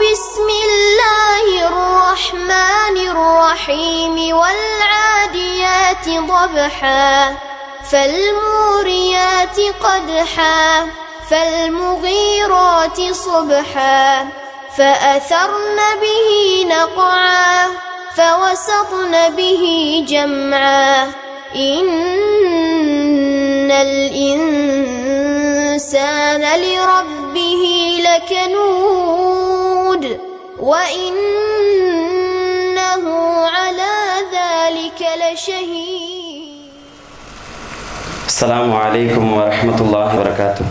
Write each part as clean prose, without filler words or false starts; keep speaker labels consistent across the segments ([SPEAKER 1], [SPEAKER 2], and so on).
[SPEAKER 1] بسم الله الرحمن الرحيم والعاديات ضبحا فالموريات قدحا فالمغيرات صبحا فأثرن به نقعا فوسطن به جمعا إن الإنسان لربه لكنود وإنه على ذلك لشهيد.
[SPEAKER 2] السلام عليكم ورحمة الله وبركاته.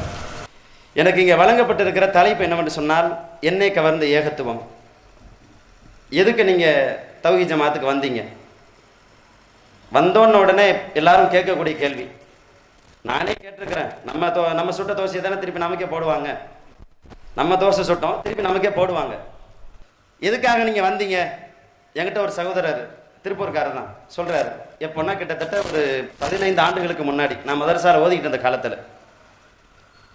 [SPEAKER 2] எனக்கு இங்கே வழங்கப்பட்டிருக்கிற தலைப்பு என்னவென்று சொன்னால், என்னை கவர்ந்த ஏகத்துவம். எதுக்கு நீங்கள் தௌஹீத் ஜமாத்துக்கு வந்தீங்க? வந்தோன்ன உடனே எல்லாரும் கேட்கக்கூடிய கேள்வி, நானே கேட்டிருக்கிறேன், நம்ம சுட்ட தோசையை தானே திருப்பி நமக்கே போடுவாங்க, நம்ம தோசை சுட்டோம் திருப்பி நமக்கே போடுவாங்க. எதுக்காக நீங்கள் வந்தீங்க? என்கிட்ட ஒரு சகோதரர் திருப்பூர்காரர் தான் சொல்கிறாரு. எப்போன்னா கிட்டத்தட்ட ஒரு 15 ஆண்டுகளுக்கு முன்னாடி நான் மதரசாவில் ஓதிக்கிட்டு இருந்த காலத்தில்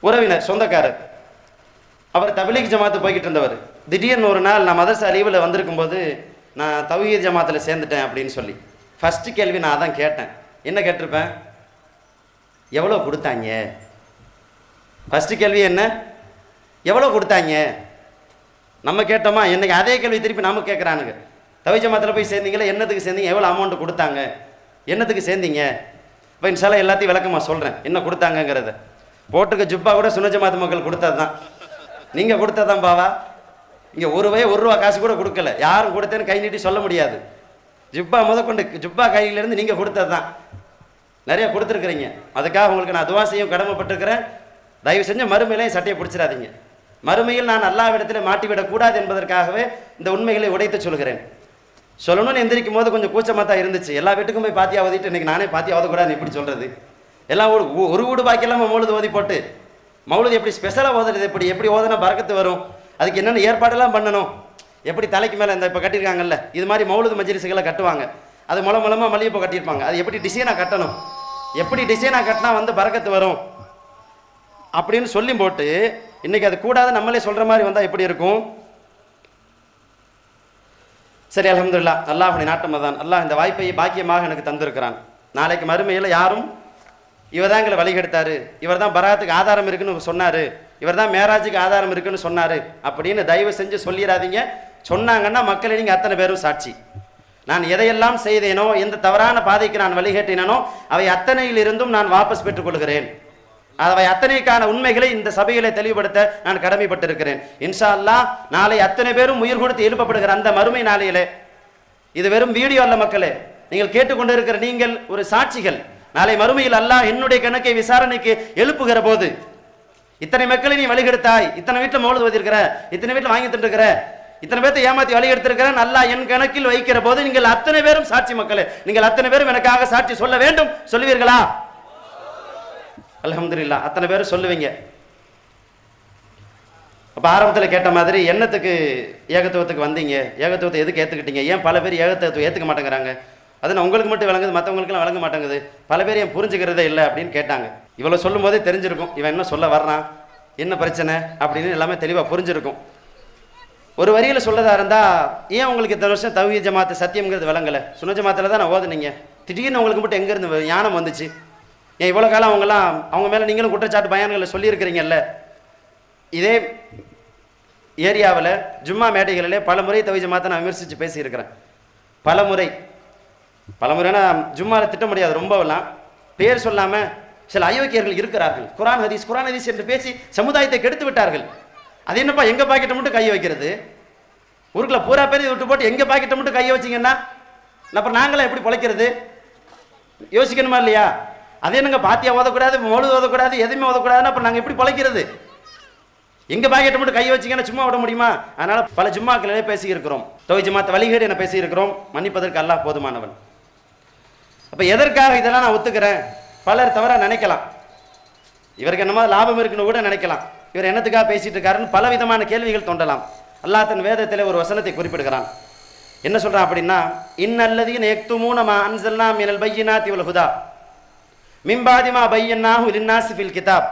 [SPEAKER 2] உறவினர், சொந்தக்காரர், அவர் தப்லீக் ஜமாத்து போய்கிட்டு இருந்தவர். திடீர்னு ஒரு நாள் நான் மதரசா லீவில் வந்திருக்கும் போது நான் தௌஹீத் ஜமாத்தில் சேர்ந்துட்டேன் அப்படின்னு சொல்லி ஃபஸ்ட்டு கேள்வி நான் அதான் கேட்டேன். என்ன கேட்டிருப்பேன்? எவ்வளோ கொடுத்தாங்க? ஃபஸ்ட்டு கேள்வி என்ன? எவ்வளோ கொடுத்தாங்க? நம்ம கேட்டோமா? என்னைக்கு அதே கேள்வி திருப்பி நம்ம கேட்குறானுங்க. தௌஹீத் ஜமாத்தில் போய் சேர்ந்தீங்களா, என்னத்துக்கு சேர்ந்தீங்க, எவ்வளோ அமௌண்ட்டு கொடுத்தாங்க, என்னத்துக்கு சேர்ந்தீங்க? இப்போ இன்ஷால்லா எல்லாத்தையும் விளக்கமாக சொல்கிறேன் என்ன கொடுத்தாங்கங்கிறத. போட்டுக்க ஜுப்பா கூட சுன்ன ஜமாத் மக்கள் கொடுத்தது தான், நீங்கள் கொடுத்ததான் பாவா. இங்கே ஒரு ரூபா காசு கூட கொடுக்கல, யாரும் கொடுத்தேன்னு கை நீட்டி சொல்ல முடியாது. ஜுப்பா முதற்கொண்டு ஜுப்பா கையிலேருந்து நீங்கள் கொடுத்தது தான், நிறைய கொடுத்துருக்குறீங்க. அதுக்காக உங்களுக்கு நான் துவா செய்யும் கடமைப்பட்டிருக்கிறேன். தயவு செஞ்சு மறுமையிலையும் சட்டையை பிடிச்சிடாதீங்க. மறுமையில் நான் அல்லாஹ்விடத்தில் மாட்டிவிடக்கூடாது என்பதற்காகவே இந்த உண்மைகளை உடைத்து சொல்கிறேன். சொல்லணும்னு எந்திரிக்கும் போது கொஞ்சம் கூச்சமாக தான் இருந்துச்சு. எல்லா வீட்டுக்கும் போய் பாத்தியா ஓதிட்டு இன்றைக்கி நானே பாத்தியா ஓதக்கூடாதுன்னு எப்படி சொல்கிறது? எல்லாம் ஒரு வீடு பாக்கியெல்லாம் மௌலுது ஓதி போட்டு மௌலுது எப்படி ஸ்பெஷலாக ஓதுறது, எப்படி ஓதுனா பரக்கத்து வரும், அதுக்கு என்னென்ன ஏற்பாடெல்லாம் பண்ணணும், எப்படி தலைக்கு மேலே இந்த இப்போ கட்டியிருக்காங்கல்ல இது மாதிரி மௌலுது மஜ்லிஸுகளை கட்டுவாங்க, அது மூலமாக மல்லிகைப்பூ கட்டியிருப்பாங்க, அது எப்படி டிசைனாக கட்டணும், எப்படி டிசைனாக கட்டினா வந்து பரக்கத்து வரும் அப்படின்னு சொல்லி போட்டு இன்றைக்கி அது கூடாது நம்மளே சொல்கிற மாதிரி வந்தால் எப்படி இருக்கும்? சரி, அல்ஹம்துலில்லாஹ், அல்லாஹ்வுடைய நாட்டம் தான். அல்லாஹ் இந்த வாய்ப்பை பாக்கியமாக எனக்கு தந்திருக்கிறான். நாளைக்கு மறுமையில் யாரும் இவர் தான் எங்களை வழிகெடுத்தாரு, இவர் தான் பராத்துக்கு ஆதாரம் இருக்குன்னு சொன்னார், இவர் தான் மேராஜுக்கு ஆதாரம் இருக்குன்னு சொன்னார் அப்படின்னு தயவு செஞ்சு சொல்லிடாதீங்க. சொன்னாங்கன்னா மக்களை நீங்கள் அத்தனை பேரும் சாட்சி. நான் எதையெல்லாம் செய்தேனோ, எந்த தவறான பாதைக்கு நான் வழிகேட்டினோ அவை அத்தனையிலிருந்தும் நான் வாபஸ் பெற்றுக்கொள்கிறேன். அவை அத்தனைக்கான உண்மைகளை இந்த சபைகளை தெளிவுபடுத்த நான் கடமைப்பட்டிருக்கிறேன். இன்ஷா அல்லாஹ் நாளை அத்தனை பேரும் உயிர் கொடுத்து எழுப்பப்படுகிற அந்த மறுமை நாளையிலே, இது வெறும் வீடியோ அல்ல மக்களே, நீங்கள் கேட்டுக்கொண்டு இருக்கிற நீங்கள் ஒரு சாட்சிகள். நாளை மறுமையில் அல்லாஹ் என்னுடைய கணக்கை விசாரணைக்கு எழுப்புகிற போது, இத்தனை மக்களை நீ வழிகெடுத்தாய், இத்தனை வீட்டில் மௌலுது ஓதிருக்கிற, இத்தனை வீட்டில் வாங்கி தந்துருக்கிற, இத்தனை பேர்த்தை ஏமாத்தி வழிகெடுத்திருக்கிறேன், அல்லாஹ் என் கணக்கில் வைக்கிற போது நீங்கள் அத்தனை பேரும் சாட்சி. மக்களே, நீங்கள் அத்தனை பேரும் எனக்காக சாட்சி சொல்ல வேண்டும். சொல்லுவீர்களா? அல்ஹம்துலில்லாஹ், அத்தனை பேரும் சொல்லுவீங்க. அப்போ ஆரம்பத்தில் கேட்ட மாதிரி என்னத்துக்கு ஏகத்துவத்துக்கு வந்தீங்க, ஏகத்துவத்தை எதுக்கு ஏற்றுக்கிட்டீங்க, ஏன் பல பேர் ஏகத்துவத்தை ஏற்றுக்க மாட்டேங்கிறாங்க, அது நான் உங்களுக்கு மட்டும் விளங்குது மற்றவங்களுக்குலாம் வழங்க மாட்டேங்குது, பல பேர் ஏன் புரிஞ்சுக்கிறதே இல்லை அப்படின்னு கேட்டாங்க. இவ்வளோ சொல்லும் போதே தெரிஞ்சிருக்கும் இவன் என்ன சொல்ல வர்றான், என்ன பிரச்சனை அப்படின்னு எல்லாமே தெளிவாக புரிஞ்சிருக்கும். ஒரு வரியில் சொல்லதாக இருந்தால், ஏன் உங்களுக்கு இத்தனை வருஷம் தௌஹீத் ஜமாத்து சத்தியம்ங்கிறது விளங்கலை, சுன்ன ஜமாத்தில் தான் நான் ஓதுனீங்க, திடீர்னு உங்களுக்கு மட்டும் எங்கேருந்து ஞானம் வந்துச்சு, ஏன் இவ்வளோ காலம் அவங்க மேலே நீங்களும் குற்றச்சாட்டு பயான்களில் சொல்லியிருக்கிறீங்கல்ல. இதே ஏரியாவில் ஜும்மா மேடைகளிலே பல முறை தௌஹீத் ஜமாத்தை நான் விமர்சித்து பேசியிருக்கிறேன். பல முறைனா ஜும்மாவில் திட்ட முடியாது, ரொம்பவெல்லாம் பேர் சொல்லாமல் சில அயோக்கியர்கள் இருக்கிறார்கள். குரான் ஹதீஸ் என்று பேசி சமுதாயத்தை கெடுத்து விட்டார்கள். அது என்னப்பா எங்கள் பாக்கெட்டை மட்டும் கையை வைக்கிறது, ஊருக்குள்ள பூரா பேர் விட்டு போட்டு எங்கள் பாக்கெட்டை மட்டும் கையை வச்சிங்கன்னா அப்புறம் நாங்களாம் எப்படி பிழைக்கிறது? யோசிக்கணுமா இல்லையா? அதே என்னங்க பாத்தியா ஓதக்கூடாது, மௌலுது ஓதக்கூடாது, எதுவுமே ஓதக்கூடாதுன்னு அப்புறம் நாங்கள் எப்படி பிழைக்கிறது? எங்கள் பாக்கெட்டை மட்டும் கையை வச்சிங்கன்னா சும்மா விட முடியுமா? அதனால் பல ஜும்மாக்களிலே பேசியிருக்கிறோம். தௌஹீத் ஜமாத் வழிகேடு என பேசியிருக்கிறோம். மன்னிப்பதற்கு அல்லாஹ் போதுமானவன். அப்போ எதற்காக இதெல்லாம் நான் ஒத்துக்கிறேன்? பலர் தவறாக நினைக்கலாம், இவருக்கு என்னமோ லாபம் இருக்குன்னு கூட நினைக்கலாம், இவர் என்னத்துக்காக பேசிட்டு இருக்காருன்னு பல விதமான கேள்விகள் தோன்றலாம். அல்லாஹ் தன் வேதத்தில் ஒரு வசனத்தை குறிப்பிடுகிறான். என்ன சொல்கிறான் அப்படின்னா, இன்னல்லதீன யக்துமூன மா அன்ஸல்னா மினல் பையினாத்தி வல் ஹுதா மின் பாதி மா பையன்னாஹு லின்னாஸி ஃபில் கிதாப்.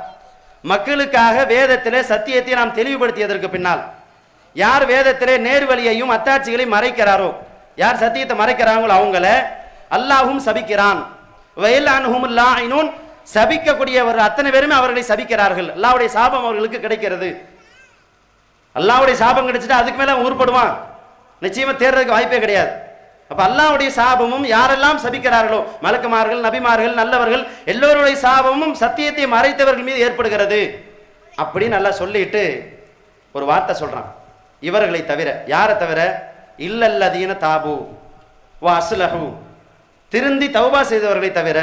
[SPEAKER 2] மக்களுக்காக வேதத்திலே சத்தியத்தை நாம் தெளிவுபடுத்தியதற்கு பின்னால் யார் வேதத்திலே நேர்வழியையும் அத்தாட்சிகளையும் மறைக்கிறாரோ, யார் சத்தியத்தை மறைக்கிறாங்களோ அவங்கள அல்லாஹும் சபிக்கிறான். சபிக்கக்கூடியவர் அத்தனை பேருமே அவர்களை சபிக்கிறார்கள். அல்லாஹ்வுடைய சாபம் அவர்களுக்கு கிடைக்கிறது. அல்லாஹ்வுடைய சாபம் கிடைச்சிட்டு அதுக்கு மேல ஊர்படுவான், நிச்சயமா தேர்றதுக்கு வாய்ப்பே கிடையாது. அப்ப அல்லாஹ்வுடைய சாபமும் யாரெல்லாம் சபிக்கிறார்களோ, மலக்குமார்கள், நபிமார்கள், நல்லவர்கள் எல்லோருடைய சாபமும் சத்தியத்தை மறைத்தவர்கள் மீது ஏற்படுகிறது அப்படின்னு நல்லா சொல்லிட்டு ஒரு வார்த்தை சொல்றான். இவர்களை தவிர, யாரை தவிர? இல்லல்லதீன தாபு வ அஸ்லஹு, திருந்தி தௌபா செய்தவர்களை தவிர,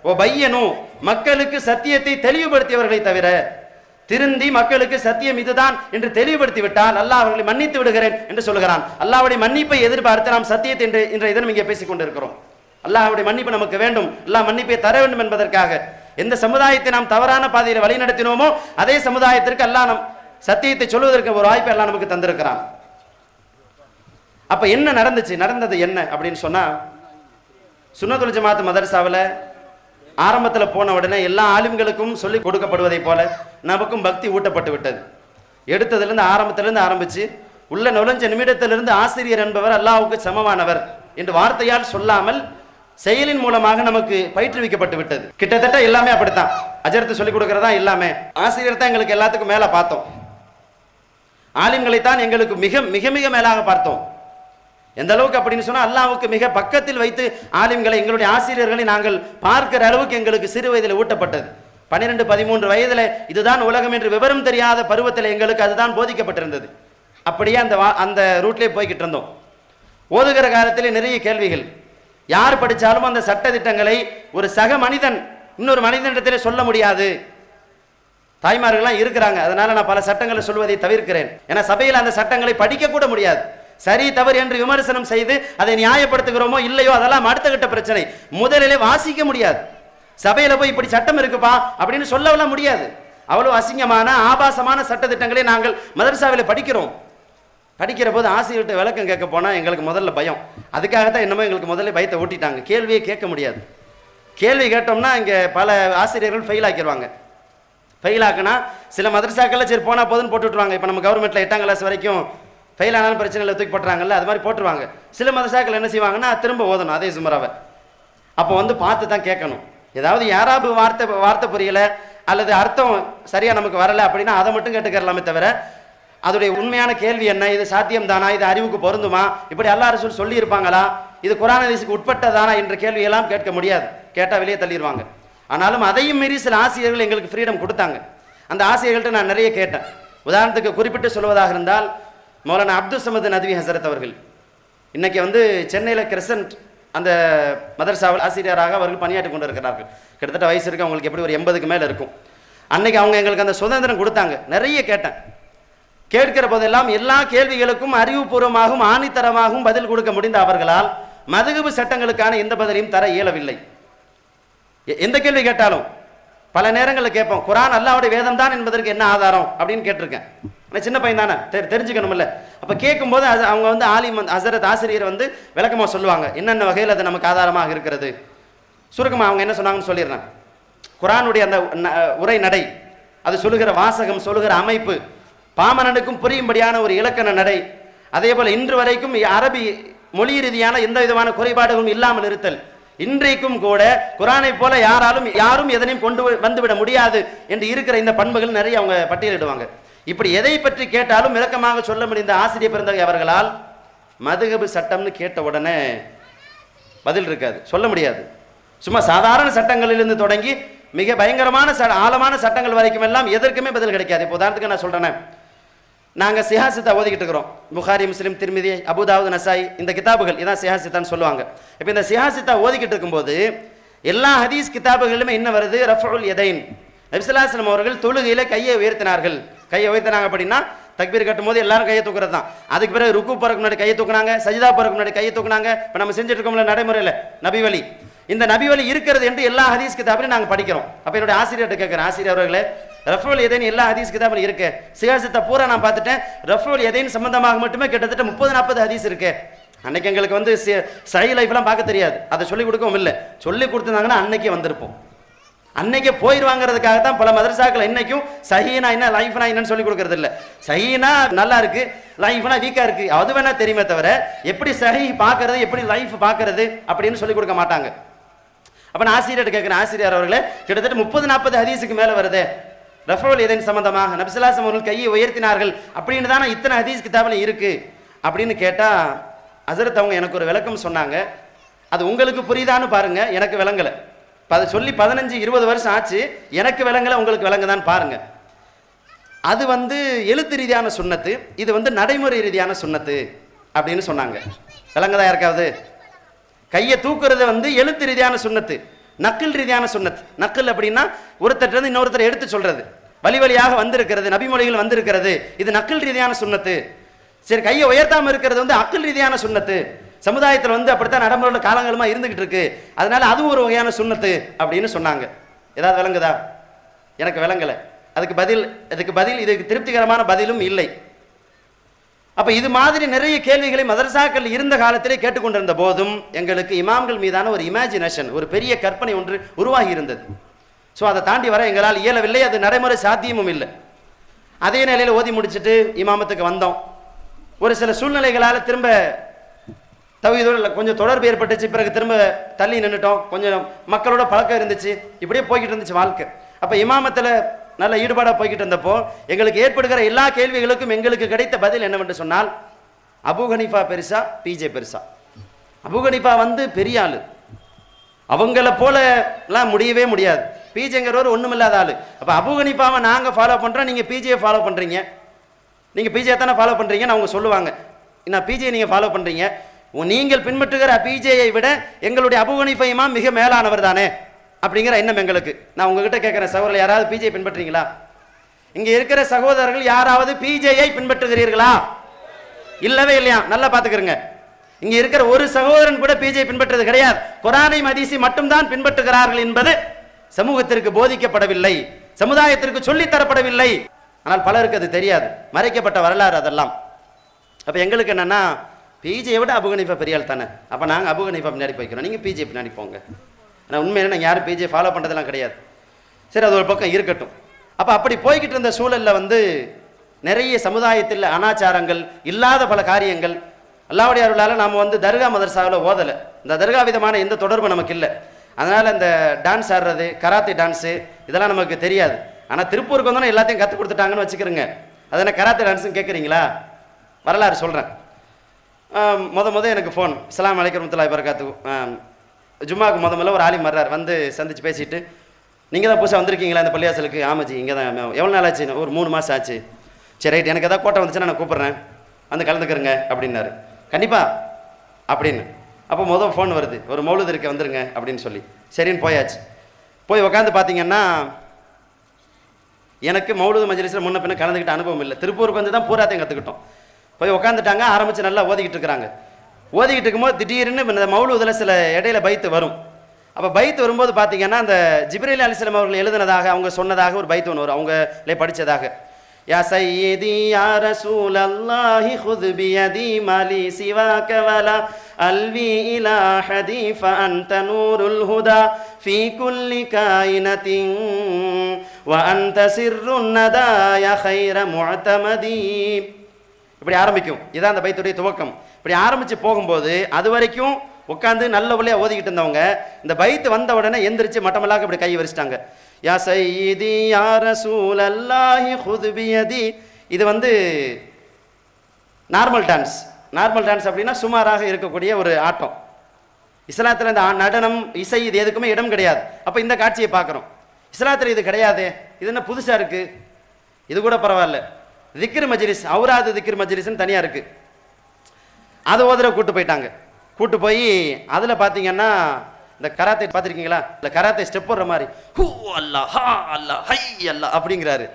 [SPEAKER 2] ஓ பையனு, மக்களுக்கு சத்தியத்தை தெளிவுபடுத்தியவர்களை தவிர, திருந்தி மக்களுக்கு சத்தியம் இதுதான் என்று தெளிவுபடுத்தி விட்டால் அல்லாஹ் அவர்களை மன்னித்து விடுகிறேன் என்று சொல்கிறான். அல்லாஹ்வுடைய மன்னிப்பை எதிர்பார்த்து நாம் சத்தியத்தை இன்றைய தினம் இங்கே பேசிக் கொண்டிருக்கிறோம். அல்லாஹ்வுடைய மன்னிப்பு நமக்கு வேண்டும், அல்லாஹ் மன்னிப்பை தர வேண்டும் என்பதற்காக எந்த சமுதாயத்தை நாம் தவறான பாதையில் வழிநடத்தினோமோ அதே சமுதாயத்திற்கு அல்லாஹ் நம் சத்தியத்தை சொல்வதற்கு ஒரு வாய்ப்பை அல்லாஹ் நமக்கு தந்திருக்கிறான். அப்ப என்ன நடந்துச்சு? நடந்தது என்ன அப்படின்னு சொன்னா, சுன்னத்துல் ஜமாத் மதரசாவில் ஆரம்பத்தில் போன உடனே எல்லா ஆலிம்களுக்கும் சொல்லிக் கொடுக்கப்படுவதை போல நமக்கும் பக்தி ஊட்டப்பட்டு விட்டது. எடுத்ததுலேருந்து ஆரம்பத்திலிருந்து ஆரம்பிச்சு உள்ள நுழைஞ்ச நிமிடத்திலிருந்து ஆசிரியர் என்பவர் அல்லாஹ்வுக்கு சமமானவர் என்று வார்த்தையால் சொல்லாமல் செயலின் மூலமாக நமக்கு பயிற்றுவிக்கப்பட்டு விட்டது. கிட்டத்தட்ட எல்லாமே அப்படித்தான். அஜரத்து சொல்லிக் கொடுக்கறதா எல்லாமே. ஆசிரியர் தான் எங்களுக்கு எல்லாத்துக்கும் மேல பார்த்தோம். ஆலிம்களைத்தான் எங்களுக்கு மிக மிக மிக மேலாக பார்த்தோம். எந்த அளவுக்கு அப்படின்னு சொன்னா, அல்லாஹ்வுக்கு மிக பக்கத்தில் வைத்து ஆலிம்களை, எங்களுடைய ஆசிரியர்களை நாங்கள் பார்க்கிற அளவுக்கு எங்களுக்கு சிறு வயதில் ஊட்டப்பட்டது. 12-13 வயதில் இதுதான் உலகம் என்று விவரம் தெரியாத பருவத்தில் எங்களுக்கு அதுதான் போதிக்கப்பட்டிருந்தது. அப்படியே அந்த ரூட்லேயே போய்கிட்டு இருந்தோம். ஓதுகிற காலத்திலே நிறைய கேள்விகள். யார் படித்தாலும் அந்த சட்ட திட்டங்களை ஒரு சக மனிதன் இன்னொரு மனிதனிடத்திலே சொல்ல முடியாது. தாய்மார்கள்லாம் இருக்கிறாங்க, அதனால நான் பல சட்டங்களை சொல்வதை தவிர்க்கிறேன். ஏன்னா சபையில் அந்த சட்டங்களை படிக்க கூட முடியாது. சரி தவறு என்று விமர்சனம் செய்து அதை நியாயப்படுத்துகிறோமோ இல்லையோ அதெல்லாம் அடுத்த கட்ட பிரச்சனை. முதலிலே வாசிக்க முடியாது. சபையில போய் இப்படி சட்டம் இருக்குப்பா அப்படின்னு சொல்லவெல்லாம் முடியாது. அவ்வளவு அசிங்கமான ஆபாசமான சட்ட திட்டங்களை நாங்கள் மதரசாவில் படிக்கிறோம். படிக்கிற போது ஆசிரியர்கிட்ட விளக்கம் கேட்க போனால் எங்களுக்கு முதல்ல பயம். அதுக்காகத்தான் என்னமோ எங்களுக்கு முதல்ல பயத்தை ஊட்டிட்டாங்க. கேள்வியை கேட்க முடியாது. கேள்வி கேட்டோம்னா இங்கே பல ஆசிரியர்கள் ஃபெயில் ஆக்கிடுவாங்க. ஃபெயில் ஆக்குனா சில மதரசாக்களில் சரி போனால் போதுன்னு போட்டு விட்டுருவாங்க. இப்போ நம்ம கவர்மெண்ட்டில் 8ஆம் கிளாஸ் வரைக்கும் ஃபெயில் ஆனாலும் பிரச்சனை இல்லை, தூக்கி போட்டுறாங்கல்ல, அது மாதிரி போட்டுருவாங்க. சில மதரசாக்கள் என்ன செய்வாங்கன்னா திரும்ப ஓதணும் அதே சுமராவை. அப்போ பார்த்து தான் கேட்கணும். ஏதாவது யாராவது வார்த்தை புரியல அல்லது அர்த்தம் சரியாக நமக்கு வரலை அப்படின்னா அதை மட்டும் கேட்டுக்கலாமே தவிர அதோடைய உண்மையான கேள்வி என்ன, இது சாத்தியம் தானா, இது அறிவுக்கு பொருந்துமா, இப்படி அல்லாஹ் ரசூல் சொல்லி இருப்பாங்களா, இது குர்ஆன் ஹதீஸுக்கு உட்பட்டதானா என்ற கேள்வியெல்லாம் கேட்க முடியாது. கேட்டால் வெளியே தள்ளிடுவாங்க. ஆனாலும் அதையும் மீறி சில ஆசிரியர்கள் எங்களுக்கு ஃப்ரீடம் கொடுத்தாங்க. அந்த ஆசிரியர்கள்ட்ட நான் நிறைய கேட்டேன். உதாரணத்துக்கு குறிப்பிட்டு சொல்வதாக இருந்தால், மௌலானா அப்துல் சமத் நத்வி ஹசரத் அவர்கள் இன்னைக்கு சென்னையில் கிரசன்ட் அந்த மதரசாவில் ஆசிரியராக அவர்கள் பணியாற்றி கொண்டு இருக்கிறார்கள். கிட்டத்தட்ட வயசு இருக்கு அவங்களுக்கு, எப்படி ஒரு 80க்கு மேலே இருக்கும். அன்னைக்கு அவங்க எங்களுக்கு அந்த சுதந்திரம் கொடுத்தாங்க. நிறைய கேட்டேன். கேட்கிற போதெல்லாம் எல்லா கேள்விகளுக்கும் அறிவுபூர்வமாகவும் ஆணித்தரமாகவும் பதில் கொடுக்க முடிந்த அவர்களால் மதுகபு சட்டங்களுக்கான எந்த பதிலையும் தர இயலவில்லை. எந்த கேள்வி கேட்டாலும் பல நேரங்களில் கேட்போம், குர்ஆன் அல்லாஹ்வுடைய வேதம் தான் என்பதற்கு என்ன ஆதாரம் அப்படின்னு கேட்டிருக்கேன். ஆனால் சின்ன பையன் தானே, தெரிஞ்சுக்கணும்ல. அப்போ கேட்கும்போது அவங்க ஆலிம் ஹசரத் ஆசிரியர் விளக்கமாக சொல்லுவாங்க என்னென்ன வகையில் அது நமக்கு ஆதாரமாக இருக்கிறது. சுருக்கமாக அவங்க என்ன சொன்னாங்கன்னு சொல்லிடுறேன். குர்ஆனுடைய அந்த உரை நடை, அது சொல்லுகிற வாசகம், சொல்லுகிற அமைப்பு, பாமரனுக்கும் புரியும்படியான ஒரு இலக்கண நடை, அதே போல இன்று வரைக்கும் அரபி மொழி ரீதியான எந்த விதமான குறைபாடுகளும் இல்லாமல் இருத்தல், இன்றைக்கும் கூட குர்ஆனை போல யாரும் எதனையும் கொண்டு வந்துவிட முடியாது என்று இருக்கிற இந்த பண்புகள் நிறைய அவங்க பட்டியலிடுவாங்க. இப்படி எதை பற்றி கேட்டாலும் விளக்கமாக சொல்ல முடிந்த ஆசிரியர் பிறந்தகை அவர்களால் மதுகபு சட்டம்னு கேட்ட உடனே பதில் இருக்காது, சொல்ல முடியாது. சும்மா சாதாரண சட்டங்களிலிருந்து தொடங்கி மிக பயங்கரமான ஆழமான சட்டங்கள் வரைக்கும் எல்லாம் எதற்குமே பதில் கிடைக்காது. இப்போ உதாரணத்துக்கு நான் சொல்றேன், நாங்கள் சிஹாசித்தா ஓதிக்கிட்டு இருக்கிறோம். புகாரி, முஸ்லிம், திர்மிதி, அபுதாவுத், நசாயி, இந்த கிதாபுகள் இதான் சிஹாசித்தான்னு சொல்லுவாங்க. இப்போ இந்த சிஹாசித்தா ஓதிக்கிட்டு இருக்கும்போது எல்லா ஹதீஸ் கிதாபுகளிலுமே என்ன வருது, ரஃபுல் யதைன், நபி ஸல்லல்லாஹு அலைஹி வஸல்லம் அவர்கள் தொழுகையில கையை உயர்த்தினார்கள். கையை உயர்த்தினாங்க அப்படின்னா தக்பீர் கட்டும் போது எல்லாரும் கையை தூக்குறது தான். அதுக்கு பிறகு ருக்கு போறதுக்கு முன்னாடி கையை தூக்குனாங்க, சஜிதா போறதுக்கு முன்னாடி கையை தூக்குனாங்க. இப்போ நம்ம செஞ்சுட்டு இருக்கோம்ல நடைமுறையில் நபி வழி, இந்த நபி வழி இருக்கிறது என்று எல்லா ஹதீஸ் கிதாபிலும் நாங்கள் படிக்கிறோம். அப்போ என்னுடைய ஆசிரியர்கிட்ட கேட்குறேன், ஆசிரியர் அவர்களே ரஃபுல் யதைன் எல்லா ஹதீஸ் கிதாபிலும் இருக்கு, சிஹாசித்தா பூரா நான் பார்த்துட்டேன், ரஃபுல் யதைன் சம்பந்தமாக மட்டுமே கிட்டத்தட்ட 30-40 ஹதீஸ் இருக்கு. அன்னைக்கு எங்களுக்கு சஹீஹ் லைஃப்லாம் பார்க்க தெரியாது, அதை சொல்லிக் கொடுக்கவும் இல்லை. சொல்லி கொடுத்துருந்தாங்கன்னா அன்னைக்கே வந்திருப்போம். அன்னைக்கே போயிடுவாங்கிறதுக்காக தான் பல மதரசாக்கள் இன்னைக்கும் சஹீனா என்ன லைஃப்னா என்னன்னு சொல்லி கொடுக்கறது இல்லை. சஹீனா நல்லா இருக்கு, லைஃப்னா வீக்கா இருக்கு, அது வேணா தெரியுமே தவிர எப்படி சஹீஹ் பார்க்கறது எப்படி லைஃப் பார்க்கறது அப்படின்னு சொல்லி கொடுக்க மாட்டாங்க. அப்ப நான் ஆசிரியர் கேட்கிறேன், ஆசிரியர் அவர்களே கிட்டத்தட்ட 30-40 ஹதீஸுக்கு மேல வருது ரஃபுல் யதைன் சம்பந்தமாக நபி ஸல்லல்லாஹு அலைஹி வஸல்லம் அவர்கள் கையை உயர்த்தினார்கள் அப்படின்னு தானே இத்தனை ஹதீஸ் கிதாபில் இருக்கு அப்படின்னு கேட்டா ஹஸரத் அவங்க எனக்கு ஒரு விளக்கம் சொன்னாங்க. அது உங்களுக்கு புரியுதான்னு பாருங்க, எனக்கு விளங்கலை. அதை சொல்லி 15-20 வருஷம் ஆச்சு, எனக்கு விளங்கலை, உங்களுக்கு விளங்குதான்னு பாருங்க. அது எழுத்து ரீதியான சுன்னத்து, இது நடைமுறை ரீதியான சுன்னத்து அப்படின்னு சொன்னாங்க. விளங்குதா யாருக்காவது? கையை தூக்குறது எழுத்து ரீதியான சுன்னத்து, நக்கில் ரீதியான சுன்னத். நக்கில் அப்படின்னா ஒருத்தர் இன்னொருத்தர் எடுத்து சொல்றது, வழி வழியாக வந்திருக்கிறது, நபிமொழிகள் வந்திருக்கிறது, இது நக்கில் ரீதியான சுன்னத்து. சரி, கையை உயர்த்தாம இருக்கிறது அக்கில் ரீதியான சுன்னத்து. சமுதாயத்தில் அப்படித்தான் நடைமுறையில் காலங்களுமா இருந்துகிட்டு இருக்கு, அதனால அது ஒரு வகையான சுன்னத்து அப்படின்னு சொன்னாங்க. ஏதாவது விளங்குதா? எனக்கு விளங்கலை. அதுக்கு பதில் இதுக்கு திருப்திகரமான பதிலும் இல்லை. அப்ப இது மாதிரி நிறைய கேள்விகளை மதரசாக்கள் இருந்த காலத்திலே கேட்டுக்கொண்டிருந்த போதும் எங்களுக்கு இமாம்கள் மீதான ஒரு இமேஜினேஷன், ஒரு பெரிய கற்பனை ஒன்று உருவாகி இருந்தது. ஸோ அதை தாண்டி வர எங்களால் இயலவில்லை, அது நடைமுறை சாத்தியமும் இல்லை. அதே நிலையில் ஓதி முடிச்சுட்டு இமாமத்துக்கு வந்தோம். ஒரு சில சூழ்நிலைகளால் திரும்ப தௌஹீதோட கொஞ்சம் தொடர்பு ஏற்பட்டுச்சு, பிறகு திரும்ப தள்ளி நின்றுட்டோம், கொஞ்சம் மக்களோட பழக்கம் இருந்துச்சு, இப்படியே போய்கிட்டு இருந்துச்சு வாழ்க்கை. அப்போ இமாமத்தில் நல்ல ஈடுபாடாக போய்கிட்டு இருந்தப்போ எங்களுக்கு ஏற்படுகிற எல்லா கேள்விகளுக்கும் எங்களுக்கு கிடைத்த பதில் என்னவென்று சொன்னால், அபூ ஹனீஃபா பெருசா பிஜே பெருசா? அபூ ஹனீஃபா பெரிய ஆளு, அவங்கள போலலாம் முடியவே முடியாது. பிஜேங்கிறவர் ஒன்றுமில்லாத ஆளு. அப்போ அபூ ஹனீஃபாவை நாங்கள் ஃபாலோ பண்ணுறோம், நீங்கள் பிஜே ஃபாலோ பண்ணுறீங்க, நீங்கள் பிஜே தானே ஃபாலோ பண்ணுறீங்கன்னு அவங்க சொல்லுவாங்க. நான் பிஜே நீங்கள் ஃபாலோ பண்ணுறீங்க, நீங்கள் பின்பற்றுகிற பிஜேயை விட எங்களுடைய அபூ ஹனீஃபா இமாம் மிக மேலானவர் தானே அப்படிங்கிற எண்ணம் எங்களுக்கு. நான் உங்ககிட்ட கேட்குறேன், சகோதரர் யாராவது பிஜே பின்பற்றுறீங்களா? இங்கே இருக்கிற சகோதரர்கள் யாராவது பிஜேயை பின்பற்றுகிறீர்களா? இல்லவே இல்லையா? நல்லா பார்த்துக்கிறங்க. இங்கே இருக்கிற ஒரு சகோதரன் கூட பிஜே பின்பற்றது கிடையாது. குர்ஆனை ஹதீஸை மட்டும்தான் பின்பற்றுகிறார்கள் என்பது சமூகத்திற்கு போதிக்கப்படவில்லை, சமுதாயத்திற்கு சொல்லித்தரப்படவில்லை. ஆனால் பலருக்கு அது தெரியாது, மறைக்கப்பட்ட வரலாறு அதெல்லாம். அப்போ எங்களுக்கு என்னன்னா, பிஜேயை விட அபூ ஹனீஃபா பெரிய ஆள் தானே, அப்போ நாங்கள் அபூ ஹனீஃபா பின்னாடி போய்க்கிறோம், நீங்கள் பிஜே பின்னாடி போங்க. ஆனால் உண்மையில நாங்கள் யாரும் பிஜே ஃபாலோ பண்ணுறதெல்லாம் கிடையாது. சரி, அது ஒரு பக்கம் இருக்கட்டும். அப்போ அப்படி போய்கிட்டு இருந்த சூழலில் நிறைய சமுதாயத்தில் அனாச்சாரங்கள் இல்லாத பல காரியங்கள். அல்லாஹ்வுடைய அருளால் நாம் தர்கா மதரசாவில் ஓதலை, இந்த தர்கா விதமான எந்த தொடர்பு நமக்கு இல்லை. அதனால் இந்த டான்ஸ் ஆடுறது, கராத்தே டான்ஸு இதெல்லாம் நமக்கு தெரியாது. ஆனால் திருப்பூருக்கு வந்தோன்னா எல்லாத்தையும் கற்றுக் கொடுத்துட்டாங்கன்னு வச்சுக்கிறோங்க. அது என்ன கராத்தே டான்ஸுன்னு கேட்குறீங்களா? வரலாறு சொல்கிறேன். முத எனக்கு ஃபோன், அஸ்ஸலாமு அலைக்கும் வரஹ்மத்துல்லாஹி வபரகாத்துஹு. ஜும்மாவுக்கு முதல்ல ஒரு ஆலிம் வர்றார், சந்திச்சு பேசிட்டு, நீங்கள் தான் புதுசாக வந்திருக்கீங்களா இந்த பள்ளியாசலுக்கு? ஆமாஜி, இங்கே தான். எவ்வளோ நாள் ஆச்சு? ஒரு 3 மாதம் ஆச்சு. சரி, ரைட், எனக்கு எதாவது கோட்டை வந்துச்சுன்னா நான் கூப்பிட்றேன், கலந்துக்கிறேங்க அப்படின்னாரு. கண்டிப்பாக அப்படின்னு. அப்போ ஃபோன் வருது, ஒரு மௌலூத் இருக்க வந்துருங்க அப்படின்னு சொல்லி. சரின்னு போயாச்சு. போய் உட்காந்து பார்த்தீங்கன்னா எனக்கு மௌலூத் மஜ்லிஸில் முன்ன பின்ன கலந்துக்கிட்ட அனுபவம் இல்லை. திருப்பூருக்கு தான் பூராத்தையும் கற்றுக்கிட்டோம். போய் உட்காந்துட்டாங்க, ஆரம்பித்து நல்லா ஓதிக்கிட்டு இருக்கிறாங்க. ஓதிக்கிட்டு இருக்கும்போது திடீர்னு இந்த மௌலூதில் சில இடையில பைத்து வரும். அப்போ பைத்து வரும்போது பார்த்தீங்கன்னா அந்த ஜிப்ரீல் அலைஹிஸ்ஸலாம் அவர்கள் எழுதுனதாக, அவங்க சொன்னதாக ஒரு பைத்து ஒன்று வரும், அவங்களே படித்ததாக. யா சய்யிதி யா ரசூலல்லாஹி குத் பியதி மாலி சிவாக வலா அல்வி இலா ஹதீஃப அன்த நூருல் ஹுதா ஃபீ குல்லி காயினத்தின் வ அன்த சிர்ருன் நதாயா கைர முஅதமதி. இப்படி ஆரம்பிக்கும். இதான் அந்த பைத்துடைய துவக்கம். இப்படி ஆரம்பித்து போகும்போது அது வரைக்கும் உட்காந்து நல்ல வழியாக ஓதிக்கிட்டு இருந்தவங்க இந்த பைத்து வந்த உடனே எந்திரிச்சு மட்டமல்லாக இப்படி கை வரிச்சிட்டாங்க. யா சய்யிதி யா ரசூலல்லாஹி குத் பியதி. இது நார்மல் டான்ஸ். நார்மல் டான்ஸ் அப்படின்னா சுமாராக இருக்கக்கூடிய ஒரு ஆட்டம். இஸ்லாத்தில் இந்த நடனம், இசை இது எதுக்குமே இடம் கிடையாது. அப்போ இந்த காட்சியை பார்க்குறோம். இஸ்லாத்தில் இது கிடையாது, இது என்ன புதுசாக இருக்குது, இது கூட பரவாயில்ல. திக்ர் மஜ்லிஸ், அவுராது திக்ர் மஜ்லிஸ்ன்னு தனியாக இருக்குது, அதை ஓதுற கூட்டு போயிட்டாங்க. கூட்டு போய் அதில் பார்த்தீங்கன்னா இந்த கராத்தே பார்த்துருக்கீங்களா? இந்த கராத்தே ஸ்டெப் போடுற மாதிரி ஹூ அல்லா ஹா அல்லா ஹை அல்லா அப்படிங்கிறாரு.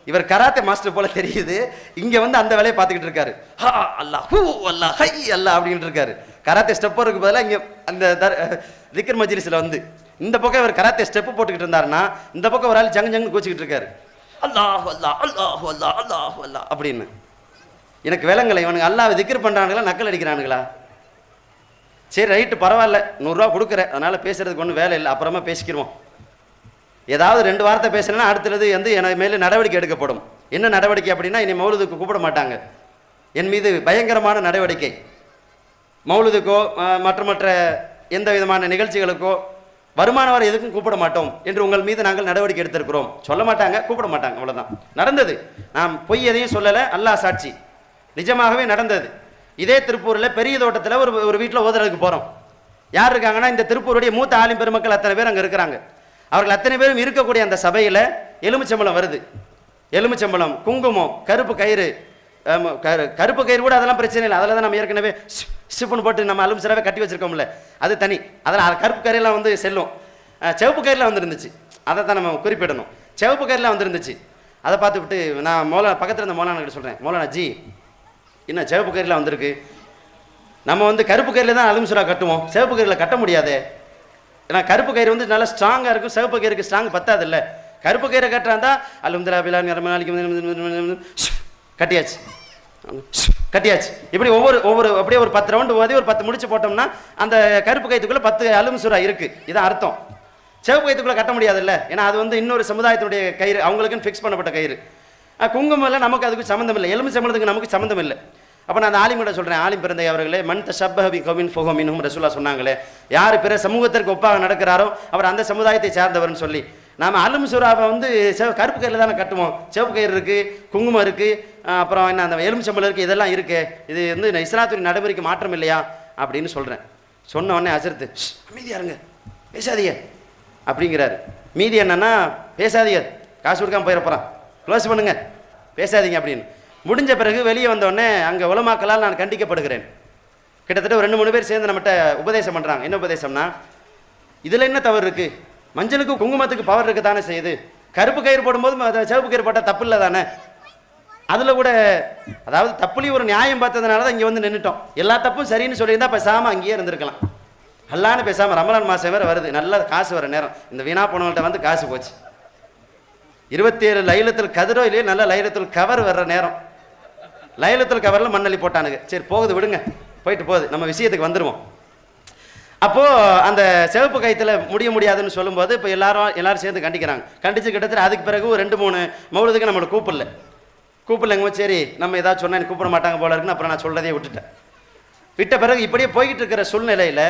[SPEAKER 2] இவர் கராத்தே மாஸ்டர் போல தெரியுது. இங்கே அந்த வேலையை பார்த்துக்கிட்டு இருக்காரு. ஹா அல்லா ஹூ அல்லா ஹை அல்லா அப்படின்ட்டு இருக்காரு. கராத்தே ஸ்டெப் போடுறதுக்கு பதிலாக இங்கே அந்த திக்ர் மஜ்லிஸில் இந்த பக்கம் இவர் கராத்தே ஸ்டெப்பு போட்டுக்கிட்டு இருந்தாருன்னா இந்த பக்கம் ஒரு ஆள் ஜங்கு கூச்சிக்கிட்டு இருக்காரு. அல்லாஹ் அல்லா அல்லாஹ் அல்லா அல்லாஹ் அல்லா அப்படின்னு. எனக்கு விலங்கலை, இவனுக்கு அல்லாஹ் திக்ர் பண்ணுறானுங்களா நக்கல் அடிக்கிறானுங்களா? சரி ரைட்டு, பரவாயில்ல, 100 ரூபா கொடுக்குறேன், அதனால் பேசுறதுக்கு ஒன்றும் வேலை இல்லை, அப்புறமா பேசிக்கிறோம் ஏதாவது 2 வார்த்தை பேசினா அடுத்தது வந்து என் மேலே நடவடிக்கை எடுக்கப்படும். என்ன நடவடிக்கை அப்படின்னா, இனி மௌலுதுக்கு கூப்பிட மாட்டாங்க. என் மீது பயங்கரமான நடவடிக்கை. மௌலுதுக்கோ மற்ற எந்த விதமான நிகழ்ச்சிகளுக்கோ வருமான வர எதுக்கும் கூப்பிட மாட்டோம் என்று உங்கள் மீது நாங்கள் நடவடிக்கை எடுத்திருக்கிறோம். சொல்ல மாட்டாங்க, கூப்பிட மாட்டாங்க, அவ்வளோதான் நடந்தது. நான் பொய் எதையும் சொல்லலை, அல்லாஹ் சாட்சி, நிஜமாகவே நடந்தது. இதே திருப்பூரில் பெரிய தோட்டத்தில் ஒரு வீட்டில் ஓதுறதுக்கு போகிறோம். யார் இருக்காங்கன்னா, இந்த திருப்பூருடைய மூத்த ஆலிம் பெருமக்கள் அத்தனை பேர் அங்கே இருக்கிறாங்க. அவர்கள் அத்தனை பேரும் இருக்கக்கூடிய அந்த சபையில் எலுமிச்சம்பழம் வருது. எலுமிச்சம்பழம், குங்குமம், கருப்பு கயிறு. கருப்பு கயிறு கூட அதெல்லாம் பிரச்சனை இல்லை, அதில் தான் நம்ம ஏற்கனவே ஸ்டிப்புன்னு போட்டு நம்ம அலுமிச்சராகவே கட்டி வச்சிருக்கோம்ல, அது தனி. அதில் கருப்பு கயிறெல்லாம் வந்து செல்லும். சிவப்பு கயிறில் வந்துருந்துச்சு, அதை தான் நம்ம குறிப்பிடணும். சிவப்பு கயிறில் வந்துருந்துச்சு. அதை பார்த்துவிட்டு நான் பக்கத்தில் இருந்த மௌலானா சொல்கிறேன், மௌலானா ஜி என்ன சிவப்பு கயிறில் வந்திருக்கு, நம்ம வந்து கருப்பு கயிறில் தான் அலுமிச்சரா கட்டுவோம், சிவப்பு கயிறில் கட்ட முடியாது. ஏன்னா கருப்பு கயிறு வந்து நல்லா ஸ்ட்ராங்காக இருக்கும், சிவப்பு கயிறுக்கு ஸ்ட்ராங் பத்தாது இல்லை. கருப்பு கயிறை கட்டுறாந்தா கட்டியாச்சு கட்டியாச்சு. இப்படி ஒவ்வொரு அப்படியே ஒரு 10 ரவுண்டு ஓதி ஒரு 10 முடிச்சு போட்டோம்னா அந்த கருப்பு கயிற்றுக்குள்ளே 10 அலுமிசுரா இருக்குது. இதான் அர்த்தம். சிவப்பு கயிற்றுக்குள்ளே கட்ட முடியாதுல்ல, ஏன்னா அது வந்து இன்னொரு சமுதாயத்தினுடைய கயிறு, அவங்களுக்குன்னு ஃபிக்ஸ் பண்ணப்பட்ட கயிறு. குங்குமம் இல்லை, நமக்கு அதுக்கு சம்மந்தம் இல்லை, எலுமிச்சம்பழத்துக்கு நமக்கு சம்மந்தம் இல்லை. அப்போ நான் அந்த ஆலிமிட சொல்கிறேன், ஆலிம் பிறந்தை அவர்களே, மன் தஷப்பஹ பிகௌமின் ஃபஹுவ மின்ஹும் ரசூலுல்லாஹ் சொன்னாங்களே, யார் பிற சமூகத்திற்கு ஒப்பாக நடக்கிறாரோ அவர் அந்த சமுதாயத்தை சார்ந்தவர்னு சொல்லி. நாம் அலுமிசுராவை வந்து கருப்பு கயிறில் தானே கட்டுவோம். சிவப்பு கயிறு இருக்குது, குங்குமம் இருக்குது, அப்புறம் என்ன அந்த எலுமிச்சம்பழம் இருக்குது, இதெல்லாம் இருக்குது. இது வந்து இஸ்லாத்துடைய நடைமுறைக்கு மாற்றம் இல்லையா அப்படின்னு சொல்கிறேன். சொன்ன உடனே அசர்த்து அமைதியா இருங்க, பேசாதீங்க அப்படிங்கிறாரு. மீதி என்னன்னா, பேசாதீங்க, காசு கொடுக்காம போயிடப்போகிறான், க்ளோஸ் பண்ணுங்க, பேசாதீங்க அப்படின்னு. முடிஞ்ச பிறகு வெளியே வந்தோடனே அங்கே உலமாக்களால் நான் கண்டிக்கப்படுகிறேன். கிட்டத்தட்ட ஒரு 2-3 பேர் சேர்ந்து நம்மகிட்ட உபதேசம் பண்ணுறாங்க. என்ன உபதேசம்னா, இதில் என்ன தவறு இருக்குது, மஞ்சளுக்கு குங்குமத்துக்கு பவர் இருக்க தானே செய்யுது, கருப்பு கயிறு போடும்போது சிவப்பு கயிறு போட்டால் தப்பு இல்லை தானே. அதில் கூட அதாவது தப்புலேயும் ஒரு நியாயம் பார்த்ததுனால தான் இங்கே வந்து நின்றுட்டோம். எல்லா தப்பும் சரின்னு சொல்லியிருந்தால் பேசாமல் அங்கேயே இருந்திருக்கலாம். அல்லான்னு பேசாமல் ரமலான் மாதம் வேறு வருது, நல்லா காசு வர நேரம். இந்த வீணா போனவங்கள்ட்ட வந்து காசு போச்சு. 27 லைலத்துல் கதிரோ இல்லையே, நல்ல லைலத்துல் கவர் வர்ற நேரம். லைலத்துல் கவரில் மண்ணள்ளி போட்டானுங்க. சரி போகுது விடுங்க, போயிட்டு போகுது, நம்ம விஷயத்துக்கு வந்துடுவோம். அப்போது அந்த சிவப்பு கயிற்றுல முடியாதுன்னு சொல்லும்போது இப்போ எல்லாரும் சேர்ந்து கண்டிக்கிறாங்க. கண்டித்து கிட்டத்தட்ட அதுக்கு பிறகு ஒரு 2-3 மௌலுதுக்கு நம்மளை கூப்பிடலங்க. சரி நம்ம ஏதாவது சொன்னால் கூப்பிட மாட்டாங்க போல இருக்குன்னு அப்புறம் நான் சொல்கிறதே விட்ட பிறகு இப்படியே போய்கிட்டு இருக்கிற சூழ்நிலையில்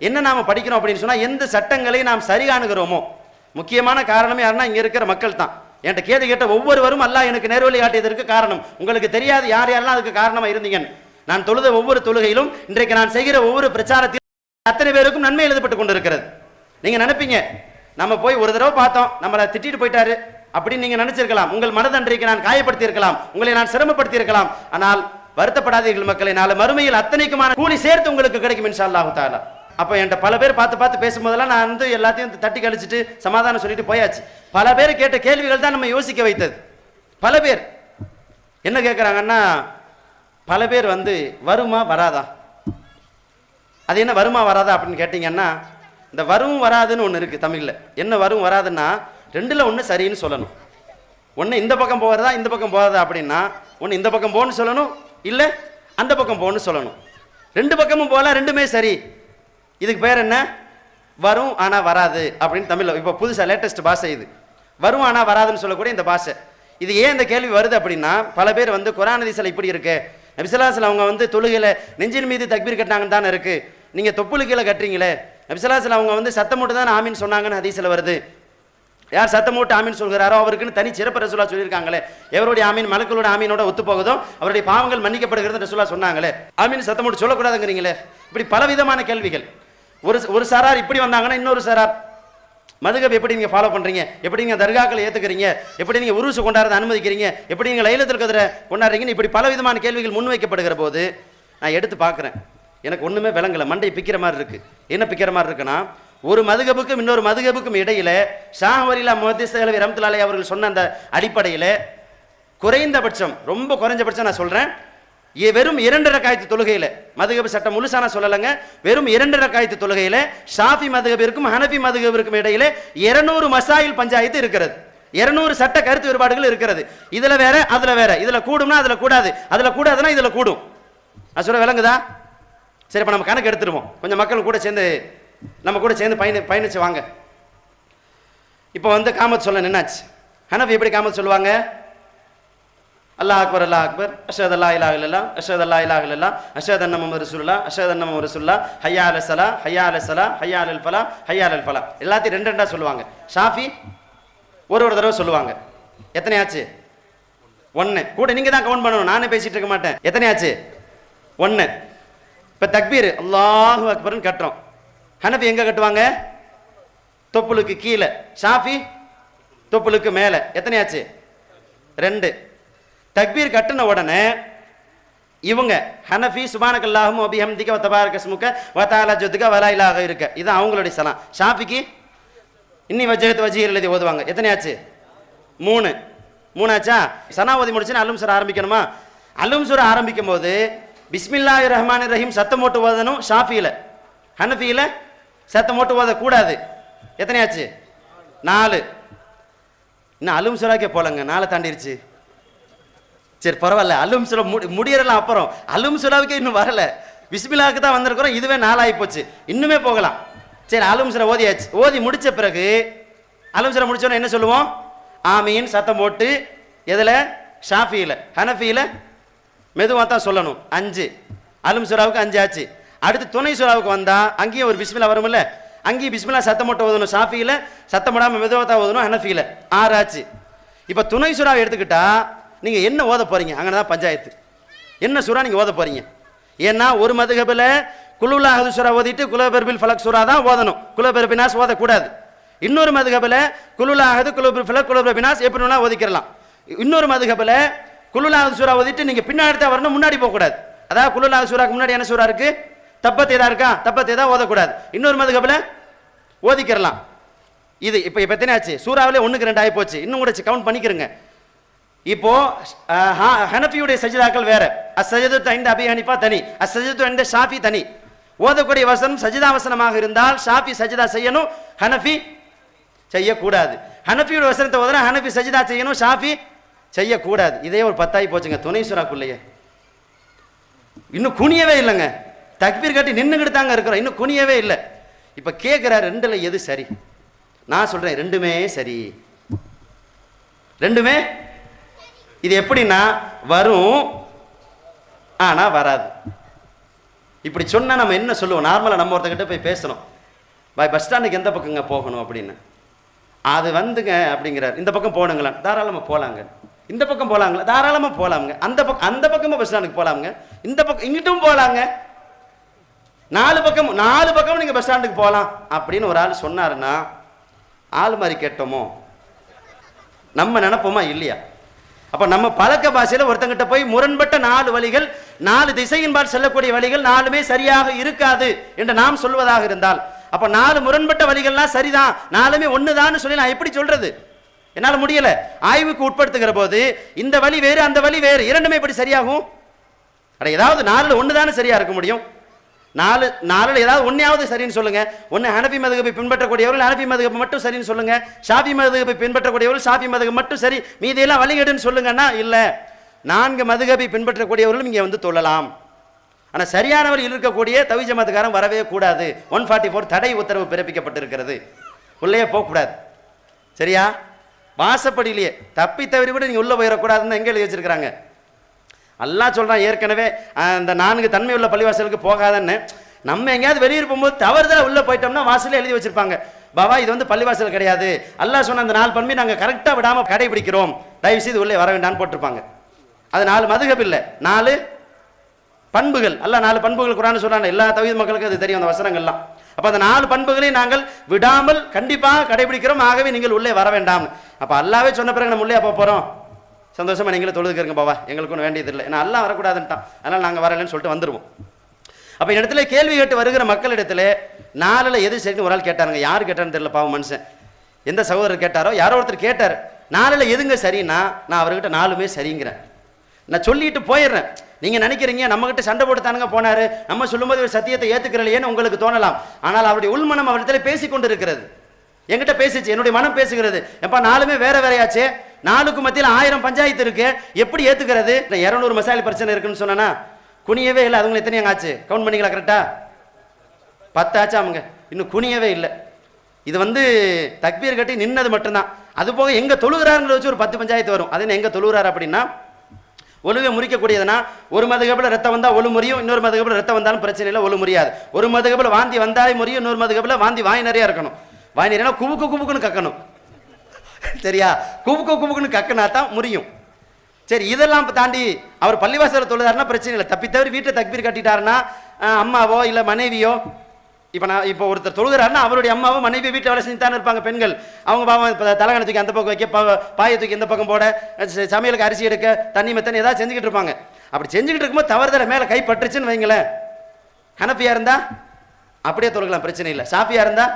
[SPEAKER 2] என்ன நாம் படிக்கிறோம் அப்படின்னு சொன்னால், எந்த சட்டங்களை நாம் சரி காணுகிறோமோ, முக்கியமான காரணமே யாருன்னா இங்கே இருக்கிற மக்கள் தான். என்கிட்ட கேள்வி கேட்ட ஒவ்வொருவரும் அல்லாஹ் எனக்கு நேர்வழி காட்டியதற்கு காரணம். உங்களுக்கு தெரியாது யார் யாரெல்லாம் அதுக்கு காரணமாக இருந்தீங்க. நான் தொழுத ஒவ்வொரு தொழுகையிலும், இன்றைக்கு நான் செய்கிற ஒவ்வொரு பிரச்சாரத்திலும் அத்தனை பேருக்கும் நன்மை எழுதப்பட்டு கொண்டு இருக்கிறது. நீங்க நினைப்பீங்க நம்ம போய் ஒரு தடவை பார்த்தோம், நம்மளை திட்டிட்டு போயிட்டாரு அப்படின்னு நீங்க நினைச்சிருக்கலாம். உங்கள் மனதன்றைக்கு நான் காயப்படுத்தி இருக்கலாம், உங்களை நான் சிரமப்படுத்தி இருக்கலாம். ஆனால் வருத்தப்படாதீர்கள் மக்களை, நாளை மறுமையில் அத்தனைக்குமான கூலி சேர்த்து உங்களுக்கு கிடைக்கும் இன்ஷா அல்லாஹ் தஆலா. அப்போ என்கிட்ட பல பேர் பார்த்து பேசும்போதெல்லாம் நான் வந்து எல்லாத்தையும் தட்டி கழிச்சிட்டு சமாதானம் சொல்லிட்டு போயாச்சு. பல பேர் கேட்ட கேள்விகள் தான் நம்ம யோசிக்க வைத்தது. பல பேர் என்ன கேட்குறாங்கன்னா, பல பேர் வந்து வருமா வராதா, அது என்ன வருமா வராதா அப்படின்னு கேட்டிங்கன்னா, இந்த வரும் வராதுன்னு ஒன்று இருக்குது தமிழில். என்ன வரும் வராதுன்னா, 2ல் ஒன்று சரின்னு சொல்லணும். ஒன்று இந்த பக்கம் போகிறதா இந்த பக்கம் போகிறதா அப்படின்னா, ஒன்று இந்த பக்கம் போகணும்னு சொல்லணும், இல்லை அந்த பக்கம் போகணும்னு சொல்லணும். 2 பக்கமும் போகலாம், 2மே சரி. இதுக்கு பேர் என்ன, வரும் ஆனால் வராது அப்படின்னு தமிழில் இப்போ புதுசாக லேட்டஸ்ட் பாஷை இது. வரும் ஆனால் வராதுன்னு சொல்லக்கூடிய இந்த பாஷை. இது ஏன் இந்த கேள்வி வருது அப்படின்னா, பல பேர் வந்து குர்ஆன் ஹதீஸ்ல இப்படி இருக்கு, நபி ஸல்லல்லாஹு அலைஹி வஸல்லம் அவங்க வந்து தொழுகையில நெஞ்சின் மீது தக்பீர் கட்டினாங்கன்னு தானே இருக்கு, நீங்க தொப்புளு கீழே கட்டுறீங்களே, நபி ஸல்லல்லாஹு அலைஹி வஸல்லம் அவங்க வந்து சத்தம் போட்டு தான் ஆமீன் சொன்னாங்கன்னு ஹதீஸ்ல வருது. யார் சத்தம் போட்டு ஆமீன் சொல்கிறாரோ அவருக்குன்னு தனி சிறப்பு ரசூலுல்லாஹ் சொல்லியிருக்காங்களே. எவருடைய ஆமீன் மலக்குகளோட ஆமீனோட ஒத்து போகுதோ அவருடைய பாவங்கள் மன்னிக்கப்படுகிறது ரசூலுல்லாஹ் சொன்னாங்களே. ஆமீன் சத்தம் போட்டு சொல்லக்கூடாதுங்கிறீங்களே. இப்படி பலவிதமான கேள்விகள். ஒரு சாரார் இப்படி வந்தாங்கன்னா, இன்னொரு சாரார் மதுகப் எப்படி நீங்கள் ஃபாலோ பண்ணுறீங்க, எப்படி நீங்கள் தர்காக்களை ஏற்றுக்கிறீங்க, எப்படி நீங்கள் உருசு கொண்டாடுறதை அனுமதிக்கிறீங்க, எப்படி நீங்கள் லைலத்துல் கத்ரை கொண்டாடுறீங்கன்னு இப்படி பலவிதமான கேள்விகள் முன்வைக்கப்படுகிற போது நான் எடுத்து பார்க்குறேன். எனக்கு ஒன்றுமே விளங்கலை, மண்டை பிக்கிற மாதிரி இருக்குது. என்ன பிக்கிற மாதிரி இருக்குன்னா, ஒரு மதுகபுக்கும் இன்னொரு மதுகபுக்கும் இடையில ஷாஹ்வலில்லா முஹத்திஸ் தஹ்லவி ரஹ்மத்துல்லாஹி அலைஹி அவர்கள் சொன்ன அந்த அடிப்படையில் குறைந்தபட்சம், ரொம்ப குறைஞ்சபட்சம் நான் சொல்கிறேன், வெறும் 2 ரக்காயத்து தொழுகையில், மதுகபு சட்டம் முழுசான சொல்லலைங்க, வெறும் 2 ரக்காயத்து தொழுகையில் ஷாஃபி மதுகபிற்கும் ஹனஃபி மதுகபிற்கும் இடையில 200 மசாயில் பஞ்சாயத்து இருக்கிறது. 200 சட்ட கருத்து வேறுபாடுகள் இருக்கிறது. இதுல வேற அதுல வேற, இதுல கூடும்னா அதுல கூடாது, அதுல கூடாதுன்னா இதுல கூடும். நான் சொல்ல விளங்குதா? சரி, இப்போ நம்ம கணக்கு எடுத்துருவோம். கொஞ்சம் மக்கள் கூட சேர்ந்து நம்ம கூட சேர்ந்து பயணிச்சு வாங்க. இப்போ வந்து காமத் சொல்ல நின்னாச்சு. ஹனஃபி எப்படி காமத் சொல்லுவாங்க? அல்லாஹ் அக்பர் அல்லாஹ் அக்பர், அஷ்ஹது அல்லா இலாஹ இல்லல்லாஹ், அஷ்ஹது அல்லா இலாஹ இல்லல்லாஹ், அஷ்ஹது அன்ன முஹம்மது ரசூலுல்லாஹ், அஷ்ஹது அன்ன முஹம்மது ரசூலுல்லாஹ், ஹய்யா அலஸ் ஸலா, ஹய்யா அலஸ் ஸலா, ஹய்யா அலல் ஃபலாஹ், ஹய்யா அலல் ஃபலாஹ். எல்லாத்தையும் ரெண்டு ரெண்டா சொல்லுவாங்க. ஷாஃபி ஒரு தடவை சொல்லுவாங்க. எத்தனையாச்சு? 1. கூட நீங்க தான் கவுண்ட் பண்ணணும், நானே பேசிட்டு இருக்க மாட்டேன். எத்தனையாச்சு? 1. இப்போ தக்பீர் அல்லாஹு அக்பர்னு கட்டுறோம். ஹனஃபி எங்க கட்டுவாங்க? தொப்புளுக்கு கீழே. ஷாஃபி தொப்புளுக்கு மேலே. எத்தனையாச்சு? 2. தக்பீர் கட்டின உடனே இவங்க ஹனஃபி சுபானக்கல்லாஹும் வபிஹம்திக வ தபாரக இஸ்முக வ தஆலா ஜத்துக வ லா இலாஹ இருக்க, இது அவங்களுடைய சலாம். ஷாஃபிக்கு இன்னி வஜ்ஹத் வஜீஹ் எழுதி ஓதுவாங்க. எத்தனையாச்சு? 3. 3 ஆச்சா? சனா ஓதி முடிச்சுன்னா அலும் சூரா ஆரம்பிக்கணுமா? அலும் சூரா ஆரம்பிக்கும் போது பிஸ்மில்லாஹிர் ரஹ்மானிர் ரஹீம் சத்தம் போட்டு ஓதணும் ஷாஃபியில. ஹனஃபியில சத்தம் போட்டு ஓதக்கூடாது. எத்தனையாச்சு? 4. இன்னும் அலும் சூராக்கே போலங்க, 4 தாண்டிருச்சு. சரி பரவாயில்ல, அலும் சூரா முடியறலாம். அப்புறம் அலும் சூராவுக்கே இன்னும் வரல, பிஸ்மில்லாஹுக்கு தான் வந்திருக்கிறோம். இதுவே 4 ஆகி போச்சு, இன்னுமே போகலாம். சரி அலும் சூரா ஓதியாச்சு. ஓதி முடிச்ச பிறகு அலும் சூரா முடிச்சோன்னா என்ன சொல்லுவோம்? ஆமீன் சத்தம் போட்டு. எதில்? ஷாஃபியில். ஹனஃபியில் மெதுவாக தான் சொல்லணும். 5. அலும் சூராவுக்கு 5 ஆச்சு. அடுத்து துணை சூராவுக்கு வந்தால் அங்கேயும் ஒரு பிஸ்மில்லா வரும்ல, அங்கேயும் பிஸ்மில்லா சத்தம் போட்டு ஓதணும். ஷாஃபியில் சத்தம் போடாமல் மெதுவாக தான் ஓதணும். ஹனஃபியில் 6 ஆச்சு. இப்போ துணை சூறாவை எடுத்துக்கிட்டா நீங்கள் என்ன ஓத போகிறீங்க? அங்கே தான் பஞ்சாயத்து. என்ன சூறா நீங்கள் ஓத போகிறீங்க? ஏன்னா ஒரு மதுஹபில் குலுல் அஹது சூரா ஓதிட்டு குலபெர் பில் ஃபலக் சூரா தான் ஓதணும், குலபெர் பினாஸ் ஓதக்கூடாது. இன்னொரு மதுஹபில் குலுல் அஹது குலபெர் ஃபலக் குலபெர் பினாஸ் எப்படி வேணா ஓதிக்கிறலாம். இன்னொரு மதுஹபில் குலுல் அஹது சூரா ஓதிட்டு நீங்கள் பின்னாடி தான் வரணும், முன்னாடி போகக்கூடாது. அதாவது குலுல் அஹது சூராக்கு முன்னாடி என்ன சூறா இருக்குது? தப்பத் ஏதா இருக்கா? தப்பத் ஏதா ஓதக்கூடாது. இன்னொரு மதுஹபில் ஓதிக்கிறலாம். இது இப்போ எத்தனை ஆச்சு? சூறாவிலே 1க்கு 2 ஆகி போச்சு. இன்னும் கூட கவுண்ட் பண்ணிக்கிறங்க. இப்போ ஹனஃபியுடைய சஜிதாக்கள் வேற. அஸ்ஸஜதத்து இன்த அபி ஹனீஃபா தனி, அஸ்ஸஜதத்து இன்த ஷாஃபி தனி. ஓதக்கூடிய வசனம் சஜிதா வசனமாக இருந்தால் ஷாஃபி சஜிதா செய்யணும், ஹனஃபி செய்யக்கூடாது. ஹனஃபியோட வசனத்தை ஓதுனா ஹனஃபி சஜிதா செய்யணும், ஷாஃபி செய்யக்கூடாது. இதே ஒரு 10 ஆகி போச்சுங்க துணை சூறாக்குள்ளேயே. இன்னும் குனியவே இல்லைங்க, தக்பீர் கட்டி நின்றுக்கிட்டு தாங்க இருக்கிறோம், இன்னும் குனியவே இல்லை. இப்போ கேட்குறாரு 2ல் எது சரி? நான் சொல்கிறேன் 2மே சரி. 2மே. இது எப்படின்னா வரும் ஆனால் வராது. இப்படி சொன்னால் நம்ம என்ன சொல்லுவோம்? நார்மலாக நம்ம ஒருத்தக்கிட்ட போய் பேசணும், பஸ் ஸ்டாண்டுக்கு எந்த பக்கங்க போகணும் அப்படின்னு. அது வந்துங்க அப்படிங்கிறார். இந்த பக்கம் போகணுங்களா? தாராளமாக போகலாங்க. இந்த பக்கம் போகலாங்களா? தாராளமாக போகலாமுங்க. அந்த பக்கமும் பஸ் ஸ்டாண்டுக்கு போகலாமுங்க, இந்த பக்கம் இங்கிட்டும் போகலாங்க. 4 பக்கம் நீங்கள் பஸ் ஸ்டாண்டுக்கு போகலாம் அப்படின்னு ஒரு ஆள் சொன்னாருன்னா ஆள் மாதிரி கேட்டோமோ? நம்ம நினைப்போமா இல்லையா? அப்போ நம்ம பழக்க பாஷையில் ஒருத்தங்கிட்ட போய் முரண்பட்ட 4 வழிகள், 4 திசையின்பால் செல்லக்கூடிய வழிகள் 4மே சரியாக இருக்காது என்று நாம் சொல்வதாக இருந்தால், அப்போ 4 முரண்பட்ட வழிகள்லாம் சரிதான், 4மே ஒன்று தான் சொல்லி நான் எப்படி சொல்றது? என்னால் முடியல. ஆய்வுக்கு உட்படுத்துகிற போது இந்த வழி வேறு அந்த வழி வேறு, 2மே எப்படி சரியாகும்? அட ஏதாவது 4ல் 1 தானே சரியா இருக்க முடியும். 4ல் ஏதாவது 1ஆவது சரின்னு சொல்லுங்க. ஒன்று ஹனஃபி மதுஹபை பின்பற்றக்கூடியவர்கள் ஹனஃபி மதுஹப் மட்டும் சரின்னு சொல்லுங்க, ஷாஃபி மதுஹபை பின்பற்றக்கூடியவர்கள் ஷாஃபி மதுஹப் மட்டும் சரி, மீதியெல்லாம் வழிகேடுன்னு சொல்லுங்கன்னா இல்லை. 4 மதுஹபை பின்பற்றக்கூடியவர்களும் இங்கே வந்து தொழலாம். ஆனால் சரியான வழியில் இருக்கக்கூடிய தவி ஜமாத்துக்காரன் வரவே கூடாது. 144 தடை உத்தரவு பிறப்பிக்கப்பட்டிருக்கிறது, உள்ளே போகக்கூடாது. சரியா? வாசப்படியிலேயே தப்பி தவறி கூட நீங்கள் உள்ளே போயிடக்கூடாதுன்னு எங்கே எழுதி வச்சிருக்கிறாங்க? அல்லாஹ் சொல்கிறான் ஏற்கனவே அந்த 4 தன்மை உள்ள பள்ளிவாசலுக்கு போகாதன்னு. நம்ம எங்கேயாவது வெளியே போகும்போது தவறுதலாக உள்ளே போயிட்டோம்னா வாசலே எழுதி வச்சிருப்பாங்க, பாபா இது வந்து பள்ளிவாசல் கிடையாது, அல்லாஹ் சொன்ன அந்த 4 பண்பை நாங்கள் கரெக்டாக விடாமல் கடைபிடிக்கிறோம், தயவு செய்து உள்ளே வர வேண்டான்னு போட்டிருப்பாங்க. அது 4 மதுஹப் இல்லை, 4 பண்புகள். அல்லாஹ் 4 பண்புகள் குர்ஆன் சொல்றாங்க. எல்லா தௌஹீத் மக்களுக்கும் அது தெரியும் அந்த வசனங்கள்லாம். அப்போ அந்த 4 பண்புகளை நாங்கள் விடாமல் கண்டிப்பாக கடைபிடிக்கிறோம், ஆகவே நீங்கள் உள்ளே வர வேண்டாம். அப்போ அல்லாவே சொன்ன பிறகு நம்ம உள்ளே போக போகிறோம், சந்தோஷமா நீங்களே தொழுதுக்கிறங்க பாவா, எங்களுக்கு ஒன்றும் வேண்டியதில்லை, ஏன்னா எல்லாம் வரக்கூடாதுன்ட்டான், அதனால் நாங்கள் வரலன்னு சொல்லிட்டு வந்துடுவோம். அப்போ இந்த இடத்துல கேள்வி கேட்டு வருகிற மக்களிடத்துல 4ல் எது சரின்னு ஒரு ஆள் கேட்டாருங்க. யார் கேட்டான்னு தெரியல, பாவம் மனுஷன். எந்த சகோதரர் கேட்டாரோ யாரோ ஒருத்தர் கேட்டார், 4ல் எதுங்க சரின்னா நான் அவர்கிட்ட 4மே சரிங்கிறேன். நான் சொல்லிட்டு போயிடுறேன். நீங்கள் நினைக்கிறீங்க நம்மகிட்ட சண்டை போட்டு தானுங்க போனார், நம்ம சொல்லும்போது ஒரு சத்தியத்தை ஏற்றுக்கிறலையேன்னு உங்களுக்கு தோணலாம். ஆனால் அவருடைய உள்மனம் அவரிடத்துல பேசி கொண்டு இருக்கிறது. என்கிட்ட பேசிச்சு, என்னுடைய மனம் பேசுகிறது, எப்பா 4மே வேற வேறையாச்சே, 4க்கு மத்தியில் 1000 பஞ்சாயத்து இருக்கு, எப்படி ஏற்றுக்கிறது? 200 மசாலி பிரச்சனை இருக்குன்னு சொன்னா குனியவே இல்லை. அதுங்களை எத்தனை ஆச்சு கவுண்ட் பண்ணிக்கலாம்? கரெக்டா 10 ஆச்சா? அவங்க இன்னும் குனியவே இல்லை. இது தக்பீர் கட்டி நின்னது மட்டும்தான். அது போக எங்க தொழுகிறாருங்கிற வச்சு ஒரு 10 பஞ்சாயத்து வரும். அது எங்க தொழுகிறார் அப்படின்னா ஒழுவை முறிக்கக்கூடியதுன்னா ஒரு மதுகபில் ரத்தம் வந்தால் ஒழு முறியும், இன்னொரு மதுகபில் ரத்தம் வந்தாலும் பிரச்சனை இல்லை, ஒழு முறியாது. ஒரு மதுகபில் வாந்தி வந்தாலே முறியும், இன்னொரு மதுகபில் வாந்தி வாய் நிறையா இருக்கணும். வாய் நிறையா குபுக்குன்னு கக்கணும். சரியா? குபுக்குன்னு கக்குனா தான் முறியும். சரி, இதெல்லாம் தாண்டி அவர் பள்ளிவாசல தொழுதாருன்னா பிரச்சனை இல்லை. தப்பித்தவரி வீட்டை தக்பீர் கட்டிட்டாருன்னா அம்மாவோ இல்லை மனைவியோ, இப்போ ஒருத்தர் தொழுகிறாருன்னா அவருடைய அம்மாவோ மனைவி வீட்டில் வேலை செஞ்சு தானே இருப்பாங்க பெண்கள். அவங்க பாவம் தலைகணை தூக்கி அந்த பக்கம் வைக்க, பாயை தூக்கி இந்த பக்கம் போட, சமையலுக்கு அரிசி எடுக்க, தண்ணி மெத்தனை ஏதாவது செஞ்சுக்கிட்டு இருப்பாங்க. அப்படி செஞ்சுக்கிட்டு இருக்கும்போது தவறுதலை மேலே கை பட்டுருச்சுன்னு வைங்களேன், ஹனஃபியா இருந்தா அப்படியே தொழுகலாம், பிரச்சனை இல்லை. ஷாஃபியா இருந்தா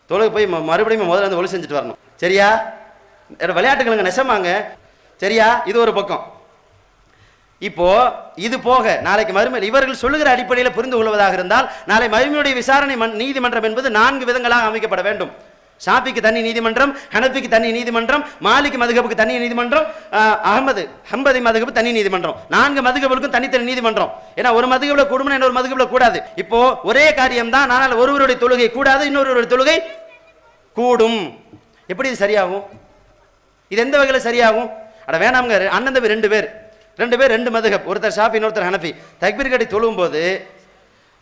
[SPEAKER 2] தொழுக போய் மறுபடியும் முதல்ல வந்து ஒளி செஞ்சுட்டு வரணும். சரியா? விளையாட்டுகளுங்க நெசமாங்க. சரியா? இது ஒரு பக்கம். இப்போ இது போக நாளைக்கு மறுமையில் இவர்கள் சொல்லுகிற அடிப்படையில் புரிந்து கொள்வதாக இருந்தால் நாளை மறுமையுடைய விசாரணை நீதிமன்றம் என்பது 4 விதங்களாக அமைக்கப்பட வேண்டும். ஷாஃபிக்கு தனி நீதிமன்றம், ஹனஃபிக்கு தனி நீதிமன்றம், மாலிக் மதுகபுக்கு தனி நீதிமன்றம், ஹம்பதி மதுகபு தனி நீதிமன்றம். 4 மதுகபுக்கும் தனித்தனி நீதிமன்றம். ஏன்னா ஒரு மதுகபுல கூடும்னா இன்னொரு மதுகபுல கூடாது. இப்போ ஒரே காரியம் தான், ஆனால் ஒருவருடைய தொழுகை கூடாது, இன்னொருவருடைய தொழுகை கூடும். எப்படி இது சரியாகும்? இது எந்த வகையில் சரியாகும்? அட வேணாமுங்க, அண்ணன் தம்பி 2 பேர் 2 மதுகப், ஒருத்தர் ஷாஃபி இன்னொருத்தர் ஹனஃபி. தக்பீர் கட்டி தொழும் போது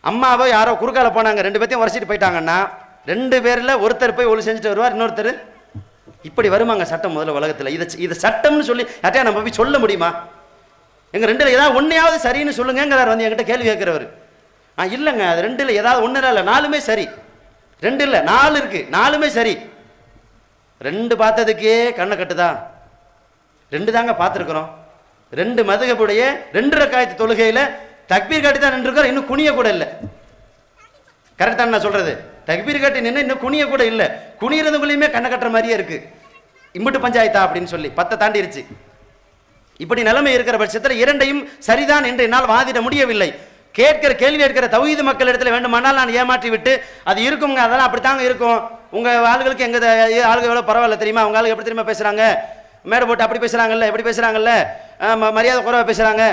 [SPEAKER 2] அம்மாவோ யாரோ குறுக்கால போனாங்க, 2 பேர்த்தையும் உரைச்சிட்டு போயிட்டாங்கன்னா 2 பேர்ல ஒருத்தர் போய் ஒளி செஞ்சுட்டு வருவார், இன்னொருத்தர். இப்படி வருமாங்க சட்டம் முதல்ல உலகத்தில்? இது சட்டம்னு சொல்லி யார்ட்டையா நம்ம போய் சொல்ல முடியுமா? எங்க 2ல் ஏதாவது ஒன்னையாவது சரின்னு சொல்லுங்கிறார் என்கிட்ட கேள்வி கேட்கிறவர். இல்லைங்க, அது 2ல் ஏதாவது ஒன்று இல்லை, 4மே சரி. 2 இல்லை 4 இருக்கு, 4மே சரி. 2 பார்த்ததுக்கே கண்ணை கட்டுதா? 2 தாங்க பார்த்துருக்குறோம். 2 மதுகபுடைய 2 ரக்காயத்து தொழுகையில் தக்பீர் கட்டி தான் நின்றுருக்கோம், இன்னும் குனிய கூட இல்லை. கரெக்டாக நான் சொல்றது? தக்பீர் கட்டி நின்று இன்னும் குனிய கூட இல்லை. குனியறதுக்குள்ளேயுமே கண்ணை கட்டுற மாதிரியே இருக்கு. இம்புட்டு பஞ்சாயத்தா அப்படின்னு சொல்லி 10 தாண்டிருச்சு. இப்படி நிலைமை இருக்கிற பட்சத்தில் 2ஐயும் சரிதான் என்று என்னால் வாதிட முடியவில்லை. கேள்வி கேட்கிற தௌஹீது மக்கள் இடத்துல வேண்டுமானால் நான் ஏமாற்றி விட்டு அது இருக்குங்க, அதெல்லாம் அப்படித்தாங்க இருக்கும். உங்க ஆளுகளுக்கு எங்க ஆளுகள் எவ்வளவு பரவாயில்ல தெரியுமா? உங்க ஆளுங்க எப்படி தெரியுமா பேசுறாங்க? மேடை போட்டு அப்படி பேசுறாங்கல்ல, எப்படி பேசுறாங்கல்ல, மரியாதை குறைவா பேசுறாங்க.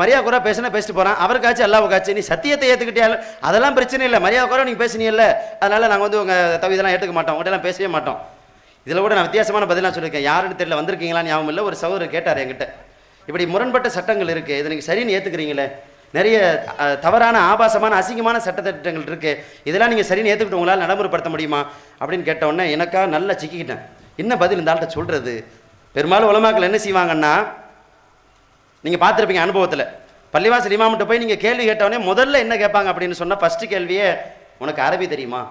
[SPEAKER 2] மரியாதை குறைவா பேசினா பேசிட்டு போறான், அவருக்காச்சு அல்லாவுக்காச்சு. நீ சத்தியத்தை ஏத்துக்கிட்டியா? அதெல்லாம் பிரச்சனை இல்லை, மரியாதை குறைவா நீங்க பேசினீங்கல்ல, அதனால நாங்கள் உங்க தௌஹீதெல்லாம் ஏற்றுக்க மாட்டோம், உங்கள்கிட்ட எல்லாம் பேசவே மாட்டோம். இதில் கூட நான் வித்தியாசமான பதிலாக சொல்லியிருக்கேன். யாருன்னு தெரியல, வந்திருக்கீங்களான்னு ஞாபகம் இல்லை. ஒரு சகோதரர் கேட்டார் என்கிட்ட, இப்படி முரண்பட்ட சட்டங்கள் இருக்கு, இதை நீங்க சரின்னு ஏத்துக்கிறீங்களே, நிறைய தவறான ஆபாசமான அசிங்கமான சட்டத்திட்டங்கள் இருக்கு, இதெல்லாம் நீங்க சரின்னு ஏத்துக்கிட்டு உங்களால் நடைமுறைப்படுத்த முடியுமா அப்படின்னு கேட்ட உடனே எனக்கா நல்லா சிக்கிக்கிட்டேன். என்ன பதில் இந்த ஆள்கிட்ட சொல்றது? பெரும்பாலும் உலமாக்கள் என்ன செய்வாங்கன்னா, நீங்க பார்த்துருப்பீங்க அனுபவத்தில், பள்ளிவாசல் இமாம்கிட்ட போய் நீங்க கேள்வி கேட்டவொடனே முதல்ல என்ன கேட்பாங்க அப்படின்னு சொன்னா, ஃபர்ஸ்ட் கேள்வியே உனக்கு அரபி தெரியுமா?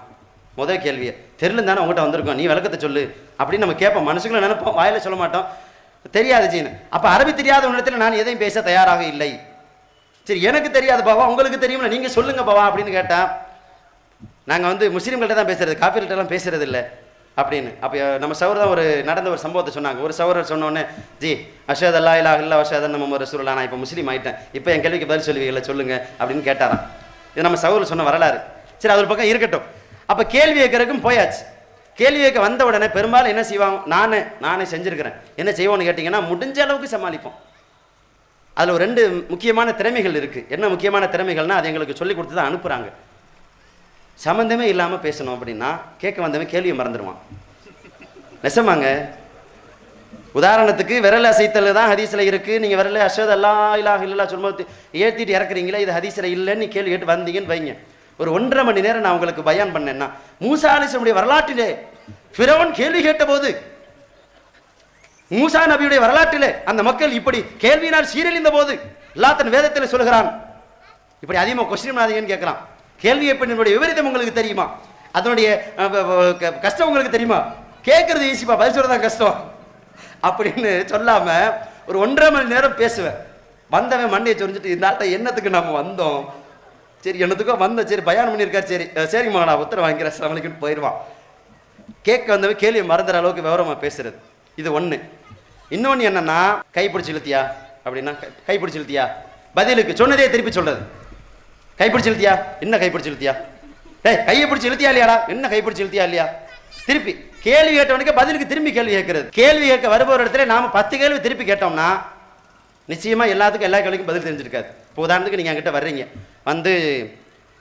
[SPEAKER 2] முதல் கேள்வியே தெரியல தானே உங்கள்கிட்ட வந்திருக்கோம், நீ விளக்கத்தை சொல்லு அப்படின்னு நம்ம கேட்போம். மனசுக்குள்ள நினைப்போம், வாயில சொல்ல மாட்டோம், தெரியாது ஜீனு. அப்ப அரபி தெரியாத இடத்துல நான் எதையும் பேச தயாராக இல்லை. சரி, எனக்கு தெரியாது பாவா, உங்களுக்கு தெரியும்ல, நீங்க சொல்லுங்க பாவா அப்படின்னு கேட்டா, நாங்கள் முஸ்லீம்கள்ட்ட தான் பேசுறது, காஃபிர்கள்ட்ட எல்லாம் பேசுறது இல்லை அப்படின்னு. அப்போ நம்ம சகோதரர் தான் ஒரு நடந்த ஒரு சம்பவத்தை சொன்னாங்க. ஒரு சகோதரர் சொன்னோடனே, ஜி அஷஹது அல்லா இலாஹ இல்லல்லாஹ் வ அஷஹது அன்ன முஹம்மது ரசூலுல்லாஹ், நான் இப்போ முஸ்லீம் ஆயிட்டேன், இப்போ என் கேள்விக்கு பதில் சொல்லுவீங்களா சொல்லுங்க அப்படின்னு கேட்டாராம். இது நம்ம சகோதரர் சொன்ன வரலாறு. சரி, அது ஒரு பக்கம் இருக்கட்டும். அப்போ கேள்வி கேட்கறதுக்கும் போயாச்சு. கேள்வி கேட்க வந்த உடனே பெரும்பாலும் என்ன செய்வாங்க, நானே செஞ்சிருக்கிறேன், என்ன செய்வோன்னு கேட்டிங்கன்னா முடிஞ்ச அளவுக்கு சமாளிப்போம். அதில் ஒரு 2 முக்கியமான திறமைகள் இருக்கு. என்ன முக்கியமான திறமைகள்னா, அது எங்களுக்கு சொல்லி கொடுத்து தான் அனுப்புறாங்க. சம்பந்தமே இல்லாமல் பேசணும் அப்படின்னா கேட்க வந்தவன் கேள்வியை மறந்துடுவான். நெசமாங்க. உதாரணத்துக்கு விரல் அசைத்தல் தான் ஹதீஸில் இருக்கு. நீங்கள் விரல அஷஹது அல்லா இலாஹ இல்லல்லாஹ் சொல்லும்போது ஏற்றிட்டு இறக்குறீங்களா, இது ஹதீஸில் இல்லைன்னு கேள்வி கேட்டு வந்தீங்கன்னு வைங்க. ஒரு 1.5 மணி நேரம் நான் உங்களுக்கு பயான் பண்ணேன்னா, மூசா அலைஹிஸ்ஸலாமுடைய வரலாற்றிலே ஃபிரௌன் கேள்வி கேட்ட போது, மூசா நபியுடைய வரலாற்றிலே அந்த மக்கள் இப்படி கேள்வியினால் சீரழிந்த போது அல்லாஹ் தன் வேதத்தில் சொல்கிறான், இப்படி அதிகமாக கொஸ்டின் பண்ணாதீங்கன்னு கேட்கலாம். கேள்வி எப்படி விபரீதம் உங்களுக்கு தெரியுமா? அதனுடைய கஷ்டம் உங்களுக்கு தெரியுமா? கேட்கறது ஈஸிப்பா, பதில் சொல்றதான் கஷ்டம் அப்படின்னு சொல்லாம ஒரு 1.5 மணி நேரம் பேசுவேன். வந்தவன் மண்டையை சொரிஞ்சிட்டு, இந்த ஆட்ட என்னத்துக்கு நம்ம வந்தோம், சரி என்னத்துக்கோ வந்தோம், சரி பயான் பண்ணியிருக்காரு, சரிம்மா நான் உத்தரவு வாங்கிக்கிறேன் அஸ்ஸலாமு அலைக்கும் போயிடுவான். கேட்க வந்தவன் கேள்வியை மறந்துற அளவுக்கு விவரமா பேசுறது, இது ஒன்று. இன்னொன்று என்னன்னா, கைப்பிடிச்சு இழுத்தியா அப்படின்னா, கைப்பிடிச்சு இழுத்தியா பதிலுக்கு சொன்னதே திருப்பி சொல்றது. கைப்பிடிச்சு இழுத்தியா, என்ன கைப்பிடிச்சு இழுத்தியா, டேய் கையை பிடிச்சி இழுத்தியா இல்லையாடா, என்ன கைப்பிடிச்சு இழுத்தியா இல்லையா, திருப்பி கேள்வி கேட்டவனுக்கு பதிலுக்கு திரும்பி கேள்வி கேட்கறது. கேள்வி கேட்க வருபவர் இடத்துல நாம 10 கேள்வி திருப்பி கேட்டோம்னா நிச்சயமா எல்லாத்துக்கும் எல்லா கேள்விக்கும் பதில் தெரிஞ்சிருக்காது. இப்போ உதாரணத்துக்கு நீங்க என்கிட்ட வர்றீங்க,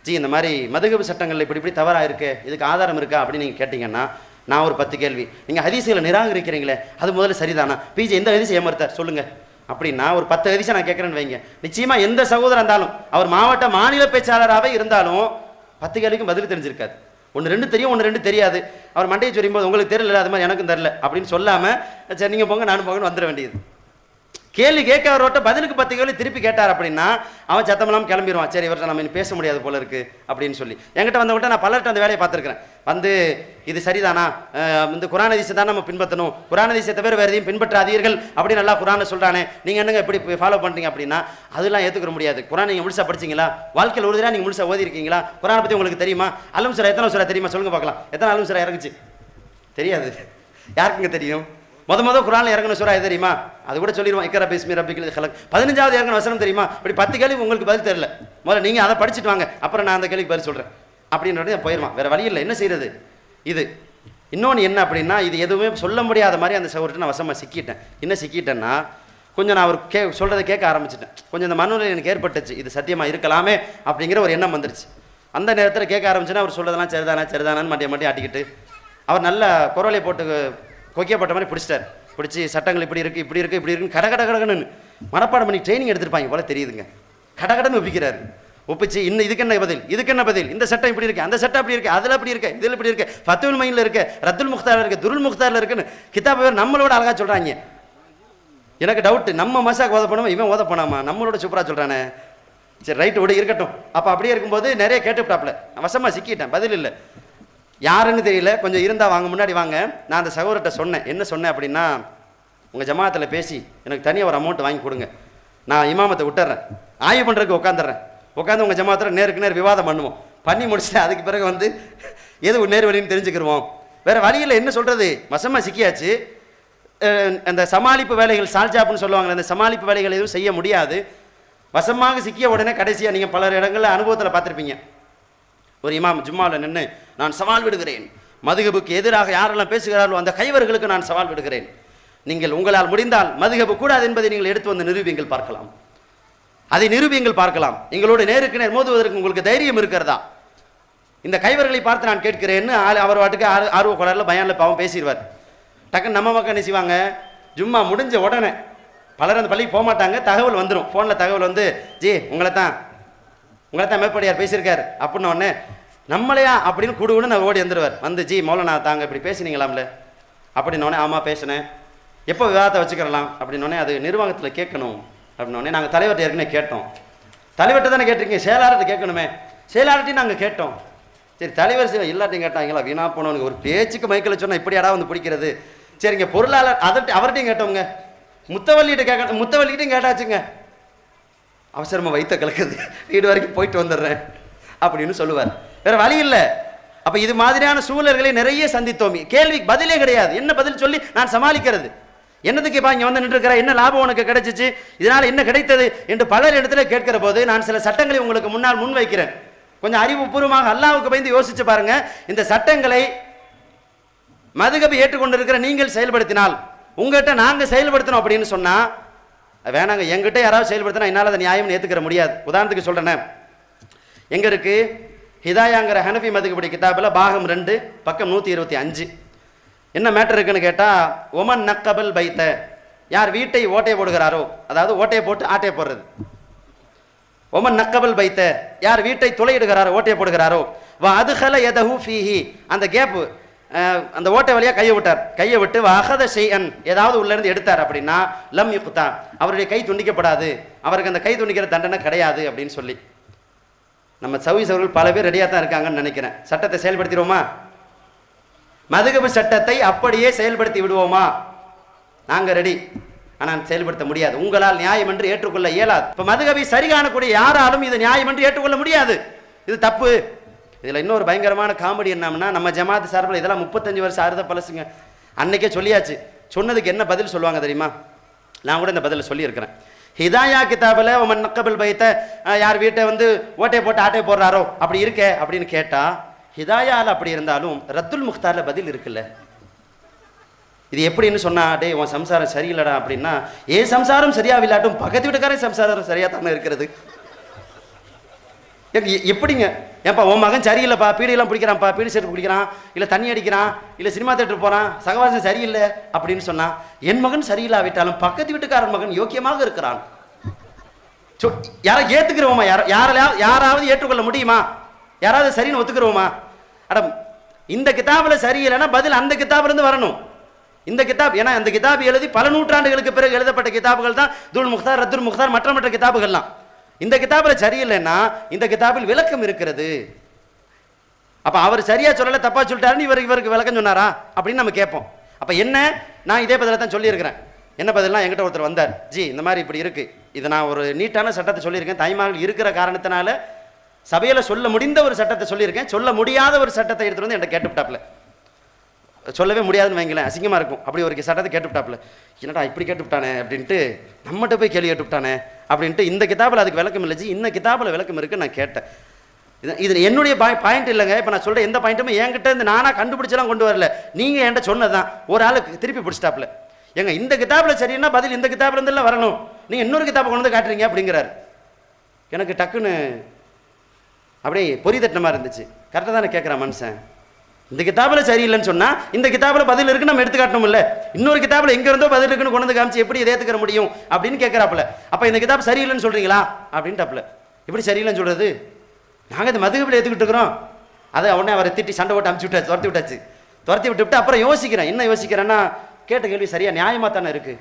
[SPEAKER 2] ஜி இந்த மாதிரி மதுகபு சட்டங்கள் இப்படி தவறாக இருக்கு, இதுக்கு ஆதாரம் இருக்கா அப்படின்னு நீங்கள் கேட்டிங்கன்னா நான் ஒரு 10 கேள்வி. நீங்கள் ஹதீஸுகளை நிராகரிக்கிறீங்களே, அது முதல்ல சரிதானா? பிஜி எந்த ஹதீஸ் ஏமாத்தார் சொல்லுங்கள் அப்படின்னா ஒரு 10 ஹதீஸை நான் கேட்குறேன்னு வைங்க. நிச்சயமாக எந்த சகோதரர் இருந்தாலும், அவர் மாவட்ட மாநில பேச்சாளராகவே இருந்தாலும் 10 கேள்விக்கும் பதில் தெரிஞ்சிருக்காது. 1-2 தெரியும், 1-2 தெரியாது. அவர் மண்டையை சொல்லும் போது உங்களுக்கு தெரியல, அது மாதிரி எனக்கும் தெரியல அப்படின்னு சொல்லாமல் சரி நீங்கள் போங்க நானும் போங்கன்னு வந்துட வேண்டியது. கேள்வி கேட்கறவர்கிட்ட பதிலுக்கு 10 கேள்வி திருப்பி கேட்டார் அப்படின்னா அவன் சத்தமெல்லாம் கிளம்பிடுவான். சரி இவர்கிட்ட நம்ம பேச முடியாது போல இருக்கு அப்படின்னு சொல்லி. என்கிட்ட வந்தவங்கள்ட்ட நான் பலர்கிட்ட அந்த வேலையை பார்த்துருக்கிறேன். வந்து இது சரிதானா, இந்த குர்ஆன் ஹதீஸை தான் நம்ம பின்பற்றணும், குர்ஆன் ஹதீஸை தவிர வேறு எதையும் பின்பற்றாதீர்கள் அப்படின்னு நல்லா குர்ஆனை சொல்கிறானே, நீங்கள் என்னங்க இப்படி ஃபாலோ பண்ணுறீங்க அப்படின்னா அதெல்லாம் ஏற்றுக்க முடியாது. குர்ஆன் நீங்கள் முழுசாக படிச்சிங்களா, வாழ்க்கையில் ஒரு தடவை நீங்கள் முழுசாக ஓதிருக்கீங்களா, குர்ஆனை பற்றி உங்களுக்கு தெரியுமா, அலும் சூரா எத்தனை சூரா தெரியுமா சொல்லுங்க பார்க்கலாம். எத்தனை அலும் சூரா இறங்குச்சு தெரியாது, யாருக்குங்க தெரியும்? முத குர்ஆன்ல இறங்கின சூரா எது தெரியுமா? அது கூட சொல்லிடுவோம், இக்ரா பிஸ்மி ரப்பிக்கல் ஹலக். 15வது இறங்கின வசனம் தெரியுமா? இப்படி 10 கேள்வி உங்களுக்கு பதில் தெரியல, முதல்ல நீங்கள் அதை படிச்சுட்டு வாங்க, அப்புறம் நான் அந்த கேள்விக்கு பதில் சொல்கிறேன் அப்படின்றது போயிடுவான். வேறு வழி இல்லை, என்ன செய்கிறது இது. இன்னொன்று என்ன அப்படின்னா, இது எதுவுமே சொல்ல முடியாத மாதிரி அந்த சகோதரத்தை நான் வசமாக சிக்கிட்டேன். என்ன சிக்கிட்டேன்னா, கொஞ்சம் நான் அவர் சொல்கிறத கேட்க ஆரம்பிச்சிட்டேன். கொஞ்சம் இந்த மனநிலை எனக்கு ஏற்பட்டுச்சு, இது சத்தியமாக இருக்கலாமே அப்படிங்கிற ஒரு எண்ணம் வந்துருச்சு. அந்த நேரத்தில் கேட்க ஆரம்பிச்சுன்னா அவர் சொல்கிறதெல்லாம் சரிதானான்னு மட்டியை ஆட்டிக்கிட்டு அவர் நல்ல குரலை போட்டு கொக்கியப்பட்ட மாதிரி பிடிச்சிட்டார். பிடிச்சி சட்டங்கள் இப்படி இருக்குன்னு கடகடன்னு மனப்பாடம் பண்ணி ட்ரைனிங் எடுத்துருப்பாங்க போல தெரியுதுங்க. கடகடன்னு ஒப்பிக்கிறாரு. ஒப்பிச்சு இன்னும் இதுக்கு என்ன பதில், இந்த சட்டம் இப்படி இருக்கு, அந்த சட்டம் அப்படி இருக்கு, அதில் அப்படி இருக்கு, இதில் இப்படி இருக்கு, ஃபத்துல் மைனில் இருக்கு, ரத்துல் முக்தாரில் இருக்கு, துருல் முக்தாரில் இருக்குன்னு கிதாப் பேர் நம்மளோட அழகாக சொல்கிறாங்க. எனக்கு டவுட்டு, நம்ம மசாக்கு ஓத போனோமா இவன் ஓத போனாமா, நம்மளோட சூப்பராக சொல்கிறானே. சரி ரைட்டு விட இருக்கட்டும். அப்போ அப்படியே இருக்கும்போது நிறைய கேட்டுவிட்டாப்புல, வசமாக சிக்கிட்டேன், பதில் இல்லை, யாருன்னு தெரியல. கொஞ்சம் இருந்தால் வாங்க, முன்னாடி வாங்க. நான் அந்த சகோதரர்கிட்ட சொன்னேன், என்ன சொன்னேன் அப்படின்னா, உங்கள் ஜமாத்தில் பேசி எனக்கு தனியாக ஒரு அமௌண்ட் வாங்கி கொடுங்க, நான் இமாமத்தை விட்டுறேன், ஆய்வு பண்ணுறதுக்கு உட்காந்துறேன், உட்காந்து உங்கள் ஜமாத்தில் நேருக்கு நேர் விவாதம் பண்ணுவோம், பண்ணி முடிச்சுட்டு அதுக்கு பிறகு வந்து எது நேர் வழின்னு தெரிஞ்சுக்கிடுவோம். வேறு வழியில் என்ன சொல்கிறது, வசமாக சிக்கியாச்சு. அந்த சமாளிப்பு வேலைகள் சால்ஜாப்புன்னு சொல்லுவாங்க, அந்த சமாளிப்பு வேலைகள் எதுவும் செய்ய முடியாது. வசமாக சிக்கிய உடனே கடைசியாக நீங்கள் பல இடங்களில் அனுபவத்தில் பார்த்துருப்பீங்க, ஒரு இமாம் ஜும்மாவில் நின்று நான் சவால் விடுகிறேன், மதுகபுக்கு எதிராக யாரெல்லாம் பேசுகிறார்களோ அந்த கைவர்களுக்கு நான் சவால் விடுகிறேன், நீங்கள் உங்களால் முடிந்தால் மதுகபு கூடாது என்பதை நீங்கள் எடுத்து வந்து நிரூபியுங்கள் பார்க்கலாம், அதை நிரூபியுங்கள் பார்க்கலாம், எங்களோட நேருக்கு நேர் மோதுவதற்கு உங்களுக்கு தைரியம் இருக்கிறதா, இந்த கைவர்களை பார்த்து நான் கேட்கிறேன்னு அவர் வாட்டுக்கு ஆர்வ கோளாறுல பயானில் பாவம் பேசிடுவார். டக்குன்னு நம்ம மக்கள் என்ன செய்வாங்க, ஜும்மா முடிஞ்ச உடனே பலர் அந்த பள்ளிக்கு போக மாட்டாங்க, தகவல் வந்துடும், ஃபோனில் தகவல் வந்து ஜி உங்களை தான் மேற்படியார் பேசியிருக்காரு அப்படின்னு உடனே நம்மளையா அப்படின்னு கூடுன்னு நான் ஓடி வந்துடுவார். வந்து ஜி மௌலனா தாங்க இப்படி பேசினீங்களாம்ல அப்படின்னோடனே ஆமாம் பேசினேன், எப்போ விவாதத்தை வச்சுக்கிறலாம் அப்படின்னோடனே அது நிர்வாகத்தில் கேட்கணும் அப்படின்னோடனே நாங்கள் தலைவர்கிட்ட ஏற்கனவே கேட்டோம். தலைவர்கிட்ட தானே கேட்டிருக்கீங்க, செயலாளர்கிட்ட கேட்கணுமே, செயலாளர்கிட்டையும் நாங்கள் கேட்டோம். சரி தலைவர் எல்லாத்தையும் கேட்டாங்களா, வீணா போனவனுக்கு ஒரு பேச்சுக்கு மைக்கில் சொன்னால் இப்படி இடம் வந்து பிடிக்கிறது. சரிங்க பொருளாளர் அவர்கிட்டையும் கேட்டோங்க, முத்தவள்ளிகிட்டையும் கேட்டாச்சுங்க, அவசரமாக வைத்த கலக்குது, வீடு வரைக்கும் போயிட்டு வந்துடுறேன் அப்படின்னு சொல்லுவார். வேறு வழி இல்லை. அப்போ இது மாதிரியான சூழல்களை நிறைய சந்தித்தோம். கேள்விக்கு பதிலே கிடையாது, என்ன பதில் சொல்லி நான் சமாளிக்கிறது, என்னதுக்கு இப்போ இங்கே வந்து நின்றுருக்கிற, என்ன லாபம் உனக்கு கிடைச்சிச்சு, இதனால் என்ன கிடைத்தது என்று பலர் இடத்துல கேட்கிற போது நான் சில சட்டங்களை உங்களுக்கு முன்னால் முன்வைக்கிறேன். கொஞ்சம் அறிவுபூர்வமாக அல்லாஹ்வுக்கு பயந்து யோசிச்சு பாருங்க. இந்த சட்டங்களை மதுகபை ஏற்றுக்கொண்டிருக்கிற நீங்கள் செயல்படுத்தினால், உங்கள்கிட்ட நாங்கள் செயல்படுத்தணும் அப்படின்னு சொன்னால் வேணாங்க, எங்கிட்ட யாராவது செயல்படுத்தினா என்னால் அதை நியாயம் ஏற்றுக்கிற முடியாது. உதாரணத்துக்கு சொல்கிறேன், எங்கே இருக்குது ஹிதாயாங்கிற ஹனஃபி மதுகபடி கிதாபில் பாகம் 2 பக்கம் 125 என்ன மேட்டர் இருக்குன்னு கேட்டால், ஒமன் நக்கபல் பைத்த, யார் வீட்டை ஓட்டையை போடுகிறாரோ, அதாவது ஓட்டையை போட்டு ஆட்டையை போடுறது, ஒமன் நக்கபல் பைத்த, யார் வீட்டை துளையிடுகிறாரோ ஓட்டையை போடுகிறாரோ, வா அதுஹல யதஹு ஃபீஹி, அந்த கேப்பு அந்த ஓட்டை வழியாக கையை விட்டு அகத ஷைஅன், ஏதாவது உள்ளேருந்து எடுத்தார் அப்படின்னா லம் யுக்தா, அவருடைய கை துண்டிக்கப்படாது, அவருக்கு அந்த கை துண்டிக்கிற தண்டனை கிடையாது அப்படின்னு சொல்லி. நம்ம சவுஸ் அவர்கள் பல பேர் ரெடியாக தான் இருக்காங்கன்னு நினைக்கிறேன். சட்டத்தை செயல்படுத்திடுவோமா, மதுகபு சட்டத்தை அப்படியே செயல்படுத்தி விடுவோமா? நாங்கள் ரெடி, ஆனால் செயல்படுத்த முடியாது, உங்களால் நியாயம் என்று ஏற்றுக்கொள்ள இயலாது. இப்போ மதுகபை சரி காணக்கூடிய யாராலும் இது நியாயம் என்று ஏற்றுக்கொள்ள முடியாது, இது தப்பு. இதில் இன்னொரு பயங்கரமான காமெடி என்னம்னா, நம்ம ஜமாத் சார்பில் இதெல்லாம் 35 வருஷம் ஆறுத பழசுங்க, அன்னைக்கே சொல்லியாச்சு. சொன்னதுக்கு என்ன பதில் சொல்லுவாங்க தெரியுமா? நான் கூட இந்த பதில் சொல்லியிருக்கிறேன். ஹிதாயா கிதாபில் ஒமன் நக்கபல் பைத்த, யார் வீட்டை வந்து ஓட்டையை போட்டு ஆட்டையை போடுறாரோ அப்படி இருக்கே அப்படின்னு கேட்டால், ஹிதாயாவில் அப்படி இருந்தாலும் ரத்துல் முக்தாரில் பதில் இருக்குல்ல. இது எப்படின்னு சொன்னா, டே உன் சம்சாரம் சரியில்லடா அப்படின்னா, ஏன் சம்சாரம் சரியாவில்லாட்டும் பக்கத்து வீட்டுக்காரன் சம்சாரம் சரியாக தானே இருக்கிறது. எப்படிங்க? ஏன்ப்பா உன் மகன் சரியில்லைப்பா, பீடியெல்லாம் பிடிக்கிறான்ப்பா, பீடி செட்டு பிடிக்கிறான், இல்லை தண்ணி அடிக்கிறான், இல்லை சினிமா தேட்டர் போகிறான், சகவாசம் சரியில்லை அப்படின்னு சொன்னா, என் மகன் சரியில்லாவிட்டாலும் பக்கத்து வீட்டுக்காரன் மகன் யோக்கியமாக இருக்கிறான். யாரை ஏற்றுக்கிறோமா? யாராவது ஏற்றுக்கொள்ள முடியுமா? யாராவது சரின்னு ஒத்துக்கிறோமா? அட இந்த கிதாபில் சரியில்லைன்னா பதில் அந்த கிதாபிலிருந்து வரணும். இந்த கிதாப், ஏன்னா அந்த கிதாப் எழுதி பல நூற்றாண்டுகளுக்கு பிறகு எழுதப்பட்ட கிதாபுகள் தான் துல் முக்தார், ரத்துல் முக்தார், மற்ற கிதாபுகள்லாம். இந்த கிதாபில் சரியில்லைன்னா இந்த கிதாபில் விளக்கம் இருக்கிறது. அப்போ அவர் சரியா சொல்லலை, தப்பா சொல்லிட்டாருன்னு இவருக்கு விளக்கம் சொன்னாரா அப்படின்னு நம்ம கேட்போம். அப்போ என்ன, நான் இதே பதில தான் சொல்லியிருக்கிறேன். என்ன பதிலாம்? என்கிட்ட ஒருத்தர் வந்தார், ஜி இந்த மாதிரி இப்படி இருக்கு, இதை நான் ஒரு நீட்டான சட்டத்தை சொல்லியிருக்கேன், தாய்மார்கள் இருக்கிற காரணத்தினால சபையில் சொல்ல முடிந்த ஒரு சட்டத்தை சொல்லியிருக்கேன், சொல்ல முடியாத ஒரு சட்டத்தை எடுத்துகிட்டு வந்து என்கிட்ட கேட்டுவிட்டாப்புல. சொல்லவே முடியாதுன்னு வைங்களேன், அசிங்கமாக இருக்கும். அப்படி ஒரு சட்டத்தை கேட்டுவிட்டாப்புல. என்னடா இப்படி கேட்டுவிட்டானே அப்படின்ட்டு, நம்மகிட்ட போய் கேள்வி கேட்டுவிட்டானே அப்படின்ட்டு, இந்த கிதாபில் அதுக்கு விளக்கம் இல்லை ஜி, இந்த கிதாபில் விளக்கம் இருக்குன்னு நான் கேட்டேன். இது என்னுடைய பாயிண்ட் இல்லைங்க. இப்போ நான் சொல்கிறேன், எந்த பாயிண்ட்டுமே என்கிட்ட இருந்து நானாக கண்டுபிடிச்சலாம் கொண்டு வரல, நீங்கள் என்கிட்ட சொன்னதான். ஒரு ஆளுக்கு திருப்பி பிடிச்சிட்டாப்புல, எங்க இந்த கிதாபில் சரின்னா பதில் இந்த கிதாபில் இருந்தெல்லாம் வரணும், நீங்கள் இன்னொரு கிதாபை கொண்டு வந்து காட்டுறீங்க அப்படிங்கிறாரு. எனக்கு டக்குன்னு அப்படியே பொறி தட்டின மாதிரி இருந்துச்சு. கரெக்டாக தானே கேட்குறான் மனுஷன். இந்த கிதாபில் சரியில்லைன்னு சொன்னால் இந்த கிதாபில் பதில் இருக்குன்னு நம்ம எடுத்து காட்டணும் இல்லை, இன்னொரு கிதாபில் எங்கே இருந்தோ பதில் இருக்குன்னு கொண்டு வந்து காமிச்சு எப்படி இதை ஏற்றுக்கிற முடியும் அப்படின்னு கேட்குறாப்புல. அப்போ இந்த கிதாப் சரியில்லைன்னு சொல்கிறீங்களா அப்படின்ட்டாப்புல. எப்படி சரியில்லைன்னு சொல்கிறது? நாங்கள் இந்த மதுகபில் ஏற்றுக்கிட்டு இருக்கிறோம். அதை உடனே அவரை திட்டி சண்டை போட்டு அமுச்சு விட்டாச்சு, துரத்தி விட்டு அப்புறம் யோசிக்கிறேன். என்ன யோசிக்கிறேன்னா, கேட்ட கேள்வி சரியா நியாயமாக தானே இருக்குது.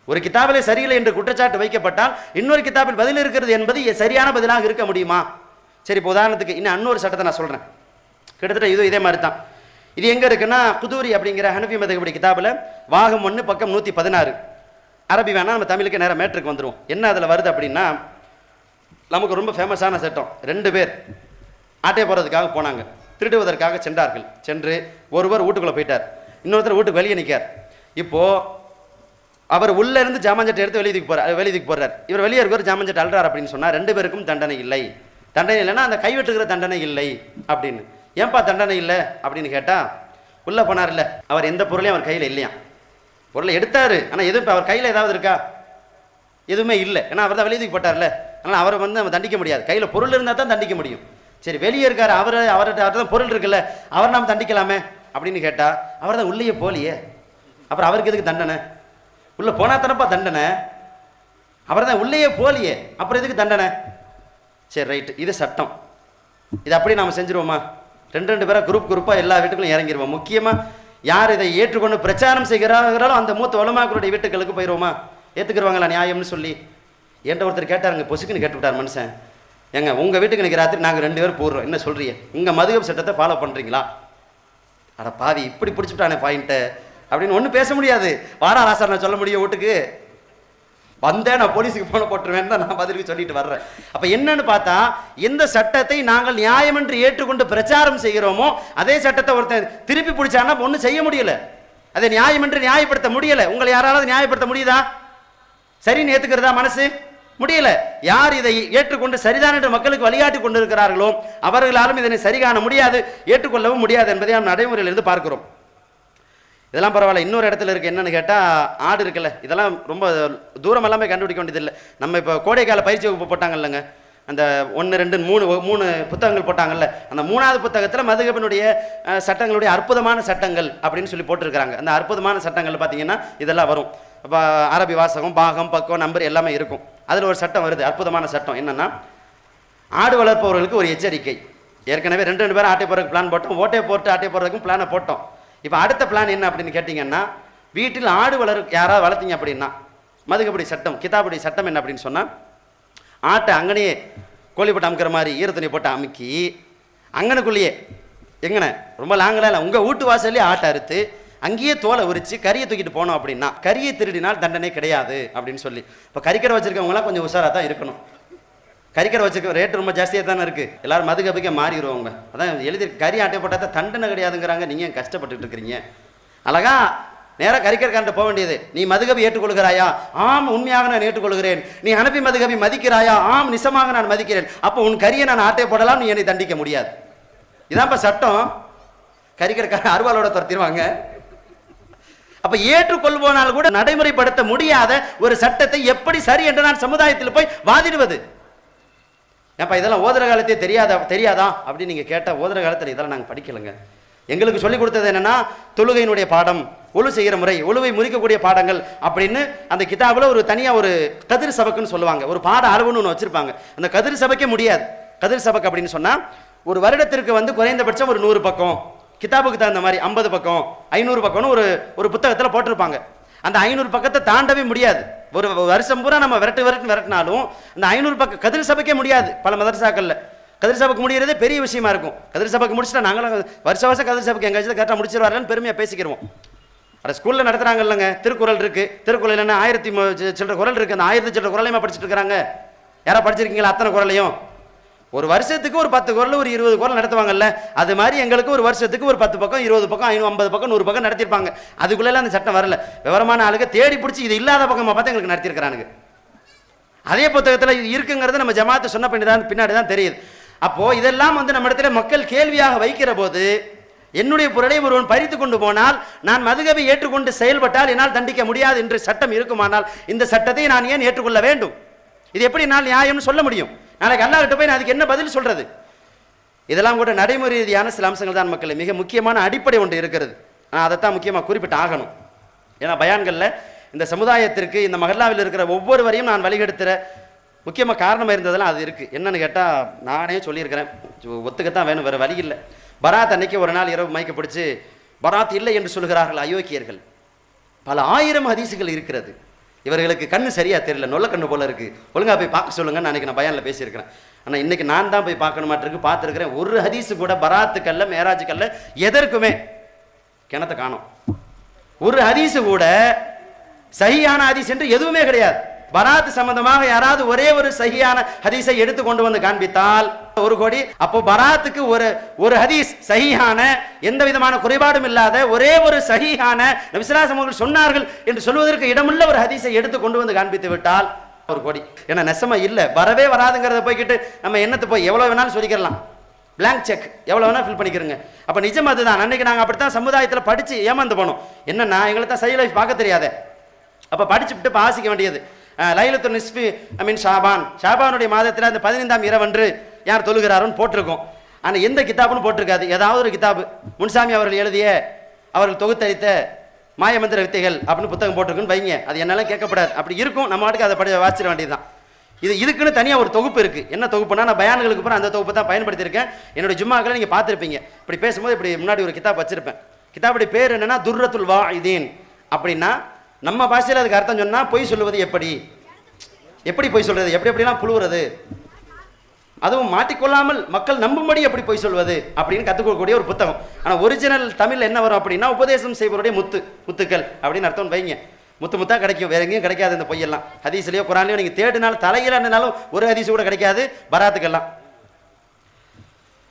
[SPEAKER 2] ஒரு கிதாபிலே சரியில்லை என்று குற்றச்சாட்டு வைக்கப்பட்டால் இன்னொரு கிதாபில் பதில் இருக்கிறது என்பது சரியான பதிலாக இருக்க முடியுமா? சரி, இப்போ உதாரணத்துக்கு இன்னும் இன்னொரு சட்டத்தை நான் சொல்கிறேன். கிட்டத்தட்ட இதே மாதிரி தான். இது எங்கே இருக்குன்னா, குதூரி அப்படிங்கிற ஹனஃபி மதகபடி கிதாபில் பாகம் 1 பக்கம் 116. அரபி வேணால் நம்ம தமிழுக்கு நேரம் மேட்ருக்கு வந்துடும். என்ன அதில் வருது அப்படின்னா, நமக்கு ரொம்ப ஃபேமஸான சட்டம். 2 பேர் ஆட்டை போகிறதுக்காக போனாங்க, திருடுவதற்காக சென்றார்கள். சென்று ஒருவர் வீட்டுக்குள்ளே போயிட்டார், இன்னொருத்தர் வீட்டுக்கு வெளியே நிற்கார். இப்போது அவர் உள்ளே இருந்து ஜாமான்சட்டை எடுத்து வெளியதுக்கு போகிறார். இவர் வெளியே இருக்கிற ஜாமான்சட்டை அல்றார் அப்படின்னு சொன்னால் 2 பேருக்கும் தண்டனை இல்லை. தண்டனை இல்லைன்னா அந்த கைவெட்டுக்கிற தண்டனை இல்லை அப்படின்னு. ஏன்பா தண்டனை இல்லை அப்படின்னு கேட்டால், உள்ளே போனார் இல்லை, அவர் எந்த பொருளையும் அவர் கையில் இல்லையா. பொருளை எடுத்தார், ஆனால் எதுவும் இப்போ அவர் கையில் ஏதாவது இருக்கா? எதுவுமே இல்லை, ஏன்னா அவர் தான் வெளியதுக்கு போட்டார்ல. அதனால் அவரை வந்து நம்ம தண்டிக்க முடியாது. கையில் பொருள் இருந்தால் தான் தண்டிக்க முடியும். சரி, வெளியே இருக்கார், அவர்கிட்ட தான் பொருள் இருக்குல்ல, அவர் நாம் தண்டிக்கலாமே அப்படின்னு கேட்டால், அவர் தான் உள்ளேயே போலியே, அப்புறம் அவருக்கு எதுக்கு தண்டனை? உள்ளே போனா தானப்பா தண்டனை. அவர் தான் உள்ளேயே போலியே, அப்புறம் எதுக்கு தண்டனை? சரி ரைட்டு, இது சட்டம். இது அப்படி நாம் செஞ்சுருவோமா? 2 பேராக குரூப்பாக எல்லா வீட்டுக்கும் இறங்கிடுவோம். முக்கியமாக யார் இதை ஏற்றுக்கொண்டு பிரச்சாரம் செய்கிறார்களோ அந்த மூத்த உலமாக்களுடைய வீட்டுகளுக்கு போயிடுவோமா? ஏற்றுக்குருவாங்களா நியாயம்னு சொல்லி? என்கிட்ட ஒருத்தர் கேட்டாருங்க, பொசுக்குன்னு கேட்டுவிட்டார் மனுஷன். ஏங்க உங்கள் வீட்டுக்கு இன்றைக்கி ராத்திரி நாங்கள் 2 பேர் போடுறோம், என்ன சொல்கிறீங்க? உங்கள் மதுகப் சட்டத்தை ஃபாலோ பண்ணுறீங்களா? அட பாவி, இப்படி பிடிச்சிட்டானே பாயிண்ட்டை அப்படின்னு ஒன்றும் பேச முடியாது. வாரா ராசா நான் சொல்ல முடியும், வீட்டுக்கு வந்தேன் நான் போலீஸுக்கு போன போட்டுருவேன் தான் நான் பதிலுக்கு சொல்லிட்டு வர்றேன். அப்போ என்னன்னு பார்த்தா, எந்த சட்டத்தை நாங்கள் நியாயம் என்று ஏற்றுக்கொண்டு பிரச்சாரம் செய்கிறோமோ அதே சட்டத்தை ஒருத்தன் திருப்பி பிடிச்சான்னா ஒன்றும் செய்ய முடியல, அதை நியாயம் என்று நியாயப்படுத்த முடியல. உங்களை யாராவது நியாயப்படுத்த முடியுதா? சரின்னு ஏற்றுக்கிறதா மனசு? முடியல. யார் இதை ஏற்றுக்கொண்டு சரிதான் என்று மக்களுக்கு வழிகாட்டி கொண்டிருக்கிறார்களோ அவர்களாலும் இதனை சரி காண முடியாது, ஏற்றுக்கொள்ளவும் முடியாது என்பதை நாம் நடைமுறையிலிருந்து பார்க்கிறோம். இதெல்லாம் பரவாயில்ல. இன்னொரு இடத்துல இருக்குது, என்னென்னு கேட்டால், ஆடு இருக்குல்ல, இதெல்லாம் ரொம்ப தூரம் எல்லாமே கண்டுபிடிக்க வேண்டியதில்லை. நம்ம இப்போ கோடைக்கால பயிற்சி வகுப்பு போட்டாங்க இல்லைங்க, அந்த 1 2 3 புத்தகங்கள் போட்டாங்கல்ல, அந்த 3வது புத்தகத்தில் மதுகபினுடைய சட்டங்களுடைய அற்புதமான சட்டங்கள் அப்படின்னு சொல்லி போட்டிருக்கிறாங்க. அந்த அற்புதமான சட்டங்கள் பார்த்தீங்கன்னா இதெல்லாம் வரும். இப்போ அரபி வாசகம், பாகம், பக்கம், நம்பர் எல்லாமே இருக்கும். அதில் ஒரு சட்டம் வருது, அற்புதமான சட்டம். என்னென்னா, ஆடு வளர்ப்பவர்களுக்கு ஒரு எச்சரிக்கை. ஏற்கனவே 2 பேரும் ஆட்டை போடுறதுக்கு பிளான் போட்டோம், ஓட்டை போட்டு ஆட்டை போடுறதுக்கும் பிளானை போட்டோம். இப்போ அடுத்த பிளான் என்ன அப்படின்னு கேட்டிங்கன்னா, வீட்டில் ஆடு யாராவது வளர்த்தீங்க அப்படின்னா மதுகபடி சட்டம், கிதாபுடைய சட்டம் என்ன அப்படின்னு சொன்னால், ஆட்டை அங்கனையே கோழி போட்டு அமுக்கிற மாதிரி ஈரத்துணி போட்டு அமுக்கி அங்கனுக்குள்ளேயே, எங்கண்ணே ரொம்ப லாங்கெல்லாம் இல்லை, உங்கள் வீட்டு வாசல்லே ஆட்டை அறுத்து அங்கேயே தோலை உரித்து கறியை தூக்கிட்டு போனோம் அப்படின்னா, கறியை திருடினால் தண்டனை கிடையாது அப்படின்னு சொல்லி. இப்போ கறிக்கடை வச்சுருக்கவங்களாம் கொஞ்சம் உஷாராக தான் இருக்கணும். கறிக்கடை வச்சுருக்க ரேட்டு ரொம்ப ஜாஸ்தியாக தானே இருக்குது. எல்லோரும் மதுகபிக்க மாறிடுவாங்க. அதான் எழுதி கறி ஆட்டை போட்டால் தான் தண்டனை கிடையாதுங்கிறாங்க. நீங்கள் ஏன் கஷ்டப்பட்டுட்டு இருக்கிறீங்க? அழகா நேராக கறிக்கடைக்காரன்ட்ட போக வேண்டியது. நீ மதுகபி ஏற்றுக்கொள்கிறாயா? ஆம், உண்மையாக நான் ஏற்றுக்கொள்கிறேன். நீ ஹனஃபி மதுகபி மதிக்கிறாயா? ஆம், நிசமாக நான் மதிக்கிறேன். அப்போ உன் கறியை நான் ஆட்டை போடலாம், நீ என்னை தண்டிக்க முடியாது. இதான்ப்பா சட்டம். கறிக்கடைக்காரன் அருவாளோட துரத்திடுவாங்க. அப்ப ஏற்றுக்கொள்வோனால் கூட நடைமுறைப்படுத்த முடியாத ஒரு சட்டத்தை எப்படி சரி என்று நான் சமுதாயத்தில் போய் வாதிடுவது? ஏன்ப்பா இதெல்லாம் ஓதுற காலத்தே தெரியாதா அப்படின்னு நீங்கள் கேட்டால், ஓதுற காலத்தில் இதெல்லாம் நாங்கள் படிக்கலைங்க. எங்களுக்கு சொல்லிக் கொடுத்தது என்னென்னா தொழுகையினுடைய பாடம், ஒழு செய்கிற முறை, ஒழுவை முறிக்கக்கூடிய பாடங்கள் அப்படின்னு அந்த கிதாபில் ஒரு தனியாக ஒரு கதிர் சபக்குன்னு சொல்லுவாங்க, ஒரு பாட அளவுன்னு ஒன்று வச்சுருப்பாங்க. அந்த கதிர் சபக்கே முடியாது. கதிர் சபக் அப்படின்னு சொன்னால் ஒரு வருடத்திற்கு குறைந்தபட்சம் ஒரு 100 பக்கம், கிதாபுக்கு தகுந்த மாதிரி 50 பக்கம் 500 பக்கம்னு ஒரு புத்தகத்தில் போட்டிருப்பாங்க. அந்த 500 பக்கத்தை தாண்டவே முடியாது. ஒரு வருஷம் பூரா நம்ம விரட்டினாலும் அந்த 500 பக்கம் கதிர் சபைக்கே முடியாது. பல மதரசாக்களில் கதிர் சபைக்கு முடியறதே பெரிய விஷயமா இருக்கும். கதிர் சபைக்கு முடிச்சுட்டா நாங்களும் வருஷம் கதிர் சபைக்கு எங்கேயாச்சும் கரெக்டாக முடிச்சிருவாருன்னு பெருமையாக பேசிக்கிறோம். அதை ஸ்கூலில் நடத்துகிறாங்க இல்லைங்க, திருக்குறள் இருக்குது. திருக்குறள் என்ன 1000 சில்லற குறள் இருக்குது. அந்த 1000 சில்லற குறளையுமா படிச்சுட்டு இருக்கிறாங்க? யாரா படிச்சிருக்கீங்களா அத்தனை குறளையும்? ஒரு வருஷத்துக்கு ஒரு 10 குறள் ஒரு 20 குறள் நடத்துவாங்கல்ல, அது மாதிரி எங்களுக்கு ஒரு வருஷத்துக்கு ஒரு 10 பக்கம் 20 பக்கம் 50 பக்கம் 100 பக்கம் நடத்திருப்பாங்க. அதுக்குள்ளெல்லாம் அந்த சட்டம் வரல. விவரமான ஆளுங்க தேடி பிடிச்சி இது இல்லாத பக்கமாக பார்த்து எங்களுக்கு நடத்திருக்கிறானுங்க. அதே புத்தகத்தில் இது இருக்குங்கிறது நம்ம ஜமாத்து சொன்ன பின்னாடி தான் தெரியுது. அப்போ இதெல்லாம் நம்ம இடத்துல மக்கள் கேள்வியாக வைக்கிற போது, என்னுடைய பொருளை ஒருவன் பறித்து கொண்டு போனால் நான் மதுகபை ஏற்றுக்கொண்டு செயல்பட்டால் என்னால் தண்டிக்க முடியாது என்று சட்டம் இருக்குமானால் இந்த சட்டத்தை நான் ஏன் ஏற்றுக்கொள்ள வேண்டும்? இது எப்படி நான் நியாயம்னு சொல்ல முடியும்? நாளைக்கு அல்லாஹ் கிட்ட போய் நான் அதுக்கு என்ன பதில் சொல்றது? இதெல்லாம் கூட நடைமுறை ரீதியான சில அம்சங்கள் தான் மக்கள். மிக முக்கியமான அடிப்படை ஒன்று இருக்கிறது. நான் அதைத்தான் முக்கியமாக குறிப்பிட்டு ஆகணும். ஏன்னா பயான்களில் இந்த சமுதாயத்திற்கு இந்த மஹல்லாவில் இருக்கிற ஒவ்வொருவரையும் நான் வழிகெடுத்துற முக்கியமாக காரணமாக இருந்ததெல்லாம் அது இருக்குது. என்னன்னு கேட்டால், நானே சொல்லியிருக்கிறேன், ஒத்துக்கத்தான் வேணும், வேறு வழி இல்லை. பராத் அன்னைக்கு ஒரு நாள் இரவு மைக்க பிடிச்சி பராத் இல்லை என்று சொல்கிறார்கள் அயோக்கியர்கள். பல 1000 ஹதீசுகள் இருக்கிறது. இவர்களுக்கு கண்ணு சரியா தெரியல, நொல்ல கண்ணு போல இருக்கு, ஒழுங்கா போய் பார்க்க சொல்லுங்கன்னு அன்னைக்கு நான் பயானில் பேசியிருக்கிறேன். ஆனால் இன்னைக்கு நான் தான் போய் பார்க்கணுமாட்டிருக்கு, பார்த்துருக்கிறேன். ஒரு ஹதீஸு கூட பராத்துக்கல்ல மேராஜுக்கல்ல எதற்குமே கிணத்தை காணும். ஒரு ஹதீஸு கூட சஹியான ஹதீஸ் என்று எதுவுமே கிடையாது. பராத் சம்பந்தமாக யாராவது ஒரே ஒரு சஹியான ஹதீஸை எடுத்து கொண்டு வந்து காண்பித்தால் 1 கோடி. அப்போ பராத்துக்கு ஒரு ஹதீஸ் சஹியான, எந்த விதமான குறைபாடும் இல்லாத ஒரே ஒரு சஹியான நபி ஸல்லல்லாஹு அலைஹி வஸல்லம் சொன்னார்கள் என்று சொல்வதற்கு இடமுள்ள ஒரு ஹதீஸை எடுத்து கொண்டு வந்து காண்பித்து விட்டால் 1 கோடி. ஏன்னா நெசமா இல்லை, வரவே வராதுங்கிறத போய்கிட்டு நம்ம என்னத்தை போய் எவ்வளோ வேணாலும் சொல்லிக்கலாம். பிளாங்க் செக் எவ்வளோ வேணால் ஃபில் பண்ணிக்கிறோங்க. அப்போ நிஜம் அதுதான். அன்னைக்கு நாங்கள் அப்படித்தான் சமுதாயத்தில் படித்து ஏமாந்து போனோம். என்னன்னா எங்களுக்கு தான் சஹீஹ் லைஃப் பார்க்க தெரியாதே. அப்போ படிச்சுட்டு பாசிக்க வேண்டியது லைலத்துல் நிஸ்ஃபி மின் ஷாபானுடைய மாதத்தில் அந்த 15ஆம் இரவன்று யார் தொழுகிறாரோன்னு போட்டிருக்கோம். ஆனால் எந்த கிதாபுன்னு போட்டிருக்காது. ஏதாவது ஒரு கிதாபு முன்சாமி அவர்கள் எழுதிய, அவர்கள் தொகுத்தளித்த மாயமந்திர வித்தைகள் அப்படின்னு புத்தகம் போட்டிருக்குன்னு வைங்க. அது என்னாலும் கேட்கப்படாது. அப்படி இருக்கும், நம்ம வாட்டுக்கு அதை வாசிட வேண்டியதுதான். இதுக்குன்னு தனியாக ஒரு தொகுப்பு இருக்குது. என்ன தொகுப்புனா, நான் பயான்களுக்கு அப்புறம் அந்த தொகுப்பு தான் பயன்படுத்தியிருக்கேன். என்னுடைய ஜும்மாக்களை நீங்கள் பார்த்துருப்பீங்க. இப்படி பேசும்போது இப்படி முன்னாடி ஒரு கிதாப் வச்சிருப்பேன். கிதாபுடைய பேர் என்னன்னா துர்ரத்துல் வாஇதீன். அப்படின்னா நம்ம பாஷையில் அதுக்கு அர்த்தம் சொன்னால் பொய் சொல்லுவது எப்படி பொய் சொல்றது, எப்படிலாம் புழுவுறது, அதுவும் மாட்டிக்கொள்ளாமல் மக்கள் நம்பும்படி எப்படி பொய் சொல்வது அப்படின்னு கற்றுக்கொள்ளக்கூடிய ஒரு புத்தகம். ஆனால் ஒரிஜினல் தமிழ் என்ன வரும் அப்படின்னா, உபதேசம் செய்வருடைய முத்துக்கள் அப்படின்னு அர்த்தம் வைங்க. முத்தாக கிடைக்கும், வேற எங்கேயும் கிடைக்காது இந்த பொய்யெல்லாம். ஹதீஸ்லையோ குரான்லையோ நீங்கள் தேடினாலும் தலையிலானாலும் ஒரு ஹதீஸ் கூட கிடைக்காது பராத்துக்கெல்லாம்.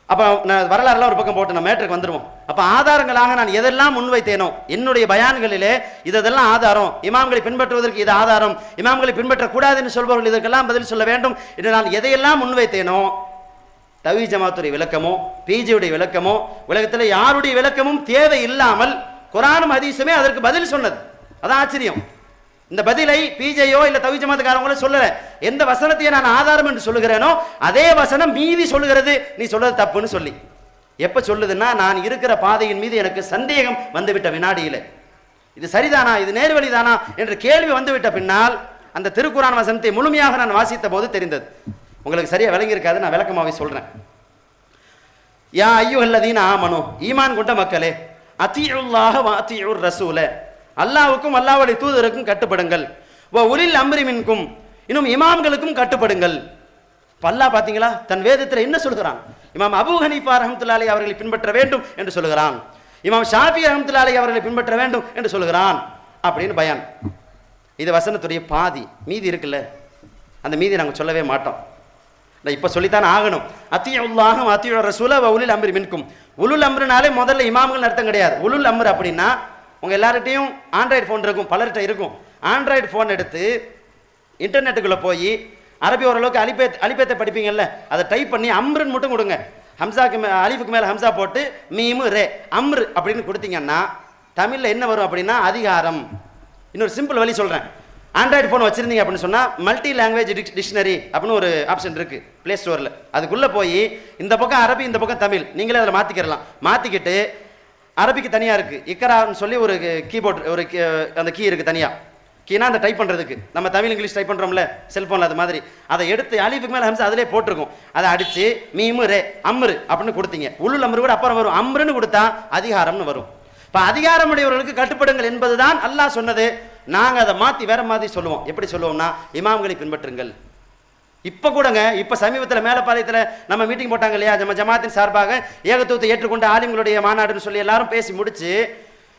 [SPEAKER 2] அப்போ நான் வரலாறுலாம் ஒரு பக்கம் போட்டு நம்ம மேட்டருக்கு வந்துடுவோம். அப்போ ஆதாரங்களாக நான் எதெல்லாம் முன்வைத்தேனோ என்னுடைய பயான்களிலே இதெல்லாம் ஆதாரம், இமாம்களை பின்பற்றுவதற்கு இது ஆதாரம், இமாம்களை பின்பற்றக்கூடாதுன்னு சொல்பவர்கள் இதற்கெல்லாம் பதில் சொல்ல வேண்டும் என்று நான் எதையெல்லாம் முன்வைத்தேனோ, தவ்ஹீத் ஜமாத்துடைய விளக்கமோ பிஜியுடைய விளக்கமோ உலகத்தில் யாருடைய விளக்கமும் தேவை இல்லாமல் குரானும் ஹதீஸுமே அதற்கு பதில் சொன்னது. அதான் ஆச்சரியம். இந்த பதிலை பிஜேயோ இல்லை தவ்ஹீத் ஜமாத்துக்காரங்களோ சொல்லல. எந்த வசனத்தையே நான் ஆதாரம் என்று சொல்லுகிறேனோ அதே வசனம் மீதி சொல்லுகிறது நீ சொல்றது தப்புன்னு சொல்லி. எப்ப சொல்லுதுன்னா, நான் இருக்கிற பாதையின் மீது எனக்கு சந்தேகம் வந்துவிட்ட வினாடியில், இது சரிதானா, இது நேர்வழிதானா என்ற கேள்வி வந்துவிட்ட பின்னால் அந்த திருக்குரான் வசனத்தை முழுமையாக நான் வாசித்த போது தெரிந்தது. உங்களுக்கு சரியா விளங்கி இருக்காது, நான் விளக்கமாவே சொல்றேன். யா அய்யுஹல்லதீன ஆமனு, ஈமான் கொண்ட மக்களே, அத்தீஉல்லாஹ வ அத்தீஉர் ரசூல, அல்லாஹ்வுக்கும் அல்லாஹ்வுடைய தூதருக்கும் கட்டுப்படுங்கள். வ உலில் அம்ரி மின்கும், இன்னும் இமாம்களுக்கும் கட்டுப்படுங்கள். அல்லாஹ் பாத்தீங்களா தன் வேதத்தில் என்ன சொல்கிறான்? இமாம் அபூ ஹனீஃபா ரஹ்மத்துல்லாஹி அலைஹி அவர்களை பின்பற்ற வேண்டும் என்று சொல்கிறான். இமாம் ஷாஃபி ரஹ்மத்துல்லாஹி அலைஹி அவர்களை பின்பற்ற வேண்டும் என்று சொல்கிறான் அப்படின்னு பயான். இது வசனத்துடைய பாதி. மீதி இருக்குல்ல, அந்த மீதி நாங்கள் சொல்லவே மாட்டோம். இப்போ சொல்லித்தான் ஆகணும். அத்தியுல்லாஹ வ அத்தியுர் ரசூல வ உலில் அம்ரி மின்கும். உலுல் அம்ருனாலே முதல்ல இமாம்கள் அர்த்தம் கிடையாது. உலுல் அம்ரு அப்படின்னா, உங்கள் எல்லார்கிட்டையும் ஆண்ட்ராய்டு ஃபோன் இருக்கும், பலர்கிட்ட இருக்கும். ஆண்ட்ராய்டு ஃபோன் எடுத்து இன்டர்நெட்டுக்குள்ளே போய் அரபி ஓரளவுக்கு அலிபேத்தை படிப்பீங்கல்ல, அதை டைப் பண்ணி அம்ருன்னு மட்டும் கொடுங்க. ஹம்சாக்கு அலிஃபுக்கு மேலே ஹம்சா போட்டு மீமு ரே அம்ரு அப்படின்னு கொடுத்தீங்கன்னா தமிழில் என்ன வரும் அப்படின்னா அதிகாரம். இன்னொரு சிம்பிள் வழி சொல்கிறேன். ஆண்ட்ராய்டு ஃபோன் வச்சுருந்தீங்க அப்படின்னு சொன்னால் மல்டி லாங்குவேஜ் டிக்ஷனரி அப்படின்னு ஒரு ஆப்ஷன் இருக்குது ப்ளே ஸ்டோரில். அதுக்குள்ளே போய் இந்த பக்கம் அரபி இந்த பக்கம் தமிழ் நீங்களே அதில் மாற்றிக்கிறலாம். மாற்றிக்கிட்டு அரபிக்கு தனியாக இருக்குது இக்கரான்னு சொல்லி ஒரு கீபோர்டு ஒரு அந்த கீ இருக்குது தனியாக. கீனா அந்த டைப் பண்ணுறதுக்கு நம்ம தமிழ் இங்கிலீஷ் டைப் பண்ணுறோம்ல செல்ஃபோனில் அது மாதிரி அதை எடுத்து அலிஃபுக்கு மேலே ஹம்ஸ் அதிலே போட்டிருக்கும். அதை அடித்து மீமு ரே அம்ரு அப்படின்னு கொடுத்தீங்க. உள்ளுல் அம்ரு கூட அப்புறம் வரும். அம்ருன்னு கொடுத்தா அதிகாரம்னு வரும். இப்போ அதிகாரமுடையவர்களுக்கு கட்டுப்படுங்கள் என்பது தான் அல்லாஹ் சொன்னது. நாங்கள் அதை மாற்றி வேற மாதிரி சொல்லுவோம். எப்படி சொல்லுவோம்னா இமாம்களை பின்பற்றுங்கள். இப்போ கூடங்க இப்போ சமீபத்தில் மேலப்பாளையத்தில் நம்ம மீட்டிங் போட்டாங்க இல்லையா, நம்ம ஜமாத்தின் சார்பாக ஏகத்துவத்தை ஏற்றுக்கொண்ட ஆலிம்களுடைய மாநாடுன்னு சொல்லி எல்லாரும் பேசி முடிச்சு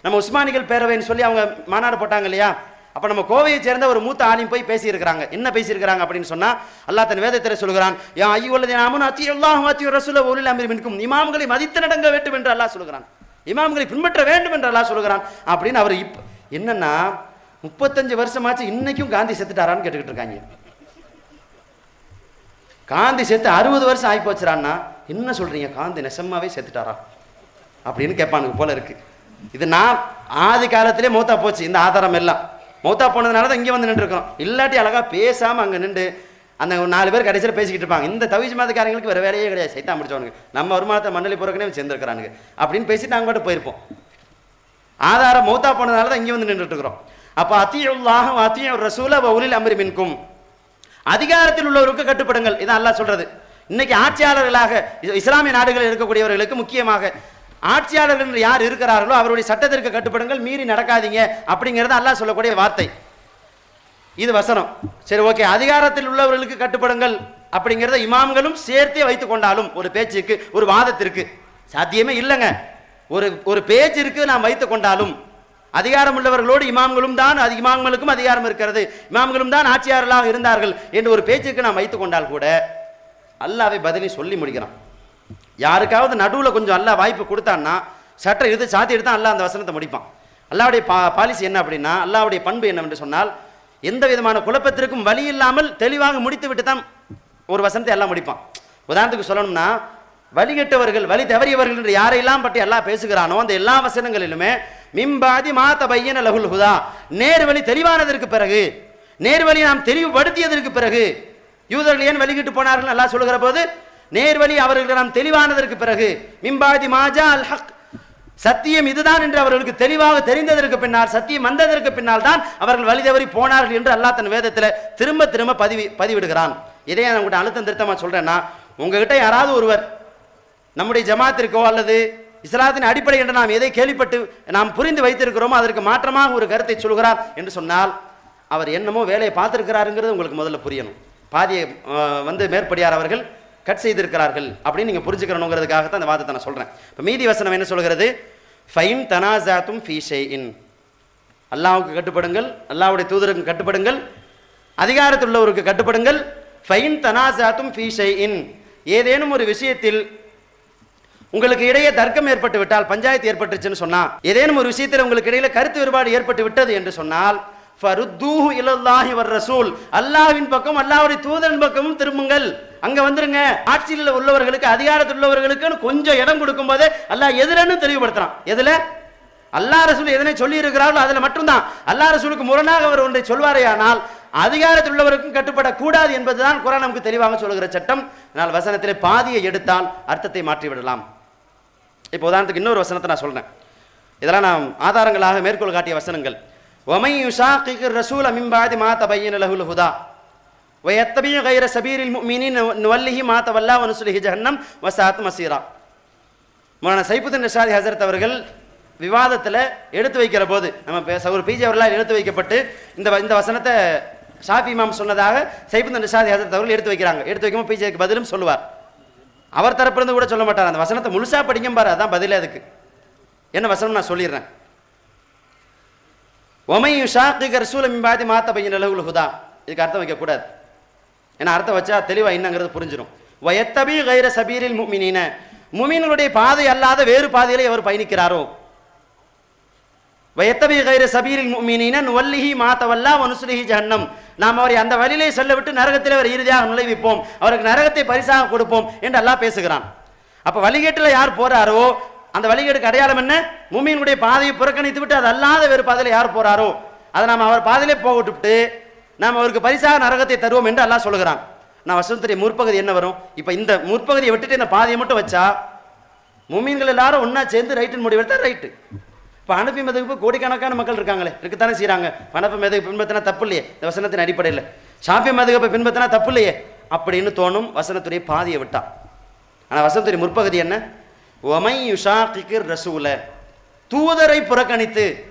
[SPEAKER 2] நம்ம உஸ்மானிகள் பேரவைன்னு சொல்லி அவங்க மாநாடு போட்டாங்க இல்லையா. அப்போ நம்ம கோவையை சேர்ந்த ஒரு மூத்த ஆலிம் போய் பேசியிருக்கிறாங்க. என்ன பேசியிருக்கிறாங்க அப்படின்னு சொன்னால் அல்லாஹ் தன் வேதத்தில் சொல்கிறான், யா அய்யுஹல்லதீன அத்தீஉல்லாஹ வ அத்தீஉர் ரசூல வ உலில் அம்ரி மின்கும். இமாம்களை மதித்து நடங்க வேண்டும் என்று அல்லாஹ் சொல்கிறான். இமாம்களை பின்பற்ற வேண்டும் என்று அல்லாஹ் சொல்கிறான் அப்படின்னு அவர் என்னன்னா 35 வருஷமாச்சு இன்னைக்கும் காந்தி செத்துட்டாரான்னு கேட்டுக்கிட்டு இருக்காங்க. காந்தி செத்து 60 வருஷம் ஆகி போச்சுறான்னா என்ன சொல்றீங்க, காந்தி நெசமாவே செத்துட்டாரா அப்படின்னு கேட்பானுங்க போல இருக்கு. இது நான் ஆதி காலத்திலே மௌத்தா போச்சு. இந்த ஆதாரம் எல்லாம் மௌத்தா போனதுனால தான் இங்கே வந்து நின்று இருக்கோம். இல்லாட்டி அழகா பேசாமல் அங்கே நின்று அந்த 4 பேர் கடைசியில் பேசிக்கிட்டு இருப்பாங்க. இந்த தவிஜ் மதக்காரங்களுக்கு வேறு வேலையே கிடையாது. சைத்தான் முடிச்சவனுக்கு நம்ம வருமானத்தை மண்ணலி புறக்கனே சேர்ந்துருக்கிறானுங்க அப்படின்னு பேசிட்டு நாங்கள் மட்டும் போயிருப்போம். ஆதாரம் மௌத்தா போனதுனால தான் இங்கே வந்து நின்றுட்டு இருக்கிறோம். அப்போ அத்தீஉல்லாஹ வ அத்தீஉர் ரசூல வ உலில் அம்ரி மின்கும். அதிகாரத்தில் உள்ளவருக்கு கட்டுப்படுங்கள். இதான் அல்லாஹ் சொல்றது. இன்னைக்கு ஆட்சியாளர்களாக இஸ்லாமிய நாடுகளில் இருக்கக்கூடியவர்களுக்கு முக்கியமாக ஆட்சியாளர்கள் யார் இருக்கிறார்களோ அவருடைய சட்டத்திற்கு கட்டுப்படுங்கள், மீறி நடக்காதீங்க அப்படிங்கிறது அல்லாஹ் சொல்லக்கூடிய வார்த்தை. இது வசனம். சரி, ஓகே. அதிகாரத்தில் உள்ளவர்களுக்கு கட்டுப்படுங்கள் அப்படிங்கிறத இமாம்களும் சேர்த்தே வைத்துக் கொண்டாலும் ஒரு பேச்சுக்கு ஒரு வாதத்திற்கு சாத்தியமே இல்லைங்க. ஒரு பேச்சிற்கு நாம் வைத்துக் கொண்டாலும் அதிகாரம் உள்ளவர்களோடு இமாம்களும் தான் இமாம்களுக்கும் அதிகாரம் இருக்கிறது, இமாம்களும் தான் ஆட்சியாளர்களாக இருந்தார்கள் என்று ஒரு பேச்சுக்கு நாம் வைத்துக் கொண்டால் கூட அல்லாஹ்வை பதிலை சொல்லி முடிக்கிறான். யாருக்காவது நடுவில் கொஞ்சம் அல்லாஹ் வாய்ப்பு கொடுத்தான்னா சட்டம் எடுத்து சாத்தி எடுத்தா அல்லாஹ் அந்த வசனத்தை முடிப்பான். அல்லாஹ்வுடைய பாலிசி என்ன அப்படின்னா, அல்லாஹ்வுடைய பண்பு என்னவென்று சொன்னால் எந்த விதமான குழப்பத்திற்கும் வழி இல்லாமல் தெளிவாக முடித்து விட்டு தான் ஒரு வசனத்தை எல்லாம் முடிப்பான். உதாரணத்துக்கு சொல்லணும்னா வழிகெட்டவர்கள் வழி தவறியவர்கள் என்று யாரையெல்லாம் பற்றி அல்லாஹ் பேசுகிறானோ அந்த எல்லா வசனங்களிலுமே மிம்பாதி மாத பையன லகுல் ஹுதா, நேர்வழி தெளிவானதற்கு பிறகு, நேர்வழி நாம் தெளிவுபடுத்தியதற்கு பிறகு, யூதர்கள் ஏன் வழிகிட்டு போனார்கள் அல்லாஹ் சொல்லுகிற போது நேர்வழி அவர்கள் நாம் தெளிவானதற்கு பிறகு, மிம்பாதி மாஜா அல் ஹக், சத்தியம் இதுதான் என்று அவர்களுக்கு தெளிவாக தெரிந்ததற்கு பின்னால், சத்தியம் வந்ததற்கு பின்னால் தான் அவர்கள் வழி தவறி போனார்கள் என்று அல்லாஹ் தன் வேதத்தில் திரும்ப திரும்ப பதிவிடுகிறான். இதை நான் உங்கள்கிட்ட அழுத்தம் திருத்தமாக சொல்றேன்னா, உங்ககிட்ட யாராவது ஒருவர் நம்முடைய ஜமாத்திற்கோ அல்லது இஸ்லாத்தின் அடிப்படை என்று நாம் எதை கேள்விப்பட்டு நாம் புரிந்து வைத்திருக்கிறோமோ அதற்கு மாற்றமாக ஒரு கருத்தை சொல்கிறார் என்று சொன்னால் அவர் என்னமோ வேலையை பார்த்திருக்கிறாருங்கிறது உங்களுக்கு முதல்ல புரியணும். பாதியை மேற்படியார் அவர்கள் கட் செய்திருக்கிறார்கள் அப்படின்னு நீங்கள் புரிஞ்சுக்கணுங்கிறதுக்காகத்தான் அந்த வாதத்தை நான் சொல்கிறேன். இப்போ மீதி வசனம் என்ன சொல்கிறது, ஃபைன் தனாசாத்தும் ஃபீ ஷைஇன், அல்லாஹ்வுக்கு கட்டுப்படுங்கள், அல்லாஹ்வுடைய தூதருக்கு கட்டுப்படுங்கள், அதிகாரத்தில் உள்ளவருக்கு கட்டுப்படுங்கள். ஃபைன் தனாசாத்தும் ஃபீ ஷைஇன், ஏதேனும் ஒரு விஷயத்தில் உங்களுக்கு இடையே தர்க்கம் ஏற்பட்டு விட்டால், பஞ்சாயத்து ஏற்பட்டுச்சுன்னு சொன்னால், ஏதேனும் ஒரு விஷயத்தில் உங்களுக்கு இடையில கருத்து வேறுபாடு ஏற்பட்டு விட்டது என்று சொன்னால், ஃபருத்தூஹு இலல்லாஹி வர் ரசூல், அல்லாஹ்வின் பக்கம் அல்லாஹ்வுடைய தூதரின் பக்கமும் திரும்புங்கள், அங்க வந்துருங்க. ஆட்சியில் உள்ளவர்களுக்கு அதிகாரத்தில் உள்ளவர்களுக்கு கொஞ்சம் இடம் கொடுக்கும் போதே அல்லாஹ் எதுலன்னு தெளிவுபடுத்துறான். எதுல அல்லாஹ் ரசூல் எதனை சொல்லி இருக்கிறார்களோ அதுல மட்டும்தான். அல்லாஹ் ரசூலுக்கு முரணாக அவர் ஒன்றை சொல்வாரேயானால் அதிகாரத்தில் உள்ளவருக்கும் கட்டுப்படக்கூடாது என்பதுதான் குர்ஆன் நமக்கு தெளிவாக சொல்லுகிற சட்டம். அதனால் வசனத்திலே பாதியை எடுத்தால் அர்த்தத்தை மாற்றி விடலாம். இப்போ உதாரணத்துக்கு இன்னொரு வசனத்தை நான் சொல்றேன். இதெல்லாம் நாம் ஆதாரங்களாக மேற்கோள் காட்டிய வசனங்கள். وَمَن يُشَاقِقِ الرَّسُولَ مِن بَعْدِ مَا تَبَيَّنَ لَهُ الْهُدَى وَيَتَّبِعْ غَيْرَ سَبِيلِ الْمُؤْمِنِينَ نُوَلِّهِ مَا تَوَلَّى وَنُصْلِهِ جَهَنَّمَ وَسَاءَتْ مَصِيرًا. மௌலானா சைஃபுத்தீன் ரஷாதி ஹஸரத் அவர்கள் விவாதத்தில் எடுத்து வைக்கிற போது நம்ம ஒரு பிஜே அவர்களால் எடுத்து வைக்கப்பட்டு இந்த வசனத்தை ஷாஃபி இமாம் சொன்னதாக சைஃபுத்தீன் ரஷாதி ஹஸரத் அவர்கள் எடுத்து வைக்கிறாங்க. எடுத்து வைக்கும்போது பிஜேக்கு பதிலும் சொல்லுவார். அவர் தரப்பிலிருந்து கூட சொல்ல மாட்டார். அந்த வசனத்தை முழுசா படிக்கும் பாரு, அதான் பதிலே. அதுக்கு என்ன வசனம் நான் சொல்லிடுறேன். وَمَن يُشَاقِقِ الرَّسُولَ مِن بَعْدِ مَا تَبَيَّنَ لَهُ الْهُدَى, இதுக்கு அர்த்தம் வைக்கக்கூடாது. ஏன்னா அர்த்தம் வச்சா தெளிவா என்னங்கிறது புரிஞ்சிடும். وَيَتَّبِعْ غَيْرَ سَبِيلِ الْمُؤْمِنِينَ, முஃமின்களுடைய பாதை அல்லாத வேறு பாதையிலே அவர் பயணிக்கிறாரோ, وَيَتَّبِعْ غَيْرَ سَبِيلِ الْمُؤْمِنِينَ نُوَلِّهِ مَا تَوَلَّى وَنُصْلِهِ جَهَنَّمَ, நாம் அவரை அந்த வழியிலே செல்ல விட்டு நரகத்தில் அவர் இறுதியாக நுழைவிப்போம், அவருக்கு நரகத்தை பரிசாக கொடுப்போம் என்று அல்லாஹ் பேசுகிறான். அப்ப வழிகேட்டில் யார் போறாரோ அந்த வழிகேடுக்கு அடையாளம் என்ன, முஃமினுடைய பாதையை புறக்கணித்து விட்டு அது அல்லாத வேறு பாதையில யார் போறாரோ அதை நாம் அவர் பாதையிலே போக விட்டுவிட்டு நாம் அவருக்கு பரிசாக நரகத்தை தருவோம் என்று அல்லாஹ் சொல்கிறான். நான் வசனத்துடைய முற்பகுதி என்ன வரும்? இப்போ இந்த முற்பகுதியை விட்டுட்டு இந்த பாதியை மட்டும் வச்சா முமீன்கள் எல்லாரும் ஒன்றா சேர்ந்து ரைட்டுன்னு முடிவெடுத்தா ரைட்டு. இப்போ ஹனஃபி மதுஹப் கோடிக்கணக்கான மக்கள் இருக்காங்களே, இருக்குத்தானே செய்கிறாங்க. ஹனஃபி மதுஹப் பின்பற்றினா தப்பு இல்லையே இந்த வசனத்தின் அடிப்படையில். ஷாஃபி மதுஹப்பை பின்பற்றினா தப்பு இல்லையே அப்படின்னு தோணும் வசனத்துடைய பாதியை விட்டா. ஆனால் வசனத்துடைய முற்பகுதி என்ன? ஒமை யுஷாக்கிர் ரசூல, தூதரை புறக்கணித்து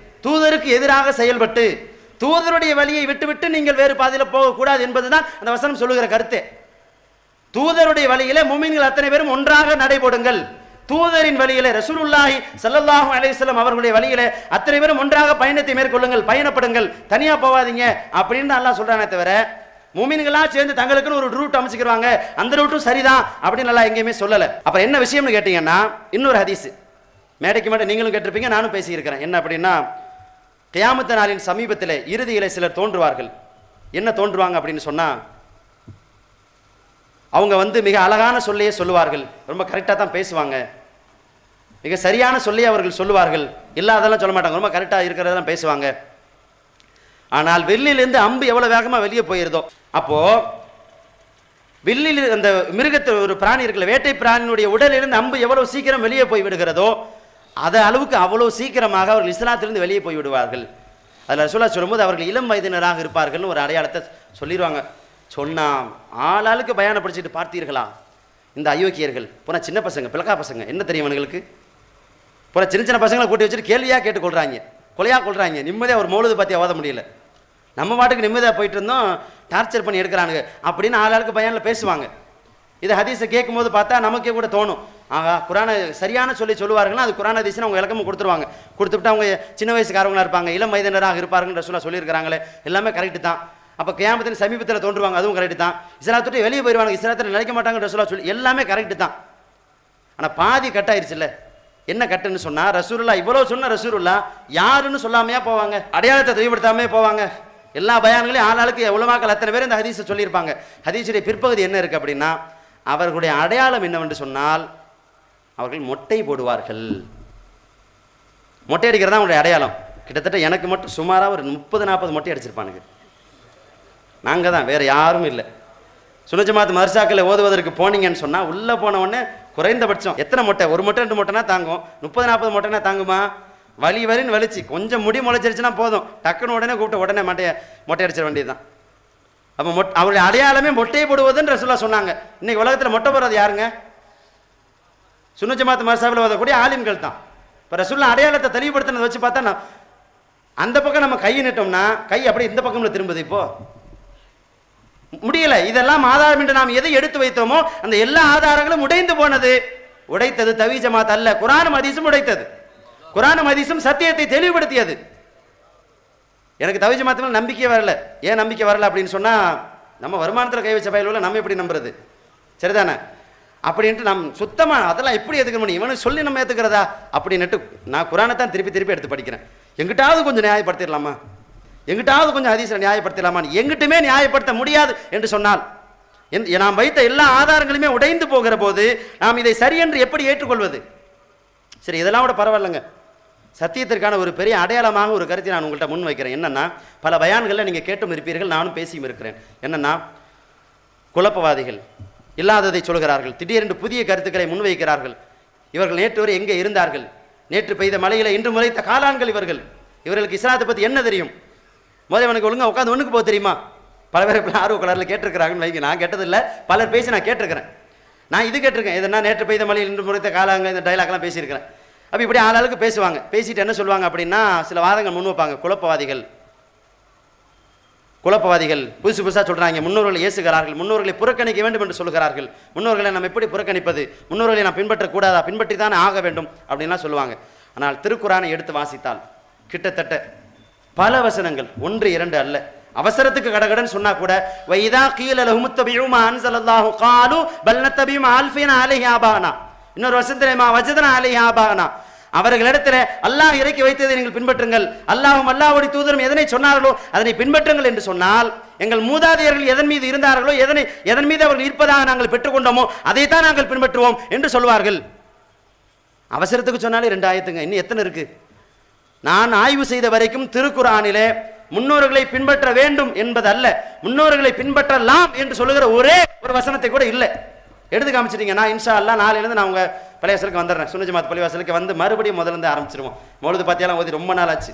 [SPEAKER 2] தூதருக்கு எதிராக செயல்பட்டு தூதருடைய வழியை விட்டுவிட்டு நீங்கள் வேறு பாதையில் போகக்கூடாது என்பதுதான் அந்த வசனம் சொல்லுகிற கருத்தே. தூதருடைய வழியிலே முஃமின்கள் அத்தனை பேரும் ஒன்றாக நடைபோடுங்கள். தூதரின் வழியிலே ரசூலுல்லாஹி ஸல்லல்லாஹு அலைஹி வஸல்லம் அவர்களுடைய வழியிலே அத்தனை பேரும் ஒன்றாக பயணத்தை மேற்கொள்ளுங்கள், பயணப்படுங்கள், தனியா போவாதீங்க அப்படின்னு அல்லாஹ் சொல்றானே தவிர முஃமின்களா சேர்ந்து தங்களுக்குன்னு ஒரு ரூட் அமைச்சுக்கிறாங்க அந்த ரூட்டும் சரிதான் அப்படின்னு எல்லாம் எங்கேயுமே சொல்லலை. அப்புறம் என்ன விஷயம்னு கேட்டீங்கன்னா, இன்னொரு ஹதீஸ் மேடைக்கு மேடை நீங்களும் கேட்டிருப்பீங்க, நானும் பேசியிருக்கிறேன். என்ன அப்படின்னா, கியாமத் நாளின் சமீபத்தில் இறுதியிலே சிலர் தோன்றுவார்கள். என்ன தோன்றுவாங்க அப்படின்னு சொன்னா, அவங்க மிக அழகான சொல்லையே சொல்லுவார்கள், ரொம்ப கரெக்டாக தான் பேசுவாங்க, மிக சரியான சொல்லையே அவர்கள் சொல்லுவார்கள், இல்லாதெல்லாம் சொல்ல மாட்டாங்க, ரொம்ப கரெக்டாக இருக்கிறதெல்லாம் பேசுவாங்க. ஆனால் வில்லிலிருந்து அம்பு எவ்வளவு வேகமாக வெளியே போயிருதோ, அப்போ வில்லில் அந்த மிருகத்தை ஒரு பிராணி இருக்குல்ல, வேட்டை பிராணியினுடைய உடலிலிருந்து அம்பு எவ்வளவு சீக்கிரம் வெளியே போய் விடுகிறதோ அது அளவுக்கு அவ்வளோ சீக்கிரமாக அவர்கள் இஸ்லாத்திலிருந்து வெளியே போய் விடுவார்கள். அதில் ரசூலுல்லாஹ் சொல்லும்போது அவர்கள் இளம் வயதினராக இருப்பார்கள்னு ஒரு அடையாளத்தை சொல்லிடுவாங்க. சொன்னால் ஆளாளுக்கு பயானப்படுத்திட்டு பார்த்தீர்களா இந்த அயோக்கியர்கள், போன சின்ன பசங்க பிளக்கா பசங்க என்ன தெரியும் அவங்களுக்கு, போன சின்ன சின்ன பசங்களை கூட்டி வச்சுட்டு கேள்வியாக கேட்டு கொள்றாங்க, கொலையாக கொள்றாங்க. நிம்மதியாக ஒரு மௌலுது பற்றி ஓத முடியல, நம்ம பாட்டுக்கு நிம்மதியாக போயிட்டு இருந்தோம், டார்ச்சர் பண்ணி எடுக்கிறானுங்க அப்படின்னு ஆளாளுக்கு பயானில் பேசுவாங்க. இதை ஹதீஸை கேட்கும்போது பார்த்தா நமக்கே கூட தோணும், ஆகா குரானை சரியான சொல்லுவார்கள்னா அது குரான் ஹதீஸ்னு அவங்க இலக்கமும் கொடுத்துருவாங்க. கொடுத்துட்டு அவங்க சின்ன வயசுக்காரவங்களாக இருப்பாங்க, இளம் வயதினராக இருப்பார்கள் ரசூலுல்லாஹ் சொல்லியிருக்கிறாங்களே, எல்லாமே கரெக்டு தான். அப்போ கியாமத்தின் சமீபத்தில் தோன்றுவாங்க, அதுவும் கரெக்டு தான். இஸ்லாத்தை வெளியே போயிடுவாங்க, இஸ்லாத்தில் நினைக்க மாட்டாங்க ரசூலுல்லாஹ் சொல்லி, எல்லாமே கரெக்டு தான். ஆனால் பாதி கட்டாயிருச்சுல்ல. என்ன கட்டுன்னு சொன்னால், ரசூலுல்லாஹ் இவ்வளோ சொன்ன ரசூலுல்லாஹ் யாருன்னு சொல்லாமையா போவாங்க, அடையாளத்தை தெளிவுபடுத்தாமே போவாங்க. எல்லா பயான்களையும் ஆளாளுக்கு உலமாக்கள் அத்தனை பேர் இந்த ஹதீஸை சொல்லியிருப்பாங்க. ஹதீஸுடைய பிற்பகுதி என்ன இருக்குது அப்படின்னா, அவர்களுடைய அடையாளம் என்னவென்று சொன்னால் அவர்கள் மொட்டை போடுவார்கள். மொட்டை அடிக்கிறது தான் அவங்களுடைய அடையாளம். கிட்டத்தட்ட எனக்கு மட்டும் சுமாராக ஒரு 30-40 மொட்டை அடிச்சிருப்பானுங்க. நாங்கள் தான், வேறு யாரும் இல்லை. சுன்னத் ஜமாத் மதரசாக்களில் ஓதுவதற்கு போனீங்கன்னு சொன்னால் உள்ளே போன உடனே குறைந்தபட்சம் எத்தனை மொட்டை, 1 மொட்டை 2 மொட்டைனா தாங்கும், 30-40 மொட்டைனா தாங்குமா? வலி வரின்னு வலிச்சு கொஞ்சம் முடி முளைச்சிருச்சுன்னா போதும், டக்குன்னு உடனே கூப்பிட்டு உடனே மொட்டை அடிச்சிட வேண்டியது தான். அப்போ அவருடைய அடையாளமே மொட்டையை போடுவதுன்னு ரசூலுல்லாஹ் சொன்னாங்க. இன்னைக்கு உலகத்தில் மொட்டை போடுறது யாருங்க? சுன்னத் ஜமாத் மதரசாவில் ஓதக்கூடிய ஆலிம்கள் தான். இப்போ ரசூலுல்லாஹ் அடையாளத்தை தெளிவுபடுத்தினதை வச்சு பார்த்தா அந்த பக்கம் நம்ம கை நிட்டோம்னா கை அப்படியே இந்த பக்கம்ல திரும்புது. இப்போ முடியல. இதெல்லாம் ஆதாரம் என்று நாம் எதை எடுத்து வைத்தோமோ அந்த எல்லா ஆதாரங்களும் உடைந்து போனது. உடைத்தது தவி ஜமாத் அல்ல, குர்ஆனும் ஹதீஸும் உடைத்தது. குர்ஆனும் ஹதீஸும் சத்தியத்தை தெளிவுபடுத்தியது. எனக்கு தவி ஜமாத் மேல நம்பிக்கை வரல. ஏன் நம்பிக்கை வரல அப்படின்னு சொன்னா, நம்ம வருமானத்தில் கை வச்ச பயலுள்ள நம்ம எப்படி நம்புறது? சரிதானே? அப்படின்ட்டு நம் சுத்தமாக அதெல்லாம் எப்படி ஏற்றுக்க முடியும், இவனுக்கு சொல்லி நம்ம ஏற்றுக்கிறதா அப்படின்னுட்டு நான் குர்ஆனை தான் திருப்பி திருப்பி எடுத்து படிக்கிறேன். எங்கிட்டாவது கொஞ்சம் நியாயப்படுத்திடலாமா, எங்கிட்டாவது கொஞ்சம் ஹதீஸை நியாயப்படுத்தலாமான்னு. எங்கிட்டுமே நியாயப்படுத்த முடியாது என்று சொன்னால் நாம் வைத்த எல்லா ஆதாரங்களுமே உடைந்து போகிற போது நாம் இதை சரி என்று எப்படி ஏற்றுக்கொள்வது? சரி, இதெல்லாம் கூட பரவாயில்லைங்க. சத்தியத்திற்கான ஒரு பெரிய அடையாளமாக ஒரு கருத்தை நான் உங்கள்கிட்ட முன் வைக்கிறேன். என்னென்னா, பல பயான்களில் நீங்கள் கேட்டும் இருப்பீர்கள், நானும் பேசியும் இருக்கிறேன். என்னென்னா, குழப்பவாதிகள் இல்லாததை சொல்கிறார்கள், திடீரென்று புதிய கருத்துக்களை முன்வைக்கிறார்கள். இவர்கள் நேற்று வரை எங்கே இருந்தார்கள்? நேற்று பெய்த மழையில் இன்று முளைத்த காளான்கள் இவர்கள். இவர்களுக்கு இஸ்லாத்தை பற்றி என்ன தெரியும்? முதல்ல எனக்கு ஒழுங்காக உட்காந்து ஒன்றுக்கு போக தெரியுமா? பல பேர் ஆர்வ கலரில் கேட்டிருக்கிறாங்கன்னு வைங்க. நான் கேட்டதில்லை, பலர் பேசி நான் கேட்டிருக்கிறேன். நான் இது கேட்டிருக்கேன், எதுனா நேற்று பெய்த மழையில் இன்று முளைத்த காளான்கள், இந்த டைலாக்லாம் பேசியிருக்கிறேன். அப்போ இப்படி ஆளாளுக்கு பேசுவாங்க. பேசிட்டு என்ன சொல்லுவாங்க அப்படின்னா, சில வாதங்கள் முன் வைப்பாங்க. குழப்பவாதிகள் புதுசு புதுசாக சொல்கிறாங்க, முன்னோர்களை ஏசுகிறார்கள், முன்னோர்களை புறக்கணிக்க வேண்டும் என்று சொல்கிறார்கள், முன்னோர்களை நம்ம எப்படி புறக்கணிப்பது, முன்னோர்களை நாம் பின்பற்றக்கூடாதா, பின்பற்றி தானே ஆக வேண்டும் அப்படின்லாம் சொல்லுவாங்க. ஆனால் திருக்குர்ஆனை எடுத்து வாசித்தால் கிட்டத்தட்ட பல வசனங்கள், 1-2 அல்ல, அவசரத்துக்கு கடகடன் சொன்னா கூட வைதா கீல லஹும் தபிஉ மா அன்ஸலல்லாஹு காலு பல் நத்தபிஉ மா அல்ஃபைனா அலைஹி ஆபானா. இன்னொரு வசனத்திலே மா வஜதனா அலைஹி ஆபானா, அவர்களிடத்தில் அல்லாஹ் இறக்கி வைத்ததை நீங்கள் பின்பற்றுங்கள், அல்லாஹும் அல்லாஹ்வுடைய தூதரும் எதனை சொன்னார்களோ அதனை பின்பற்றுங்கள் என்று சொன்னால், எங்கள் மூதாதையர்கள் எதன் மீது இருந்தார்களோ எதன் மீது அவர்கள் இருப்பதாக நாங்கள் பெற்றுக்கொண்டோமோ அதைத்தான் நாங்கள் பின்பற்றுவோம் என்று சொல்வார்கள். அவசரத்துக்கு சொன்னாலே 2 ஆயத்துங்க, இன்னும் எத்தனை இருக்கு? நான் ஆய்வு செய்த வரைக்கும் திருக்குர்ஆனிலே முன்னோர்களை பின்பற்ற வேண்டும் என்பது அல்ல, முன்னோர்களை பின்பற்றலாம் என்று சொல்லுகிற ஒரே ஒரு வசனத்தை கூட இல்லை. எடுத்து காமிச்சிட்டீங்க. நான் இன்ஷா அல்லாஹ் நாளையிலிருந்து நான் உங்க பள்ளிவாசலுக்கு வந்துடுறேன். சுன்னத் ஜமாத் பள்ளிவாசலுக்கு வந்து மறுபடியும் முதல்ல இருந்து ஆரம்பிச்சிருவோம். மௌலிது பாத்தியாலாம் ஓதி ரொம்ப நாள் ஆச்சு.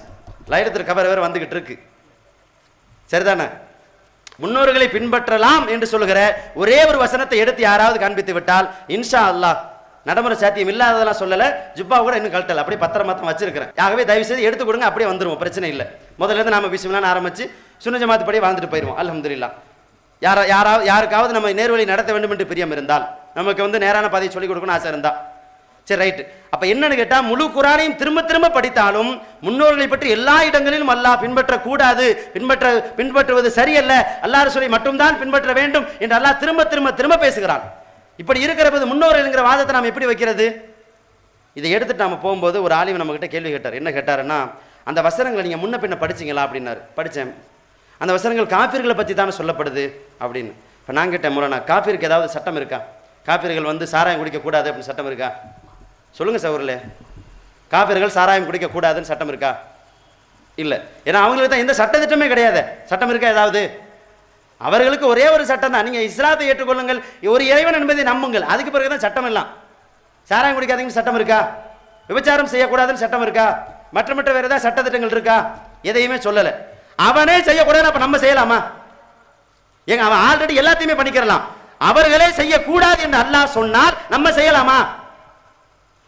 [SPEAKER 2] லைலத்துல் கபர் வேற வந்துகிட்டு இருக்கு. சரிதானே? முன்னோர்களை பின்பற்றலாம் என்று சொல்லுகிற ஒரே ஒரு வசனத்தை எடுத்து யாராவது காண்பித்து விட்டால் இன்ஷா அல்லாஹ், நடைமுறை சாத்தியம் இல்லாததெல்லாம் சொல்லல, ஜுப்பா கூட இன்னும் கழட்டல, அப்படியே பத்திரமா தான் வச்சிருக்கிறேன். ஆகவே தயவு செய்து எடுத்து கொடுங்க, அப்படியே வந்துருவோம், பிரச்சனை இல்லை. முதல்ல இருந்து நாம பிஸ்மில்லாஹ்னு ஆரம்பிச்சு சுன்னத் ஜமாத் படி வாழ்ந்துட்டு போயிடுவோம். அல்ஹம்துலில்லாஹ். யாருக்காவது நம்ம நேர்வழி நடத்த வேண்டும் என்று பிரியம் இருந்தால், நமக்கு நேரான பாதையை சொல்லிக் கொடுக்கணும் ஆசை இருந்தா, சரி ரைட்டு. அப்ப என்னன்னு கேட்டா, முழு குர்ஆனையும் திரும்ப திரும்ப படித்தாலும் முன்னோர்களை பற்றி எல்லா இடங்களிலும் அல்லாஹ் பின்பற்ற கூடாது, பின்பற்றுவது சரியல்ல, அல்லாஹ் ரசூலை மட்டும்தான் பின்பற்ற வேண்டும் என்று அல்லாஹ் திரும்ப திரும்ப திரும்ப பேசுகிறான். இப்படி இருக்கிற போது முன்னோர்கள்ங்கிற வாதத்தை நாம் எப்படி வைக்கிறது? இதை எடுத்துட்டு நாம போகும்போது ஒரு ஆலிம் நம்ம கிட்ட கேள்வி கேட்டார். என்ன கேட்டாருன்னா, அந்த வசனங்களை நீங்க முன்ன பின்ன படிச்சீங்களா அப்படின்னாரு. படித்தேன். அந்த வசனங்கள் காஃபிர்களை பற்றி தானே சொல்லப்படுது அப்படின்னு. இப்போ நான் கேட்டேன், மூலனா காஃபிருக்கு ஏதாவது சட்டம் இருக்கா? காஃபிர்கள் சாராயம் குடிக்கக்கூடாது அப்படின்னு சட்டம் இருக்கா? சொல்லுங்க சகோதரர்களே, காஃபிர்கள் சாராயம் குடிக்கக்கூடாதுன்னு சட்டம் இருக்கா? இல்லை. ஏன்னா அவங்களுக்கு தான் எந்த சட்டத்திட்டமே கிடையாது. சட்டம் இருக்கா ஏதாவது? அவர்களுக்கு ஒரே ஒரு சட்டம் தான், நீங்கள் இஸ்லாத்தை ஏற்றுக்கொள்ளுங்கள், ஒரு இறைவன் என்பதை நம்புங்கள், அதுக்கு பிறகு தான் சட்டம் எல்லாம். சாராயம் குடிக்காதீங்கன்னு சட்டம் இருக்கா? விபச்சாரம் செய்யக்கூடாதுன்னு சட்டம் இருக்கா? மற்ற வேறு ஏதாவது சட்டத்திட்டங்கள் இருக்கா? எதையுமே சொல்லலை. அவனே செய்யக்கூடாது, அப்ப நம்ம செய்யலாமா? ஏங்க, அவன் ஆல்ரெடி எல்லாத்தையுமே பண்ணிக்கிறலாம். அவர்களே செய்யக்கூடாது என்று அல்லாஹ் சொன்னால் நம்ம செய்யலாமா?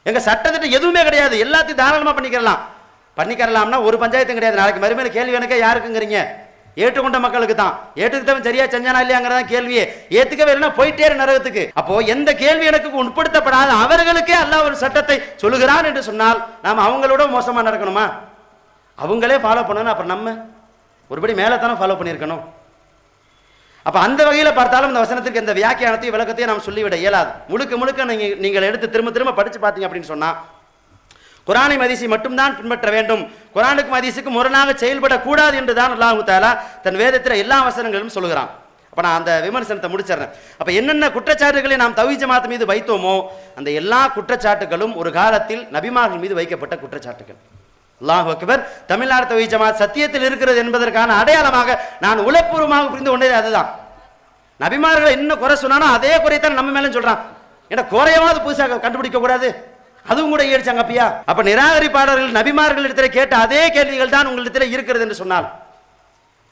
[SPEAKER 2] எங்க சட்டத்திட்டம் எதுவுமே கிடையாது, எல்லாத்தையும் தாராளமா பண்ணிக்கிறலாம்னா ஒரு பஞ்சாயத்தும் கிடையாது. நாளைக்கு மறுமையில கேள்வி எனக்கு யாருக்குங்கிறீங்க? ஏற்றுக்கொண்ட மக்களுக்கு தான். ஏற்றுக்கிட்டவன் சரியா செஞ்சானா இல்லையாங்கிறதான் கேள்வியே. ஏத்துக்கவே இல்லைன்னா போயிட்டே நரகத்துக்கு. அப்போ எந்த கேள்வி எனக்கு உட்படுத்தப்படாத அவர்களுக்கே அல்லாஹ் ஒரு சட்டத்தை சொல்லுகிறான் என்று சொன்னால் நாம் அவங்களோட மோசமா நடக்கணுமா? அவங்களே ஃபாலோ பண்ணணும், அப்புறம் நம்ம ஒருபடி மேலே தானே ஃபாலோ பண்ணியிருக்கணும். அப்போ அந்த வகையில் பார்த்தாலும் இந்த வசனத்துக்கு எந்த வியாக்கியானத்தையும் விளக்கத்தையும் நாம் சொல்லிவிட இயலாது. முழுக்க நீங்கள் எடுத்து திரும்ப திரும்ப படித்து பார்த்தீங்க அப்படின்னு சொன்னால், குர்ஆனை ஹதீஸை மட்டும்தான் பின்பற்ற வேண்டும், குர்ஆனுக்கும் ஹதீஸுக்கும் முரணாக செயல்படக்கூடாது என்று தான் அல்லாஹ் தஆலா தன் வேதத்தில் எல்லா வசனங்களிலும் சொல்கிறான். அப்போ நான் அந்த விமர்சனத்தை முடிச்சிடுறேன். அப்போ என்னென்ன குற்றச்சாட்டுகளை நாம் தௌஹீத் ஜமாத் மீது வைத்தோமோ அந்த எல்லா குற்றச்சாட்டுகளும் ஒரு காலத்தில் நபிமார்கள் மீது வைக்கப்பட்ட குற்றச்சாட்டுகள். அல்லாஹ் அக்பர். தமிழ்நாடு தௌஹீத் ஜமாத் சத்தியத்தில் இருக்கிறது என்பதற்கான அடையாளமாக நான் உளப்பூர்வமாக புரிந்து கொண்டது அதுதான். நபிமார்களை என்ன குறை சொன்னானோ அதே குறைத்தான் நம்ம மேலும் சொல்றான். ஏன்னா குறையாவது புதுசாக கண்டுபிடிக்க கூடாது, அதுவும் கூட ஏறிச்சாங்க அப்பயா. அப்ப நிராகரிப்பாளர்கள் நபிமார்கள் இடத்துல கேட்ட அதே கேள்விகள் தான் உங்களிடத்தில் இருக்கிறது என்று சொன்னால்,